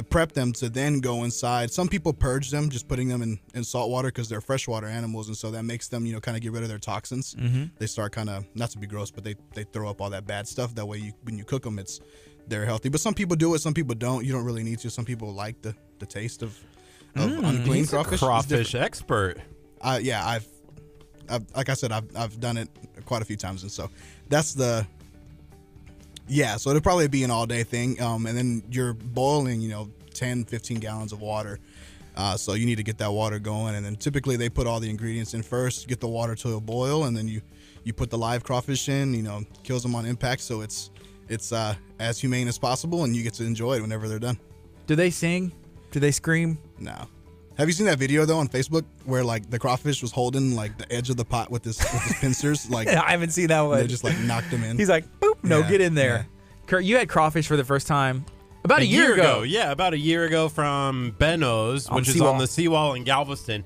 prep them to then go inside. Some people purge them, just putting them in salt water because they're freshwater animals, and so that makes them kind of get rid of their toxins. Mm-hmm. They start kind of, not to be gross, but they throw up all that bad stuff. That way when you cook them, they're healthy. But some people do it, some people don't. You don't really need to. Some people like the taste of unclean crawfish. He's a crawfish expert. Yeah, I've like I said, I've done it quite a few times, and so that's so it'll probably be an all day thing. And then you're boiling, 10, 15 gallons of water. So you need to get that water going, and then typically they put all the ingredients in first, get the water to a boil, and then you put the live crawfish in, kills them on impact. So it's as humane as possible, and you get to enjoy it whenever they're done. Do they sing? Do they scream? No. Have you seen that video though on Facebook where like the crawfish was holding like the edge of the pot with his pincers? Like I haven't seen that one. They just like knocked him in. He's like, boop, no, get in there. Yeah. Kurt, you had crawfish for the first time about a year ago. Yeah, about a year ago from Benno's, which is on the seawall in Galveston.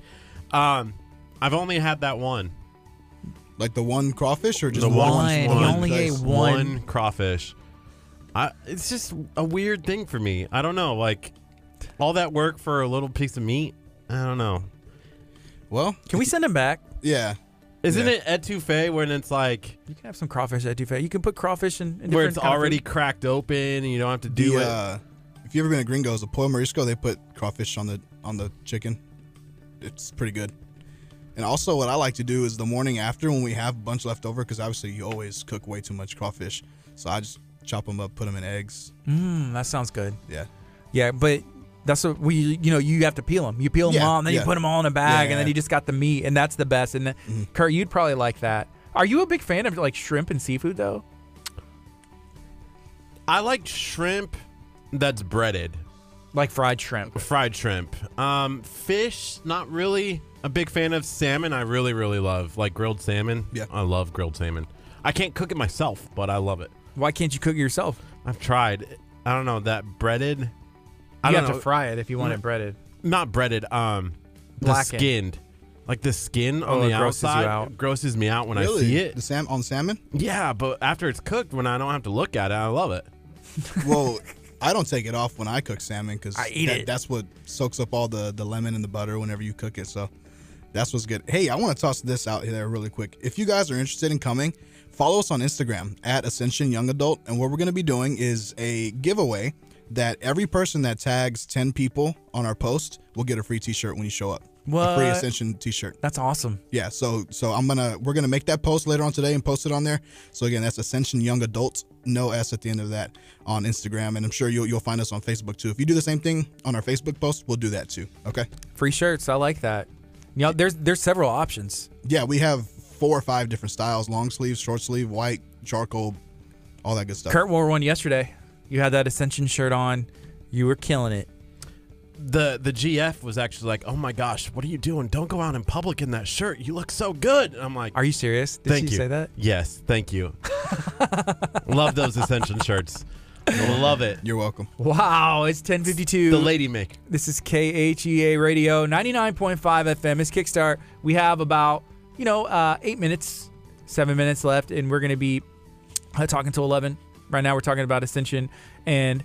I've only had that one. Like the one crawfish, or just the one? He only ate one crawfish. It's just a weird thing for me. I don't know, like. All that work for a little piece of meat? I don't know. Well, can we send him back? Yeah. Isn't it etouffee when it's like... You can have some crawfish etouffee. You can put crawfish in different... Where it's already cracked open and you don't have to do it. If you've ever been to Gringo's, the Pollo Morisco, they put crawfish on the chicken. It's pretty good. And also what I like to do is the morning after when we have a bunch left over, because obviously you always cook way too much crawfish. So I just chop them up, put them in eggs. That sounds good. Yeah. Yeah, but... That's what you have to peel them. You peel them all, and then you put them all in a bag, and then you just got the meat, and that's the best. And Kurt, you'd probably like that. Are you a big fan of like shrimp and seafood though? I like shrimp that's breaded, like fried shrimp. Fried shrimp. Fish, not really a big fan of. Salmon, I really, really love. Like grilled salmon. Yeah, I love grilled salmon. I can't cook it myself, but I love it. Why can't you cook it yourself? I've tried. I don't know, that breaded. You have to fry it if you want it breaded. Not breaded. The skinned. Like the skin on the outside grosses me out when I see it. On salmon? Yeah, but after it's cooked, when I don't have to look at it, I love it. Well, I don't take it off when I cook salmon because I eat it. That's what soaks up all the lemon and the butter whenever you cook it. So that's what's good. Hey, I want to toss this out there really quick. If you guys are interested in coming, follow us on Instagram at Ascension Young Adult. And what we're going to be doing is a giveaway that every person that tags 10 people on our post will get a free t-shirt when you show up. What? A free Ascension t-shirt. That's awesome. Yeah, so we're gonna make that post later on today and post it on there. So again, that's Ascension Young Adults, no S at the end of that, on Instagram, and I'm sure you'll find us on Facebook too. If you do the same thing on our Facebook post, we'll do that too. Okay. Free shirts. I like that. You know, there's several options. Yeah, we have 4 or 5 different styles: long sleeve, short sleeve, white, charcoal, all that good stuff. Curt wore one yesterday. You had that Ascension shirt on. You were killing it. The GF was actually like, "Oh my gosh, what are you doing? Don't go out in public in that shirt. You look so good." And I'm like, "Are you serious? Did Thank she you. say that?" Yes, thank you. Love those Ascension shirts. Love it. You're welcome. Wow, it's 10:52. The lady make. This is KHEA Radio, 99.5 FM. It's Kickstart. We have about 8 minutes, 7 minutes left, and we're going to be talking till 11. Right now, we're talking about Ascension, and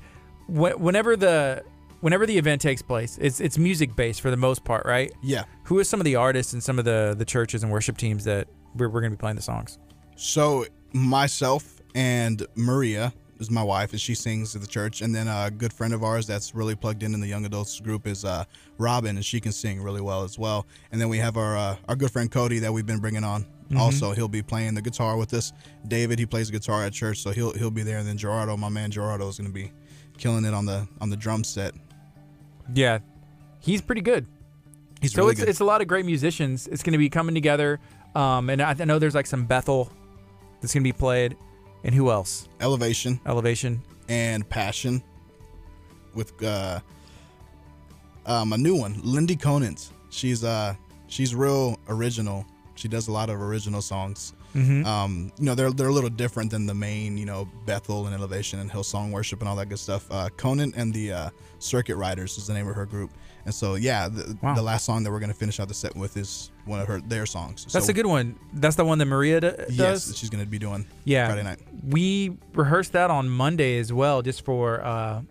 whenever the event takes place, it's music based for the most part, right? Yeah. Who are some of the artists and some of the churches and worship teams that we're going to be playing the songs? So myself and Maria is my wife, and she sings at the church. And then a good friend of ours that's really plugged in the young adults group is Robin, and she can sing really well as well. And then we have our good friend Cody that we've been bringing on. Mm-hmm. Also, he'll be playing the guitar with us. David, he plays guitar at church, so he'll be there. And then Gerardo, my man Gerardo, is going to be killing it on the drum set. Yeah, he's pretty good. He's really good. It's a lot of great musicians. It's going to be coming together, and I know there's like some Bethel that's going to be played, and who else? Elevation, and Passion, with a new one, Lindy Conant. She's real original. She does a lot of original songs. Mm-hmm. They're a little different than the main, Bethel and Elevation and Hillsong Worship and all that good stuff. Conant and the Circuit Riders is the name of her group. And so, yeah, the last song that we're going to finish out the set with is one of their songs. That's a good one. That's the one that Maria does? Yes, she's going to be doing Friday night. We rehearsed that on Monday as well, just for,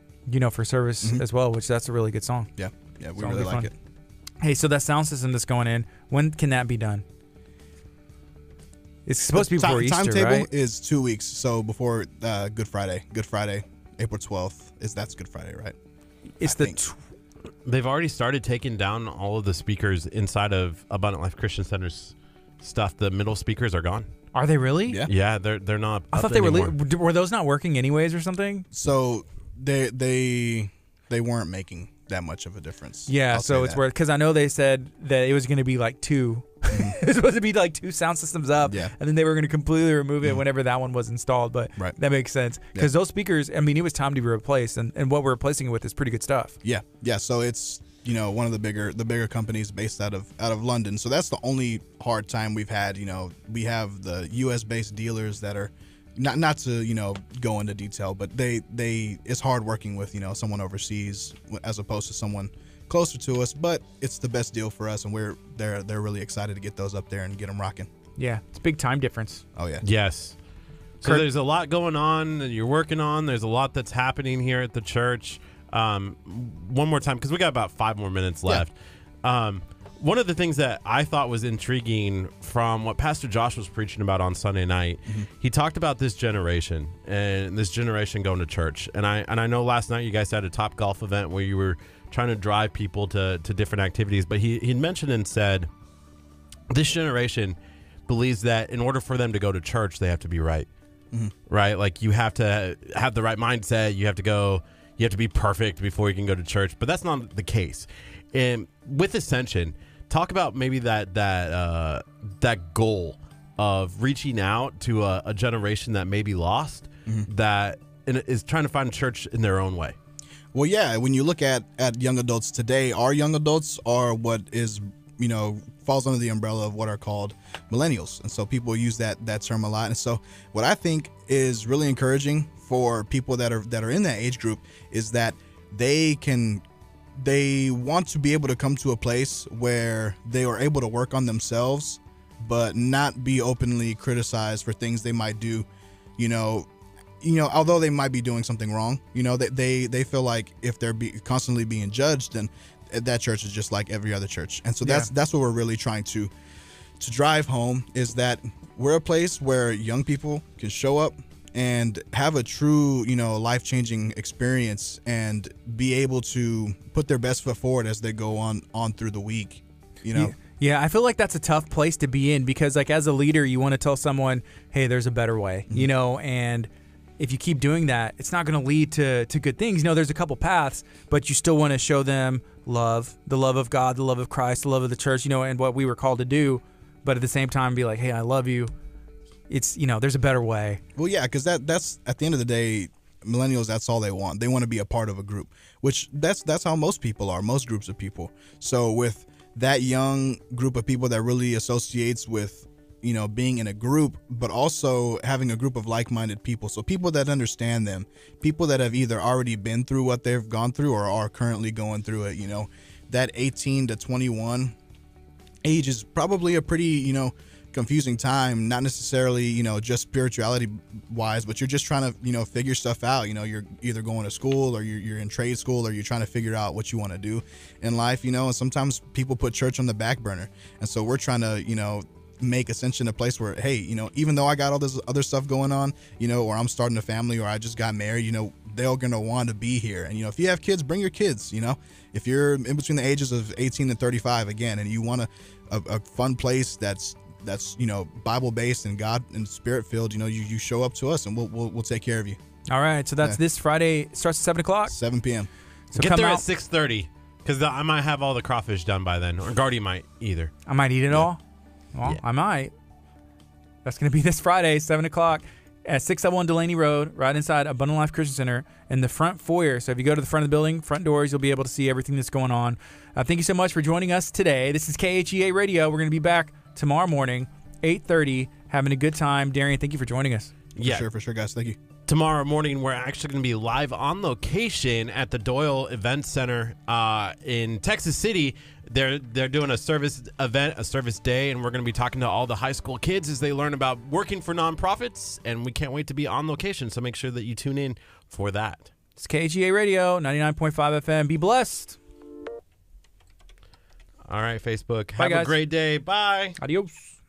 for service as well, which that's a really good song. Yeah, we really like it. Hey, so that sound system that's going in, when can that be done? It's supposed to be before Easter, timetable right? Is 2 weeks, so before Good Friday. Good Friday, April 12th. That's Good Friday, right? It's They've already started taking down all of the speakers inside of Abundant Life Christian Center's stuff. The middle speakers are gone. Are they really? Yeah. Yeah, they're not. I thought they were. Were those not working anyways or something? So they weren't making that much of a difference. Yeah, so it's worth, because I know they said that it was going to be like 2. It was supposed to be like 2 sound systems up, and then they were going to completely remove it whenever that one was installed. But that makes sense, because those speakers, I mean, it was time to be replaced, and what we're replacing it with is pretty good stuff. Yeah. So it's one of the bigger companies based out of London. So that's the only hard time we've had. We have the U.S. based dealers that are not to go into detail, but they it's hard working with someone overseas as opposed to someone closer to us, but it's the best deal for us, and they're really excited to get those up there and get them rocking. Yeah, it's a big time difference. Oh yeah. Yes. So there's a lot going on that you're working on. There's a lot that's happening here at the church. One more time, because we got about 5 more minutes left. One of the things that I thought was intriguing from what Pastor Josh was preaching about on Sunday night, he talked about this generation and this generation going to church. And I know last night you guys had a Top Golf event where you were trying to drive people to different activities, but he mentioned and said this generation believes that in order for them to go to church, they have to be right. Right? Like, you have to have the right mindset. You have to be perfect before you can go to church, but that's not the case. And with Ascension, talk about maybe that goal of reaching out to a generation that may be lost, that is trying to find church in their own way. Well, yeah, when you look at young adults today, our young adults are what is, falls under the umbrella of what are called millennials. And so people use that term a lot. And so what I think is really encouraging for people that are in that age group is that they want to be able to come to a place where they are able to work on themselves, but not be openly criticized for things they might do, although they might be doing something wrong, they feel like if they're constantly being judged, then that church is just like every other church. And so that's what we're really trying to drive home, is that we're a place where young people can show up and have a true, life-changing experience and be able to put their best foot forward as they go on through the week, Yeah, I feel like that's a tough place to be in, because like as a leader, you want to tell someone, hey, there's a better way, and if you keep doing that, it's not going to lead to good things. There's a couple paths, but you still want to show them love, the love of God, the love of Christ, the love of the church, and what we were called to do. But at the same time, be like, hey, I love you. It's, there's a better way. Well, yeah, because that's at the end of the day, millennials, that's all they want. They want to be a part of a group, which that's how most people are, most groups of people. So with that young group of people that really associates with, being in a group, but also having a group of like-minded people. So people that understand them, people that have either already been through what they've gone through or are currently going through it. That 18 to 21 age is probably a pretty, confusing time, not necessarily, just spirituality wise, but you're just trying to, figure stuff out. You're either going to school or you're in trade school, or you're trying to figure out what you want to do in life, and sometimes people put church on the back burner. And so we're trying to, make Ascension a place where, hey, even though I got all this other stuff going on, or I'm starting a family, or I just got married, they're going to want to be here. And, if you have kids, bring your kids, if you're in between the ages of 18 and 35, again, and you want a fun place that's Bible based and God and Spirit filled, you show up to us and we'll take care of you. All right, so that's this Friday. It starts at 7:00. 7 p.m. So get there at 6:30, because I might have all the crawfish done by then, or Gardy might either. I might eat it all. Well, I might. That's going to be this Friday, 7:00 at 601 Delaney Road, right inside Abundant Life Christian Center in the front foyer. So if you go to the front of the building, front doors, you'll be able to see everything that's going on. Thank you so much for joining us today. This is KHEA Radio. We're going to be back tomorrow morning, 8:30, having a good time. Darian, thank you for joining us. For sure, guys. Thank you. Tomorrow morning, we're actually going to be live on location at the Doyle Event Center in Texas City. They're doing a service event, a service day, and we're going to be talking to all the high school kids as they learn about working for nonprofits, and we can't wait to be on location, so make sure that you tune in for that. It's KHEA Radio, 99.5 FM. Be blessed. All right, Facebook. Bye, Have guys. a great day. Bye. Adios.